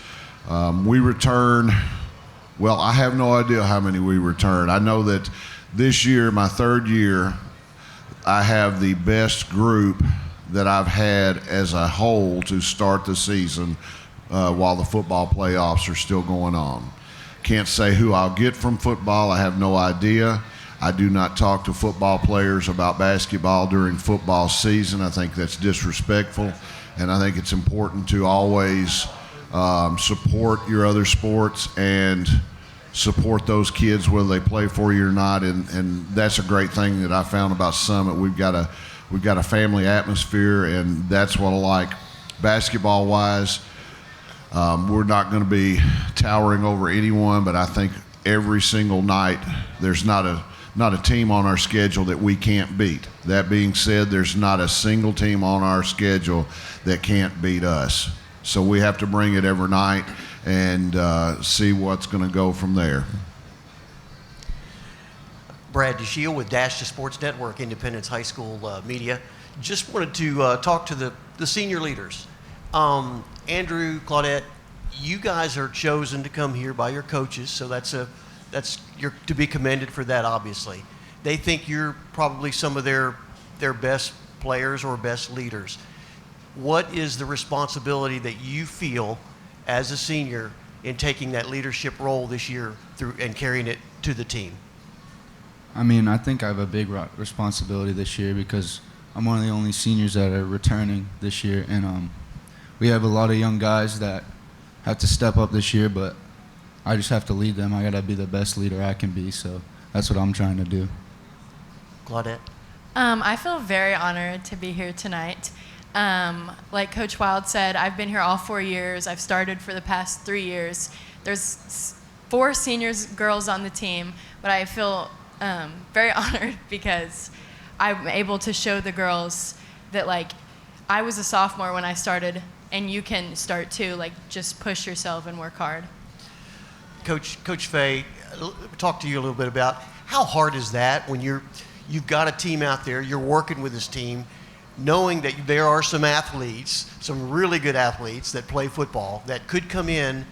We return, well, I have no idea how many we return. I know that this year, my third year, I have the best group that I've had as a whole to start the season while the football playoffs are still going on. Can't say who I'll get from football. I have no idea. I do not talk to football players about basketball during football season. I think that's disrespectful, and I think it's important to always support your other sports and support those kids whether they play for you or not. And that's a great thing that I found about Summit. We've got a family atmosphere, and that's what I like. Basketball-wise, we're not going to be towering over anyone, but I think every single night there's not a team on our schedule that we can't beat. That being said, there's not a single team on our schedule that can't beat us. So we have to bring it every night and see what's going to go from there. Brad DeShiel with Dash to Sports Network, Independence High School Media. Just wanted to talk to the senior leaders. Andrew, Claudette, you guys are chosen to come here by your coaches, so you're to be commended for that, obviously. They think you're probably some of their best players or best leaders. What is the responsibility that you feel as a senior in taking that leadership role this year through and carrying it to the team? I mean, I think I have a big responsibility this year because I'm one of the only seniors that are returning this year, and we have a lot of young guys that have to step up this year, but I just have to lead them. I got to be the best leader I can be, so that's what I'm trying to do. Claudette? I feel very honored to be here tonight. Like Coach Wild said, I've been here all 4 years. I've started for the past 3 years. There's 4 seniors girls on the team, but I feel very honored because I'm able to show the girls that, like, I was a sophomore when I started, and you can start too. Like, just push yourself and work hard. Coach Fay, talk to you a little bit about how hard is that when you've got a team out there, you're working with this team, knowing that there are some athletes, some really good athletes that play football that could come in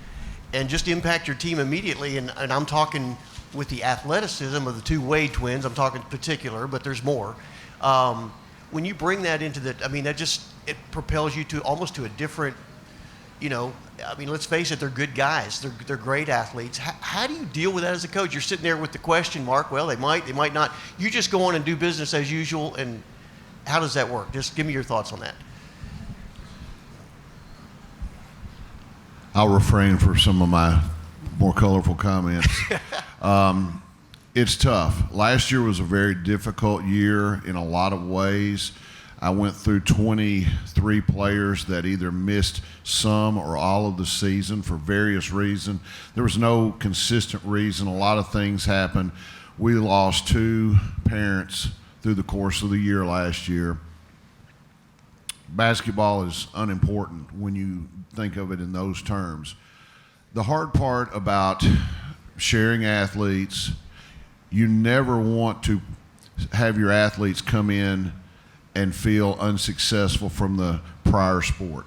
and just impact your team immediately. And I'm talking with the athleticism of the 2 Wade twins. I'm talking particular, but there's more. When you bring that into it propels you to almost to a different, let's face it, they're good guys. They're great athletes. How do you deal with that as a coach? You're sitting there with the question mark. Well, they might not. You just go on and do business as usual. And how does that work? Just give me your thoughts on that. I'll refrain from some of my more colorful comments. It's tough. Last year was a very difficult year in a lot of ways. I went through 23 players that either missed some or all of the season for various reasons. There was no consistent reason. A lot of things happened. We lost 2 parents through the course of the year last year. Basketball is unimportant when you think of it in those terms. The hard part about sharing athletes, you never want to have your athletes come in and feel unsuccessful from the prior sport.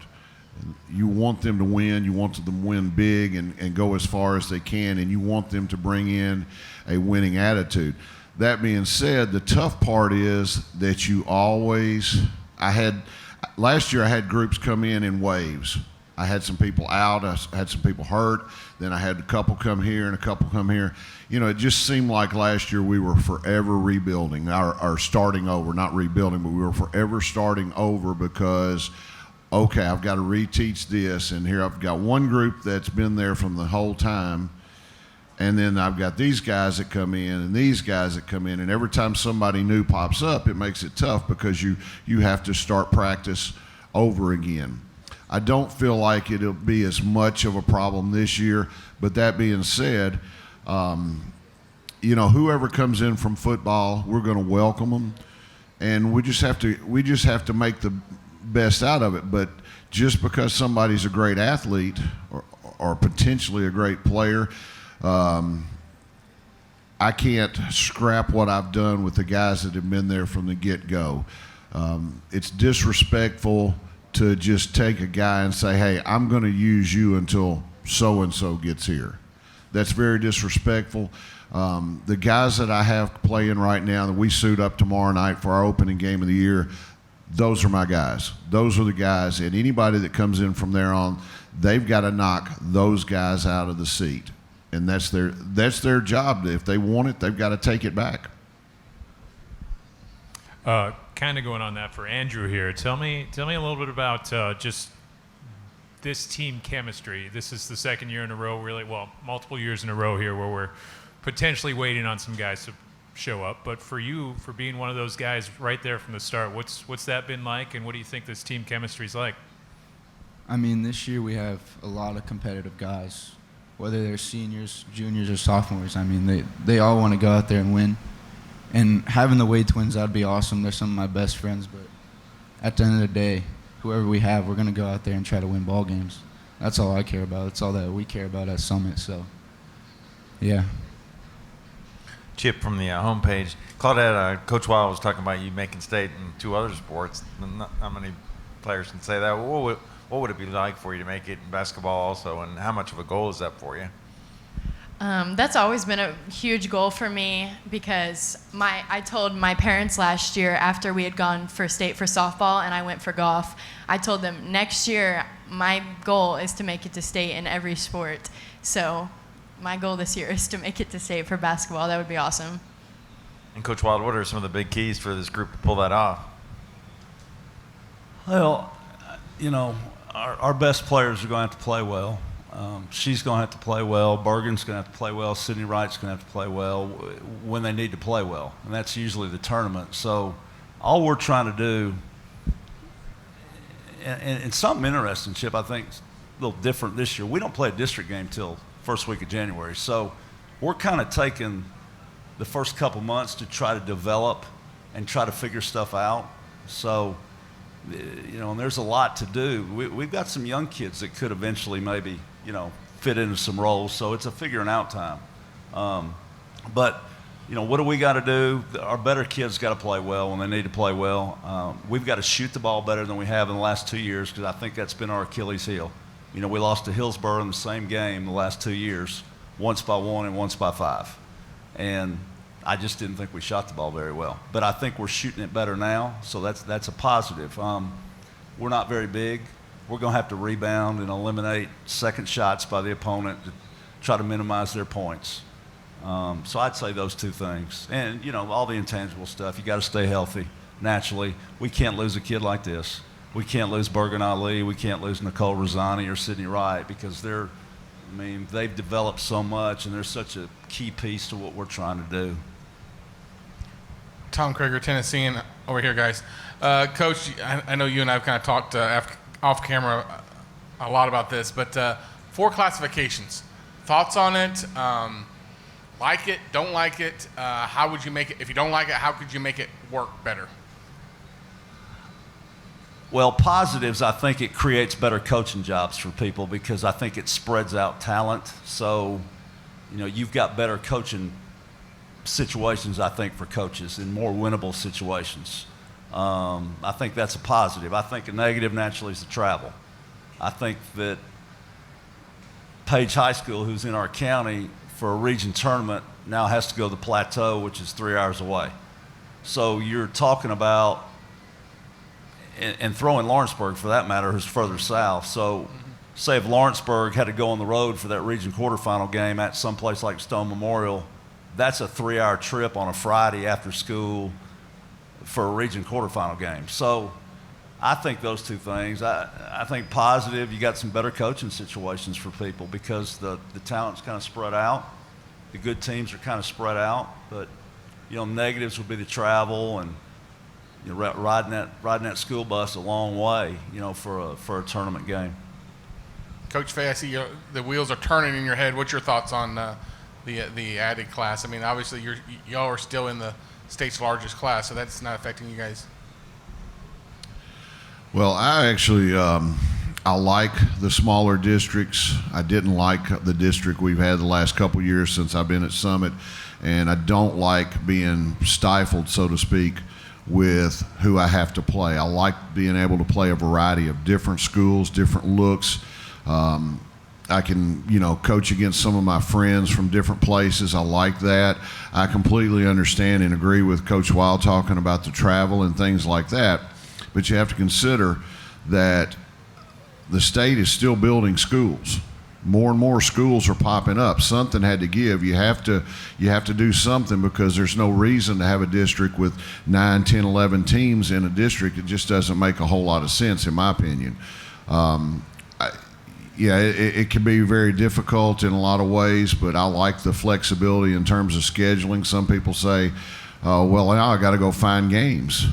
You want them to win, you want them to win big and go as far as they can, and you want them to bring in a winning attitude. That being said, the tough part is that last year I had groups come in waves. I had some people out, I had some people hurt, then I had a couple come here and a couple come here. It just seemed like last year we were forever rebuilding, or starting over, not rebuilding, but we were forever starting over because, okay, I've got to reteach this, and here I've got one group that's been there from the whole time, and then I've got these guys that come in and these guys that come in, and every time somebody new pops up, it makes it tough because you have to start practice over again. I don't feel like it'll be as much of a problem this year, but that being said, whoever comes in from football, we're going to welcome them, and we just have to make the best out of it. But just because somebody's a great athlete or potentially a great player, I can't scrap what I've done with the guys that have been there from the get-go. It's disrespectful to just take a guy and say, hey, I'm going to use you until so-and-so gets here. That's very disrespectful. The guys that I have playing right now that we suit up tomorrow night for our opening game of the year, those are my guys. Those are the guys, and anybody that comes in from there on, they've got to knock those guys out of the seat. And that's their job. If they want it, they've got to take it back. Kind of going on that for Andrew here. Tell me a little bit about just this team chemistry. This is the second year in a row, really, well, multiple years in a row here where we're potentially waiting on some guys to show up. But for you, for being one of those guys right there from the start, what's that been like, and what do you think this team chemistry is like? I mean, this year we have a lot of competitive guys, whether they're seniors, juniors, or sophomores. I mean, they all want to go out there and win. And having the Wade twins, that'd be awesome. They're some of my best friends. But at the end of the day, whoever we have, we're going to go out there and try to win ball games. That's all I care about. That's all that we care about at Summit. So, yeah. Chip from the homepage. Claudette, Coach Wild was talking about you making state in 2 other sports. Not many players can say that. What would it be like for you to make it in basketball also, and how much of a goal is that for you? That's always been a huge goal for me because I told my parents last year after we had gone for state for softball and I went for golf, I told them next year my goal is to make it to state in every sport. So my goal this year is to make it to state for basketball. That would be awesome. And Coach Wild, what are some of the big keys for this group to pull that off? Well, you know, our best players are going to have to play well. She's going to have to play well. Bergen's going to have to play well. Sydney Wright's going to have to play well when they need to play well. And that's usually the tournament. So all we're trying to do, and something interesting, Chip, I think is a little different this year. We don't play a district game till first week of January. So we're kind of taking the first couple months to try to develop and try to figure stuff out. So, you know, and there's a lot to do. We've got some young kids that could eventually maybe, you know, fit into some roles. So it's a figuring out time. But, you know, what do we got to do? Our better kids got to play well when they need to play well. We've got to shoot the ball better than we have in the last 2 years because I think that's been our Achilles heel. You know, we lost to Hillsborough in the same game the last 2 years, once by 1 and once by 5. And I just didn't think we shot the ball very well. But I think we're shooting it better now, so that's a positive. We're not very big. We're going to have to rebound and eliminate second shots by the opponent to try to minimize their points. So I'd say those 2 things. And, you know, all the intangible stuff. You got to stay healthy, naturally. We can't lose a kid like this. We can't lose Bergen Ali. We can't lose Nicole Rosani or Sydney Wright because they've developed so much and they're such a key piece to what we're trying to do. Tom Krager, Tennessean, over here, guys. Coach, I know you and I have kind of talked off camera a lot about this, but 4 classifications. Thoughts on it? Like it? Don't like it? How would you make it? If you don't like it, how could you make it work better? Well, positives, I think it creates better coaching jobs for people because I think it spreads out talent. So, you know, you've got better coaching situations, I think, for coaches and more winnable situations. I think that's a positive. I think a negative naturally is the travel. I think that Page High School, who's in our county for a region tournament, now has to go to the Plateau, which is 3 hours away. So you're talking about, and throwing Lawrenceburg for that matter, who's further south. So say if Lawrenceburg had to go on the road for that region quarterfinal game at some place like Stone Memorial, that's a 3-hour trip on a Friday after school for a region quarterfinal game. So I think those 2 things. I think positive, you got some better coaching situations for people because the talent's kind of spread out. The good teams are kind of spread out. But, you know, negatives would be the travel and, you know, riding that school bus a long way, you know, for a tournament game. Coach Fay, I see the wheels are turning in your head. What's your thoughts on the added class? I mean, obviously y'all are still in the state's largest class, so that's not affecting you guys. Well, I actually I like the smaller districts. I didn't like the district we've had the last couple years since I've been at Summit, and I don't like being stifled, so to speak, with who I have to play. I like being able to play a variety of different schools, different looks. I can, coach against some of my friends from different places. I like that. I completely understand and agree with Coach Wild talking about the travel and things like that. But you have to consider that the state is still building schools. More and more schools are popping up. Something had to give. You have to do something, because there's no reason to have a district with 9, 10, 11 teams in a district. It just doesn't make a whole lot of sense, in my opinion. It can be very difficult in a lot of ways, but I like the flexibility in terms of scheduling. Some people say, well, now I got to go find games.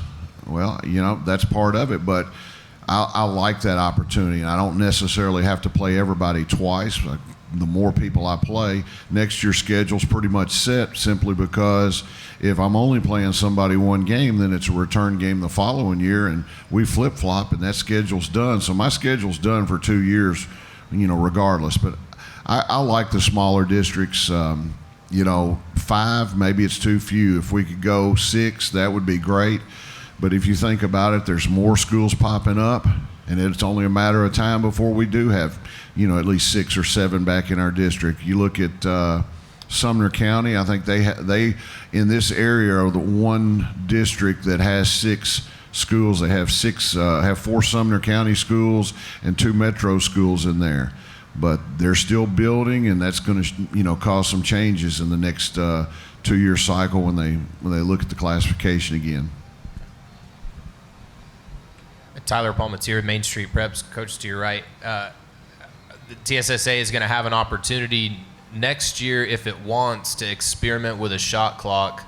Well, that's part of it, but I like that opportunity. I don't necessarily have to play everybody twice. The more people I play, next year's schedule's pretty much set, simply because if I'm only playing somebody one game, then it's a return game the following year, and we flip-flop, and that schedule's done. So my schedule's done for 2 years, regardless. But I like the smaller districts. 5, maybe it's too few. If we could go 6, that would be great. But if you think about it, there's more schools popping up, and it's only a matter of time before we do have, at least 6 or 7 back in our district. You look at Sumner County. I think they in this area are the one district that has 6 schools. They have 4 Sumner County schools and 2 Metro schools in there. But they're still building, and that's going to cause some changes in the next 2-year cycle when they look at the classification again. Tyler Palmatier, Main Street Preps. Coach, to your right, the TSSA is going to have an opportunity next year, if it wants, to experiment with a shot clock.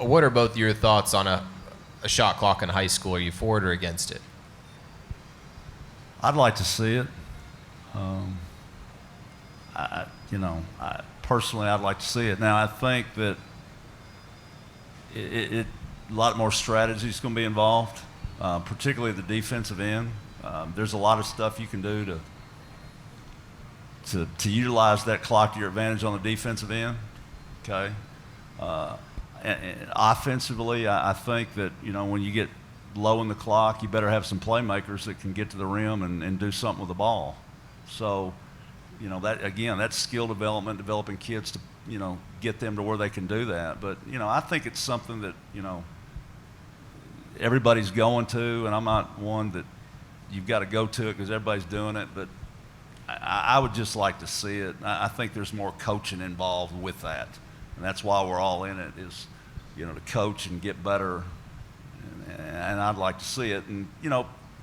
What are both your thoughts on a shot clock in high school? Are you for it or against it? I'd like to see it. Personally, I'd like to see it. Now, I think that a lot more strategy is going to be involved. Particularly the defensive end. There's a lot of stuff you can do to utilize that clock to your advantage on the defensive end. Okay. And offensively, I think that when you get low in the clock, you better have some playmakers that can get to the rim and do something with the ball. So, that's skill development, developing kids to get them to where they can do that. But I think it's something that everybody's going to, and I'm not one that you've got to go to it because everybody's doing it, but I would just like to see it. I think there's more coaching involved with that, and that's why we're all in it, is to coach and get better, and I'd like to see it. And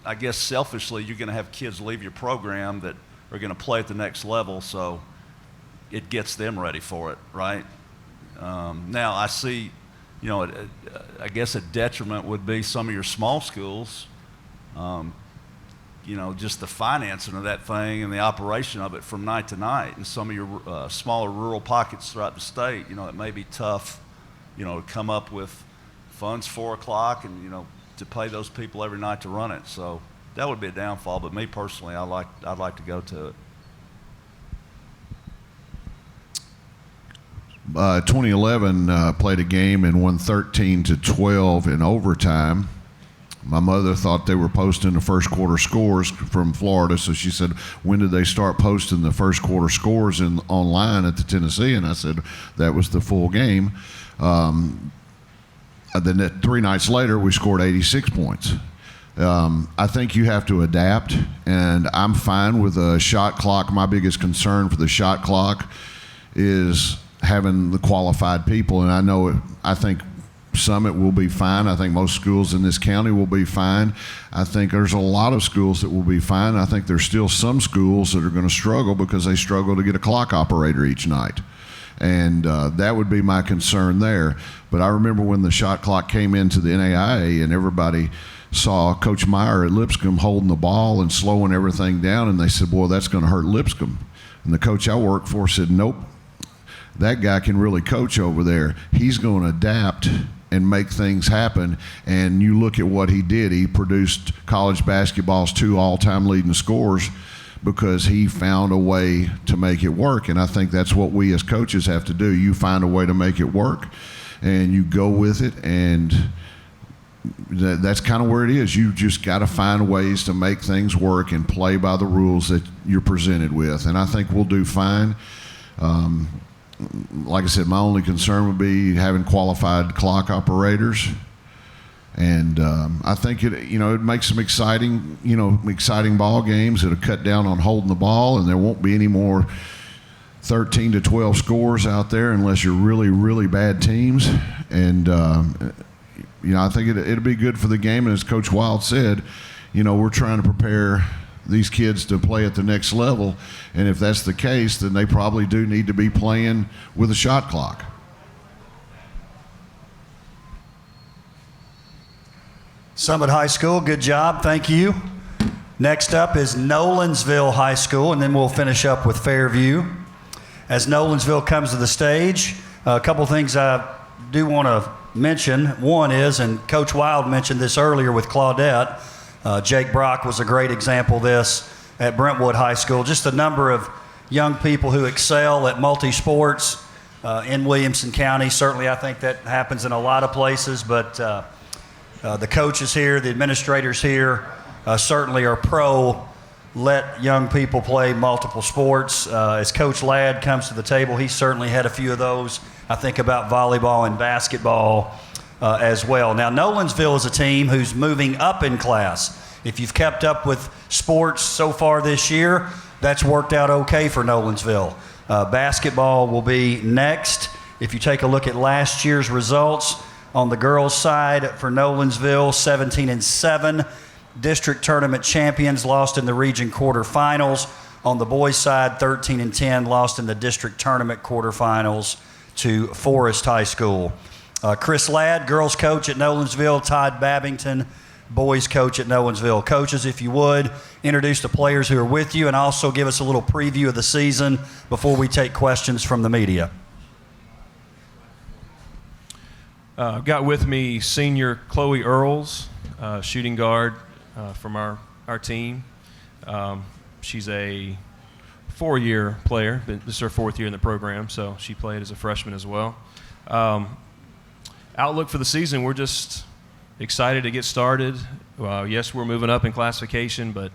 I guess selfishly, you're going to have kids leave your program that are going to play at the next level, so it gets them ready for it, right? Now I see, I guess a detriment would be some of your small schools, just the financing of that thing and the operation of it from night to night. And some of your smaller rural pockets throughout the state, it may be tough, to come up with funds 4 o'clock and, to pay those people every night to run it. So that would be a downfall. But me personally, I'd like to go to it. 2011 played a game and won 13-12 in overtime. My mother thought they were posting the first quarter scores from Florida, so she said, when did they start posting the first quarter scores online at the Tennessee? And I said, that was the full game. Then 3 nights later, we scored 86 points. I think you have to adapt, and I'm fine with a shot clock. My biggest concern for the shot clock is having the qualified people, and I think Summit will be fine. I think most schools in this county will be fine. I think there's a lot of schools that will be fine. I think there's still some schools that are going to struggle because they struggle to get a clock operator each night. And that would be my concern there. But I remember when the shot clock came into the NAIA and everybody saw Coach Meyer at Lipscomb holding the ball and slowing everything down, and they said, boy, that's going to hurt Lipscomb. And the coach I worked for said, nope, that guy can really coach over there. He's going to adapt and make things happen. And you look at what he did. He produced college basketball's 2 all-time leading scorers because he found a way to make it work. And I think that's what we as coaches have to do. You find a way to make it work, and you go with it, and that's kind of where it is. You just got to find ways to make things work and play by the rules that you're presented with. And I think we'll do fine. Like I said, my only concern would be having qualified clock operators. And I think it makes some exciting ball games. It'll cut down on holding the ball, and there won't be any more 13 to 12 scores out there unless you're really, really bad teams. And I think it'll be good for the game. And as Coach Wild said, we're trying to prepare these kids to play at the next level. And if that's the case, then they probably do need to be playing with a shot clock. Summit High School, good job, thank you. Next up is Nolensville High School, and then we'll finish up with Fairview. As Nolensville comes to the stage, a couple things I do want to mention. One is, and Coach Wild mentioned this earlier with Claudette, Jake Brock was a great example of this at Brentwood High School. Just a number of young people who excel at multi-sports in Williamson County. Certainly, I think that happens in a lot of places, but the coaches here, the administrators here certainly are pro let young people play multiple sports. As Coach Ladd comes to the table, he certainly had a few of those. I think about volleyball and basketball as well. Now, Nolensville is a team who's moving up in class. If you've kept up with sports so far this year, that's worked out okay for Nolensville. Basketball will be next. If you take a look at last year's results, on the girls' side for Nolensville, 17-7. District tournament champions, lost in the region quarterfinals. On the boys' side, 13-10, lost in the district tournament quarterfinals to Forest High School. Chris Ladd, girls coach at Nolensville. Todd Babington, boys coach at Nolensville. Coaches, if you would, introduce the players who are with you and also give us a little preview of the season before we take questions from the media. I've got with me senior Chloe Earls, shooting guard from our team. She's a 4-year player. This is her 4th year in the program, so she played as a freshman as well. Outlook for the season, we're just excited to get started. Yes, we're moving up in classification, but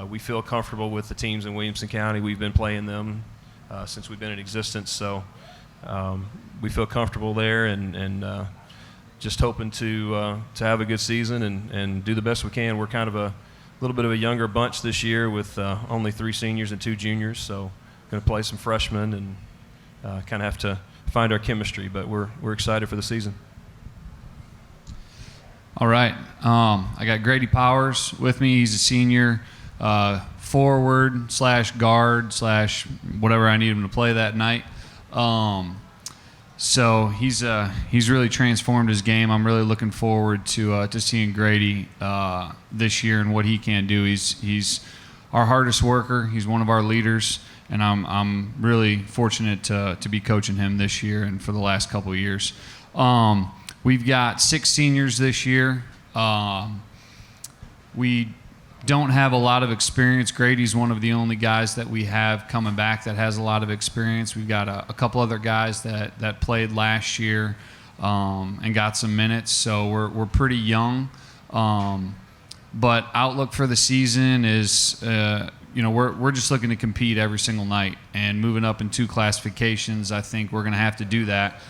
we feel comfortable with the teams in Williamson County. We've been playing them since we've been in existence, so we feel comfortable there, and just hoping to have a good season and do the best we can. We're kind of a little bit of a younger bunch this year with only 3 seniors and 2 juniors, so going to play some freshmen and kind of have to find our chemistry, but we're excited for the season. All right. I got Grady Powers with me. He's a senior forward / guard / whatever I need him to play that night. So he's really transformed his game. I'm really looking forward to seeing Grady this year and what he can do. He's our hardest worker. He's one of our leaders, and I'm really fortunate to be coaching him this year and for the last couple of years. We've got 6 seniors this year. We don't have a lot of experience. Grady's one of the only guys that we have coming back that has a lot of experience. We've got a couple other guys that played last year and got some minutes, so we're pretty young. But outlook for the season is, we're just looking to compete every single night, and moving up in 2 classifications, I think we're going to have to do that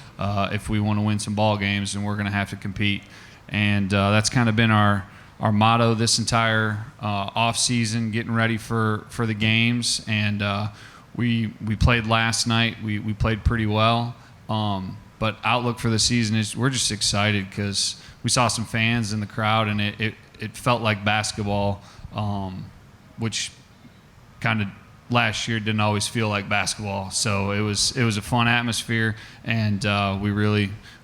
if we want to win some ball games, and we're going to have to compete. And that's kind of been our motto this entire off season, getting ready for the games. And we played last night. We played pretty well. But outlook for the season is we're just excited because we saw some fans in the crowd, and it felt like basketball, which kind of last year didn't always feel like basketball. So it was a fun atmosphere, and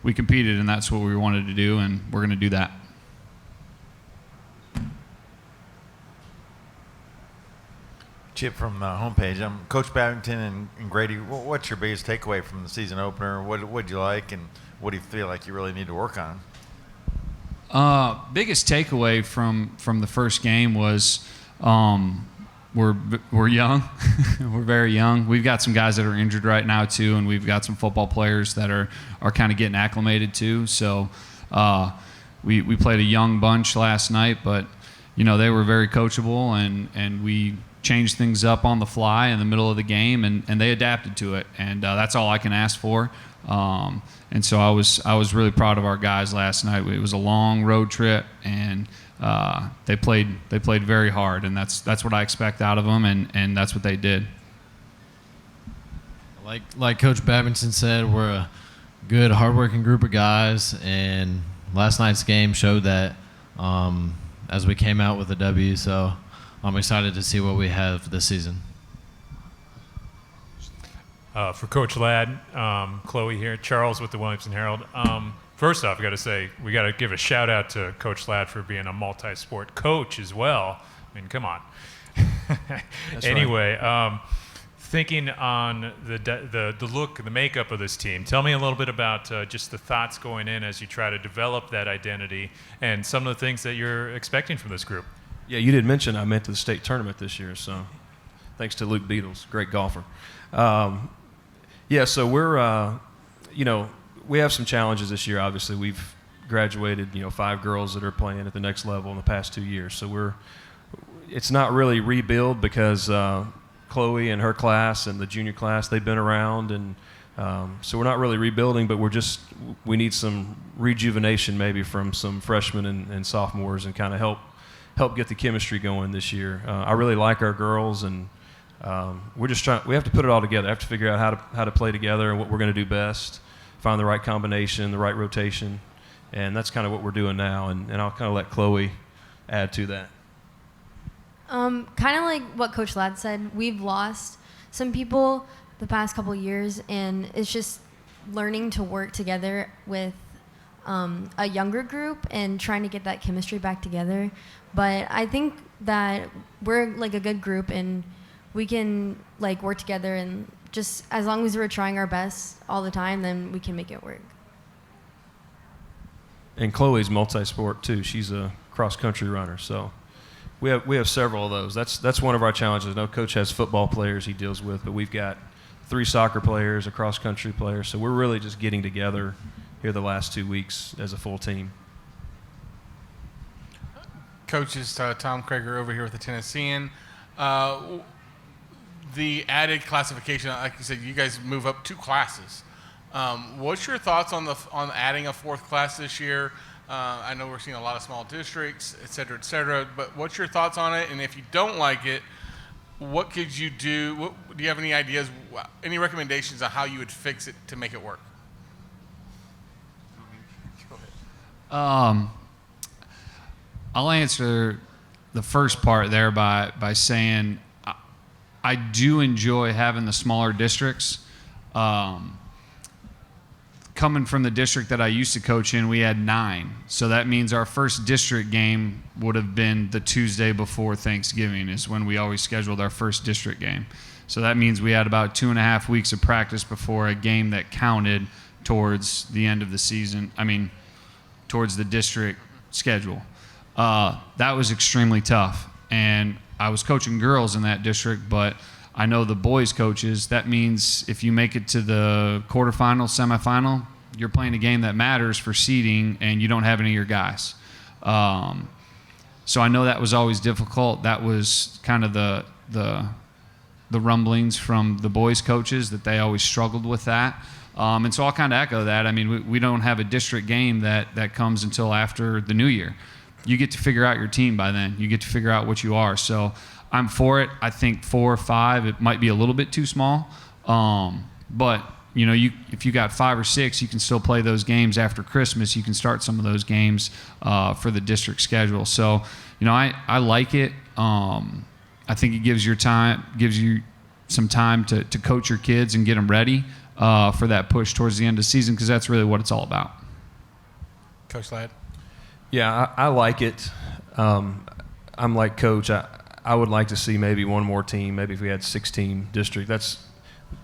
we competed, and that's what we wanted to do, and we're going to do that. Chip from the homepage. Coach Babington and Grady, what's your biggest takeaway from the season opener? What did you like, and what do you feel like you really need to work on? Biggest takeaway from the first game was we're young. We're very young. We've got some guys that are injured right now too, and we've got some football players that are kind of getting acclimated too. So we played a young bunch last night, but they were very coachable, and we changed things up on the fly in the middle of the game, and they adapted to it, and that's all I can ask for. And so I was really proud of our guys last night. It was a long road trip, and they played very hard, and that's what I expect out of them, and that's what they did. Like Coach Babington said, we're a good, hardworking group of guys, and last night's game showed that as we came out with a W. So I'm excited to see what we have this season. For Coach Ladd, Chloe here, Charles with the Williamson Herald. First off, I got to say, we got to give a shout out to Coach Ladd for being a multi-sport coach as well. I mean, come on. Anyway, right. Thinking on the look, the makeup of this team, tell me a little bit about just the thoughts going in as you try to develop that identity and some of the things that you're expecting from this group. Yeah, you did mention I went to the state tournament this year, so thanks to Luke Beatles, great golfer. So we're, we have some challenges this year. Obviously, we've graduated, 5 girls that are playing at the next level in the past 2 years. So it's not really rebuild because Chloe and her class and the junior class, they've been around, and so we're not really rebuilding, but we need some rejuvenation maybe from some freshmen and sophomores, and kind of help get the chemistry going this year. I really like our girls, and we have to put it all together. I have to figure out how to play together and what we're going to do best, find the right combination, the right rotation, and that's kind of what we're doing now, and I'll kind of let Chloe add to that. Kind of like what Coach Ladd said, we've lost some people the past couple years, and it's just learning to work together with a younger group and trying to get that chemistry back together. But I think that we're like a good group, and we can work together, and just as long as we're trying our best all the time, then we can make it work. And Chloe's multi-sport too. She's a cross-country runner, so we have several of those. That's one of our challenges. I know Coach has football players he deals with, but we've got 3 soccer players, a cross-country player, so we're really just getting together here the last 2 weeks as a full team. Coach is Tom Krager over here with the Tennessean. The added classification, like you said, you guys move up 2 classes. What's your thoughts on adding a 4th class this year? I know we're seeing a lot of small districts, et cetera, but what's your thoughts on it? And if you don't like it, what could you do? Do you have any ideas, any recommendations on how you would fix it to make it work? I'll answer the first part there by saying I do enjoy having the smaller districts. Coming from the district that I used to coach in, we had 9. So that means our first district game would have been the Tuesday before Thanksgiving is when we always scheduled our first district game. So that means we had about 2.5 weeks of practice before a game that counted towards the end of the season. Towards the district schedule. That was extremely tough. And I was coaching girls in that district, but I know the boys coaches, that means if you make it to the quarterfinal, semifinal, you're playing a game that matters for seeding, and you don't have any of your guys. So I know that was always difficult. That was kind of the rumblings from the boys coaches, that they always struggled with that. And so I'll kind of echo that. We don't have a district game that comes until after the new year. You get to figure out your team by then. You get to figure out what you are. So I'm for it. I think 4 or 5, it might be a little bit too small. But, if you got 5 or 6, you can still play those games after Christmas. You can start some of those games for the district schedule. So, I like it. I think it gives you some time to coach your kids and get them ready for that push towards the end of the season, because that's really what it's all about. Coach Ladd? Yeah, I like it. I'm like Coach. I would like to see maybe one more team. Maybe if we had 6-team district.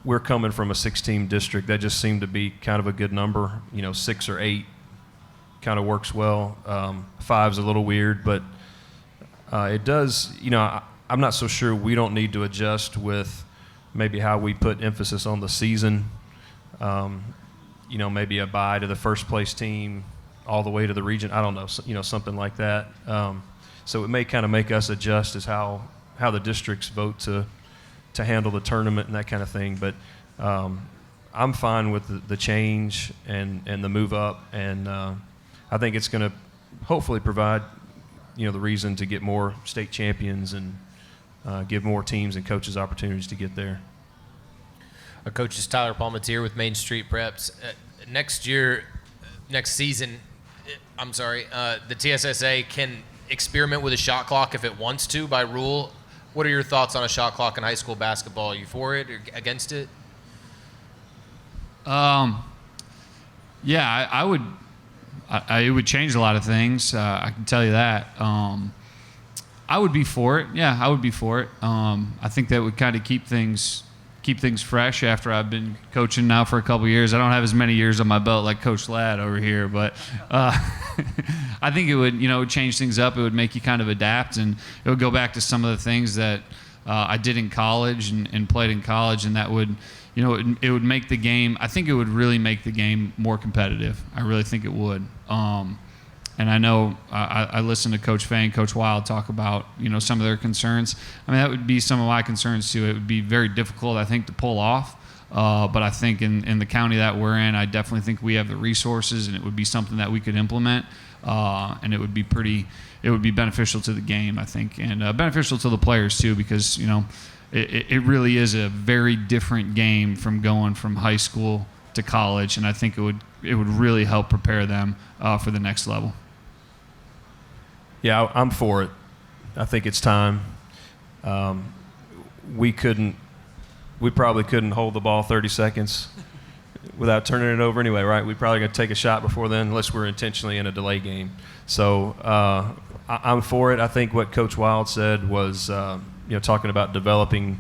We're coming from a 6-team district. That just seemed to be kind of a good number. 6 or 8 kind of works well. 5's a little weird, but it does. I'm not so sure we don't need to adjust with maybe how we put emphasis on the season. Maybe a bye to the first place team all the way to the region. I don't know, something like that. So it may kind of make us adjust as how the districts vote to handle the tournament and that kind of thing. But I'm fine with the change and the move up, and I think it's going to hopefully provide the reason to get more state champions and give more teams and coaches opportunities to get there. Our coach is Tyler Palmatier with Main Street Preps. Next season, the TSSA can experiment with a shot clock if it wants to by rule. What are your thoughts on a shot clock in high school basketball? Are you for it or against it? Yeah, I would. It would change a lot of things. I can tell you that. I would be for it. Yeah, I would be for it. I think that would kind of keep things fresh after I've been coaching now for a couple of years. I don't have as many years on my belt like Coach Ladd over here, but I think it would, change things up. It would make you kind of adapt, and it would go back to some of the things that I did in college and played in college, and that would, it would make the game. I think it would really make the game more competitive. I really think it would. And I know I listened to Coach Fay and Coach Wild talk about, some of their concerns. I mean, that would be some of my concerns too. It would be very difficult, I think, to pull off. But I think in the county that we're in, I definitely think we have the resources, and it would be something that we could implement. And it would be beneficial to the game, I think, and beneficial to the players too, because, it really is a very different game from going from high school to college. And I think it would really help prepare them for the next level. Yeah, I'm for it. I think it's time. We probably couldn't hold the ball 30 seconds without turning it over anyway, right? We probably got to take a shot before then, unless we're intentionally in a delay game. So I'm for it. I think what Coach Wild said was, talking about developing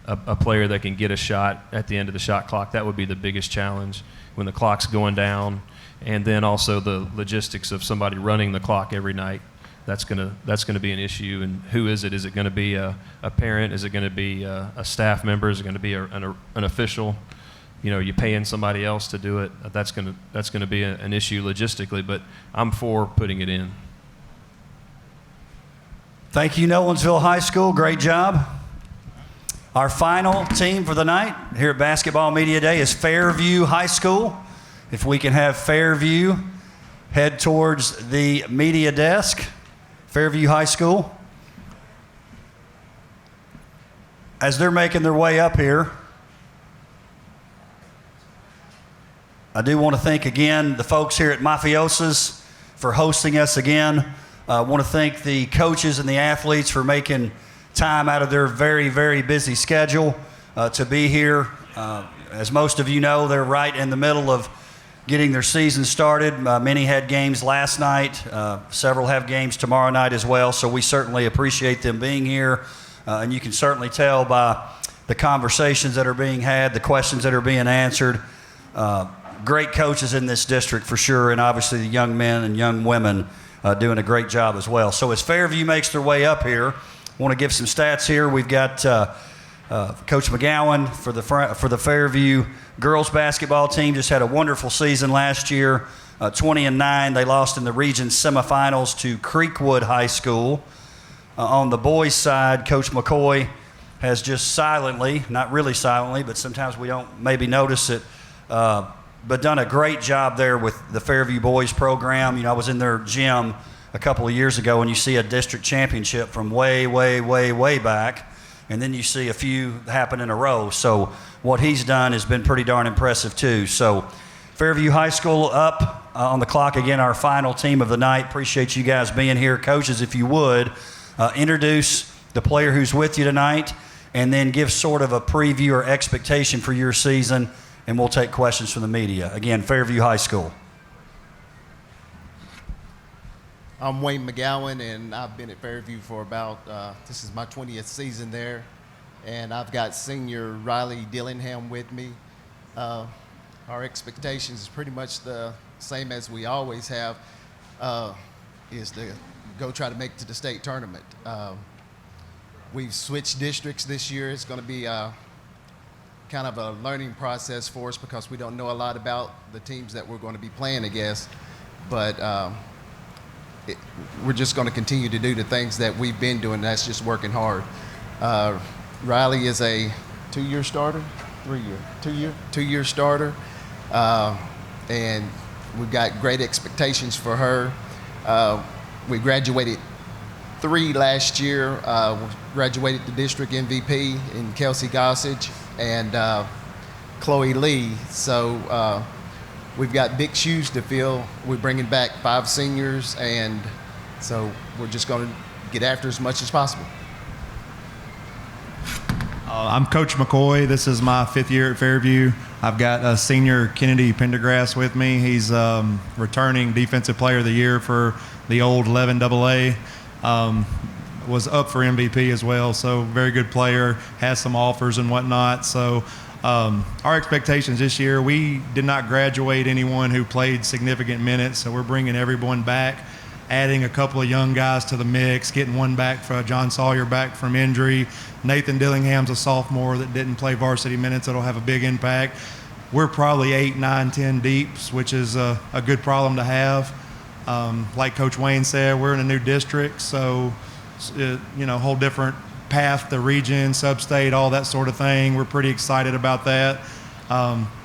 a player that can get a shot at the end of the shot clock. That would be the biggest challenge when the clock's going down, and then also the logistics of somebody running the clock every night. That's gonna be an issue. And who is it? Is it going to be a parent? Is it going to be a staff member? Is it going to be an official? You paying somebody else to do it. That's gonna be an issue logistically. But I'm for putting it in. Thank you, Nolensville High School. Great job. Our final team for the night here at Basketball Media Day is Fairview High School. If we can have Fairview head towards the media desk. Fairview High School. As they're making their way up here, I do want to thank again the folks here at Mafiosa's for hosting us again. I want to thank the coaches and the athletes for making time out of their very, very busy schedule to be here. As most of you know, they're right in the middle of getting their season started. Many had games last night. Several have games tomorrow night as well, so we certainly appreciate them being here. And you can certainly tell by the conversations that are being had, the questions that are being answered. Great coaches in this district for sure, and obviously the young men and young women doing a great job as well. So as Fairview makes their way up here, I want to give some stats here. We've got Coach McGowan for the Fairview girls basketball team. Just had a wonderful season last year, 20-9. They lost in the region semifinals to Creekwood High School. On the boys' side, Coach McCoy has just silently, not really silently, but sometimes we don't maybe notice it, but done a great job there with the Fairview boys program. I was in their gym a couple of years ago, and you see a district championship from way, way, way, way back, and then you see a few happen in a row. So what he's done has been pretty darn impressive too. So Fairview High School up on the clock again, our final team of the night. Appreciate you guys being here. Coaches, if you would, introduce the player who's with you tonight, and then give sort of a preview or expectation for your season, and we'll take questions from the media. Again, Fairview High School. I'm Wayne McGowan, and I've been at Fairview for about, this is my 20th season there. And I've got senior Riley Dillingham with me. Our expectations is pretty much the same as we always have, is to go try to make it to the state tournament. We've switched districts this year. It's going to be kind of a learning process for us because we don't know a lot about the teams that we're going to be playing against. But we're just going to continue to do the things that we've been doing. That's just working hard. Riley is a two-year starter, two-year starter, and we've got great expectations for her. We graduated 3 last year. Graduated the district MVP in Kelsey Gossage and Chloe Lee. So we've got big shoes to fill. We're bringing back 5 seniors, and so we're just going to get after as much as possible. I'm Coach McCoy. This is my 5th year at Fairview. I've got senior Kennedy Pendergrass with me. He's returning Defensive Player of the Year for the old 11AA. Was up for MVP as well, so very good player, has some offers and whatnot. So our expectations this year, we did not graduate anyone who played significant minutes, so we're bringing everyone back, adding a couple of young guys to the mix, getting one back for John Sawyer back from injury. Nathan Dillingham's a sophomore that didn't play varsity minutes. That'll have a big impact. We're probably 8, 9, 10 deeps, which is a good problem to have. Like Coach Wayne said, we're in a new district, so whole different path, the region, sub-state, all that sort of thing. We're pretty excited about that.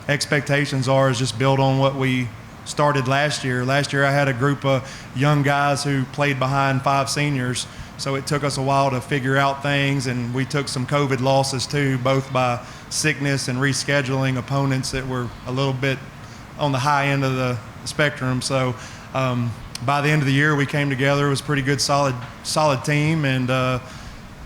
Expectations is just build on what we started last year. Last year I had a group of young guys who played behind 5 seniors, so it took us a while to figure out things, and we took some COVID losses too, both by sickness and rescheduling opponents that were a little bit on the high end of the spectrum. So by the end of the year, we came together. It was a pretty good, solid team, and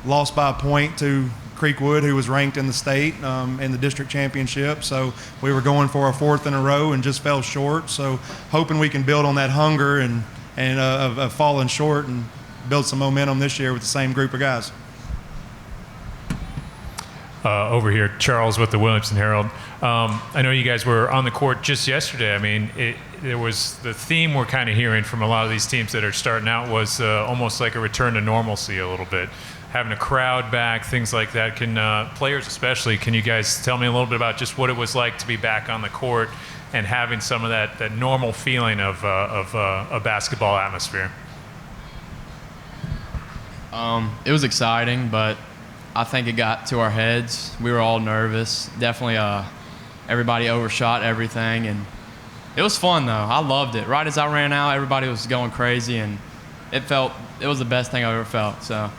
lost by a point to Creekwood, who was ranked in the state in the district championship. So we were going for a 4th in a row and just fell short. So hoping we can build on that hunger and of falling short and build some momentum this year with the same group of guys. Over here, Charles with the Williamson Herald. I know you guys were on the court just yesterday. I mean, there was the theme we're kind of hearing from a lot of these teams that are starting out was almost like a return to normalcy a little bit. Having a crowd back, things like that. Can players especially, can you guys tell me a little bit about just what it was like to be back on the court and having some of that normal feeling of a basketball atmosphere? It was exciting, but I think it got to our heads. We were all nervous. Definitely everybody overshot everything, and it was fun though. I loved it. Right as I ran out, everybody was going crazy, and it was the best thing I've ever felt. So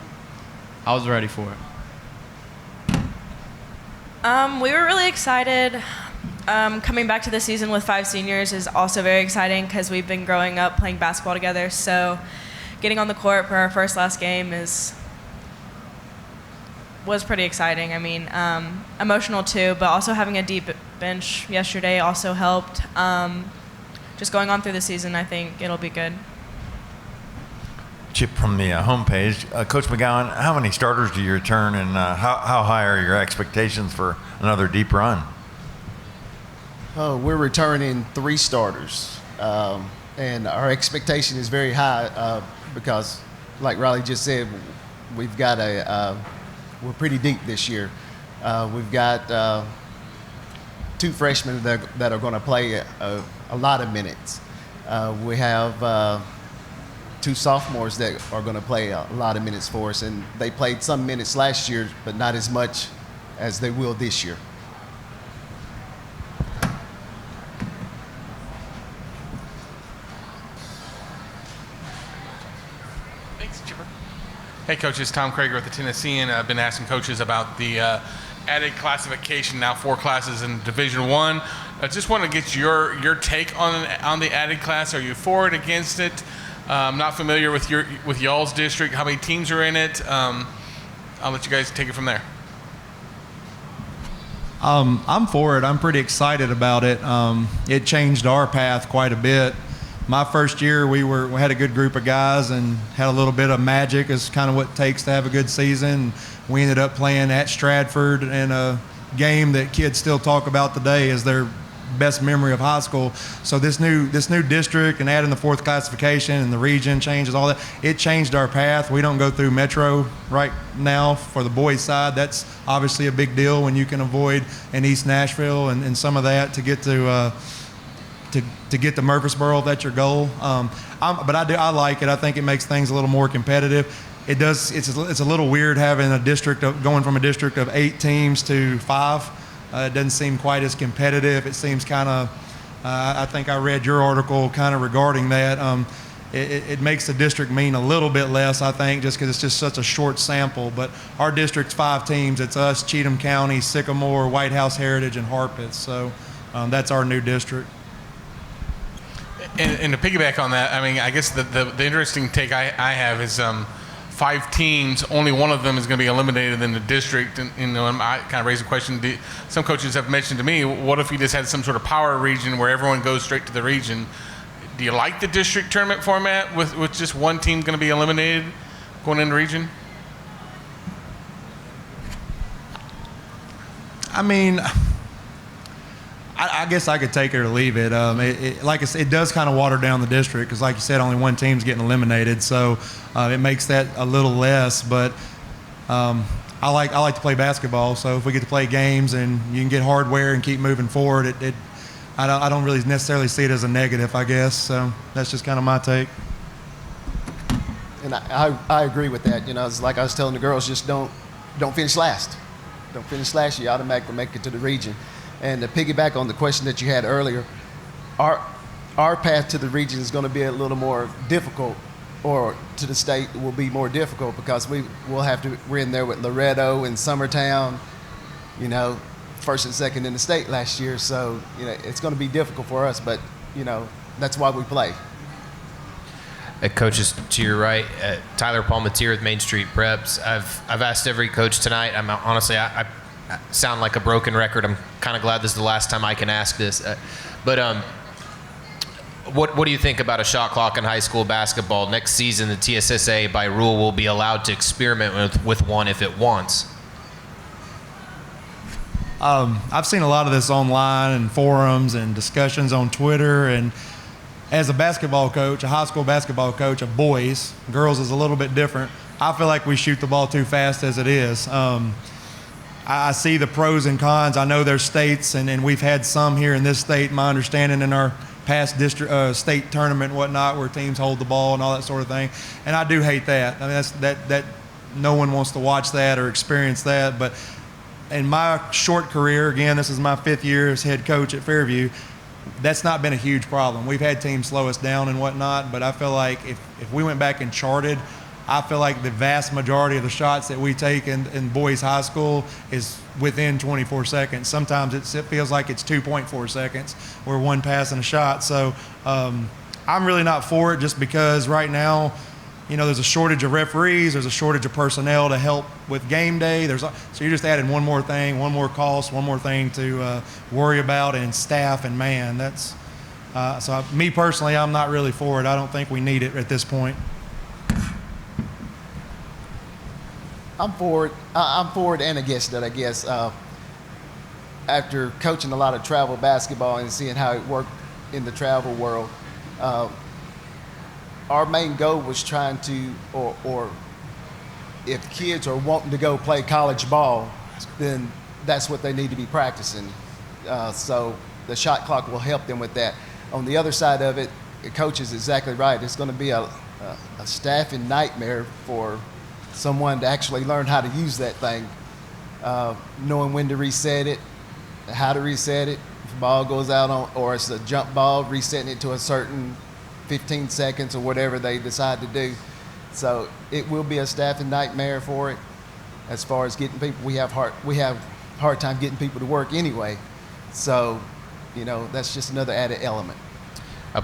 I was ready for it. We were really excited. Coming back to the season with 5 seniors is also very exciting because we've been growing up playing basketball together. So getting on the court for our last game was pretty exciting. I mean, emotional too, but also having a deep bench yesterday also helped. Just going on through the season, I think it'll be good. Chip from the homepage. Coach McGowan, how many starters do you return, and how high are your expectations for another deep run? We're returning 3 starters, and our expectation is very high because, like Riley just said, we've got we're pretty deep this year. We've got 2 freshmen that are going to play a lot of minutes. We have 2 sophomores that are going to play a lot of minutes for us, and they played some minutes last year, but not as much as they will this year. Thanks, Chipper. Hey, coaches, Tom Krager with the Tennessean. I've been asking coaches about the added classification, now 4 classes in Division I. I just want to get your take on the added class. Are you for it, against it? I'm not familiar with y'all's district. How many teams are in it? I'll let you guys take it from there. I'm for it. I'm pretty excited about it. It changed our path quite a bit. my first year, we had a good group of guys and had a little bit of magic is kind of what it takes to have a good season. We ended up playing at Stratford in a game that kids still talk about today as their best memory of high school. So this new district and adding the fourth classification and the region changes, all that, it changed our path. We don't go through Metro right now for the boys side. That's obviously a big deal when you can avoid an East Nashville and some of that to get to get to Murfreesboro if that's your goal. But I like it. I think it makes things a little more competitive. It does. It's a little weird having a district going from a district of 8 teams to 5. It doesn't seem quite as competitive. It seems kind of, I think I read your article kind of regarding that. It makes the district mean a little bit less, I think, just because it's just such a short sample. But our district's 5 teams. It's us, Cheatham County, Sycamore, White House Heritage, and Harpeth. So that's our new district. And to piggyback on that, I mean, I guess the interesting take I have is 5 teams, only one of them is going to be eliminated in the district. And I kind of raise a question. Some coaches have mentioned to me, what if you just had some sort of power region where everyone goes straight to the region? Do you like the district tournament format with just one team going to be eliminated going into region? I mean, I guess I could take it or leave it. Like I said, it does kind of water down the district because, like you said, only one team's getting eliminated, so it makes that a little less. But I like to play basketball, so if we get to play games and you can get hardware and keep moving forward, I don't really necessarily see it as a negative, I guess. So that's just kind of my take. And I agree with that. It's like I was telling the girls, just don't finish last. Don't finish last. You automatically make it to the region. And to piggyback on the question that you had earlier, our path to the region is going to be a little more difficult, or to the state will be more difficult because we're in there with Loretto and Summertown, first and second in the state last year. So it's going to be difficult for us, but that's why we play. Coaches to your right, Tyler Palmatier with Main Street Preps. I've asked every coach tonight. I'm honestly I sound like a broken record. I'm kind of glad this is the last time I can ask this. But what do you think about a shot clock in high school basketball? Next season, the TSSA, by rule, will be allowed to experiment with one if it wants. I've seen a lot of this online and forums and discussions on Twitter. And as a basketball coach, a high school basketball coach of boys, girls is a little bit different. I feel like we shoot the ball too fast as it is. I see the pros and cons. I know there's states, and we've had some here in this state, my understanding, in our past district state tournament and whatnot, where teams hold the ball and all that sort of thing. And I do hate that. I mean, that no one wants to watch that or experience that. But in my short career, again, this is my 5th year as head coach at Fairview, that's not been a huge problem. We've had teams slow us down and whatnot, but I feel like if we went back and charted, I feel like the vast majority of the shots that we take in boys high school is within 24 seconds. Sometimes it feels like it's 2.4 seconds. We're one pass and a shot. So I'm really not for it just because right now, there's a shortage of referees. There's a shortage of personnel to help with game day. So you're just adding one more thing, one more cost, one more thing to worry about, and staff and man. Me personally, I'm not really for it. I don't think we need it at this point. I'm for it and against it, I guess. After coaching a lot of travel basketball and seeing how it worked in the travel world, our main goal was trying to, or if kids are wanting to go play college ball, then that's what they need to be practicing. So the shot clock will help them with that. On the other side of it, the coach is exactly right. It's going to be a staffing nightmare for someone to actually learn how to use that thing, knowing when to reset it, how to reset it. If the ball goes out or it's a jump ball, resetting it to a certain 15 seconds or whatever they decide to do. So it will be a staffing nightmare for it. As far as getting people, we have hard time getting people to work anyway. So, that's just another added element.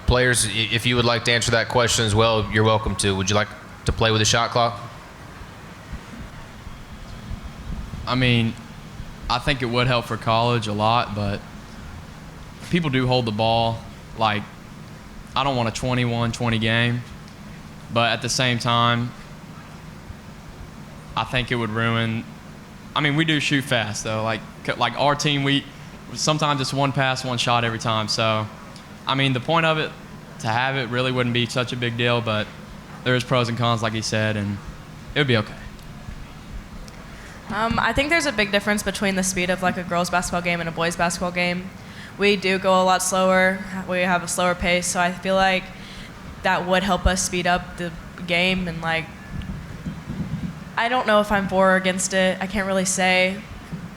Players, if you would like to answer that question as well, you're welcome to. Would you like to play with a shot clock? I mean, I think it would help for college a lot, but people do hold the ball like I don't want a 21-20 game, but at the same time, I think it would ruin. I mean, we do shoot fast though. Like our team, we sometimes it's one pass, one shot every time. So, I mean, the point of it to have it really wouldn't be such a big deal, but there's pros and cons, like he said, and it would be okay. I think there's a big difference between the speed of like a girls' basketball game and a boys' basketball game. We do go a lot slower. We have a slower pace, so I feel like that would help us speed up the game. And like, I don't know if I'm for or against it. I can't really say,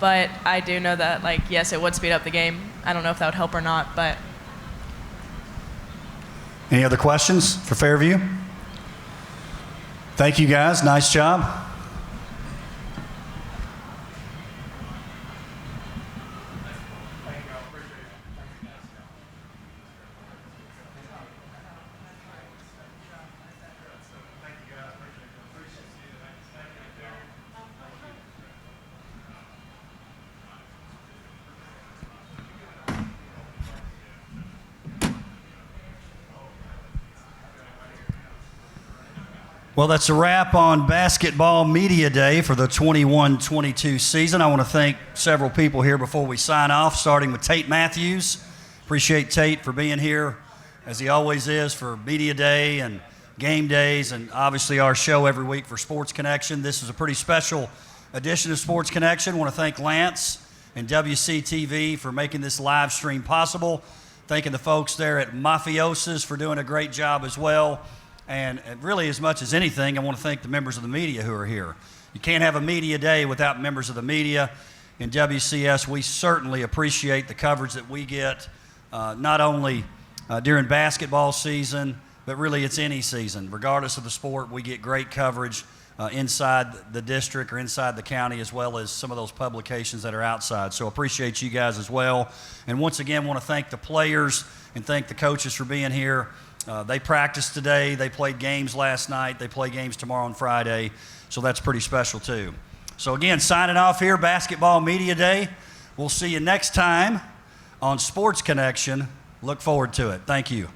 but I do know that like, yes, it would speed up the game. I don't know if that would help or not, but. Any other questions for Fairview? Thank you, guys. Nice job. Well, that's a wrap on Basketball Media Day for the 21-22 season. I want to thank several people here before we sign off, starting with Tate Matthews. Appreciate Tate for being here, as he always is, for Media Day and game days, and obviously our show every week for Sports Connection. This is a pretty special edition of Sports Connection. I want to thank Lance and WCTV for making this live stream possible. Thanking the folks there at Mafiosis for doing a great job as well. And really, as much as anything, I want to thank the members of the media who are here. You can't have a media day without members of the media. In WCS, we certainly appreciate the coverage that we get, not only during basketball season, but really it's any season. Regardless of the sport, we get great coverage inside the district or inside the county, as well as some of those publications that are outside. So appreciate you guys as well. And once again, want to thank the players and thank the coaches for being here. They practiced today. They played games last night. They play games tomorrow and Friday. So that's pretty special too. So again, signing off here, Basketball Media Day. We'll see you next time on Sports Connection. Look forward to it. Thank you.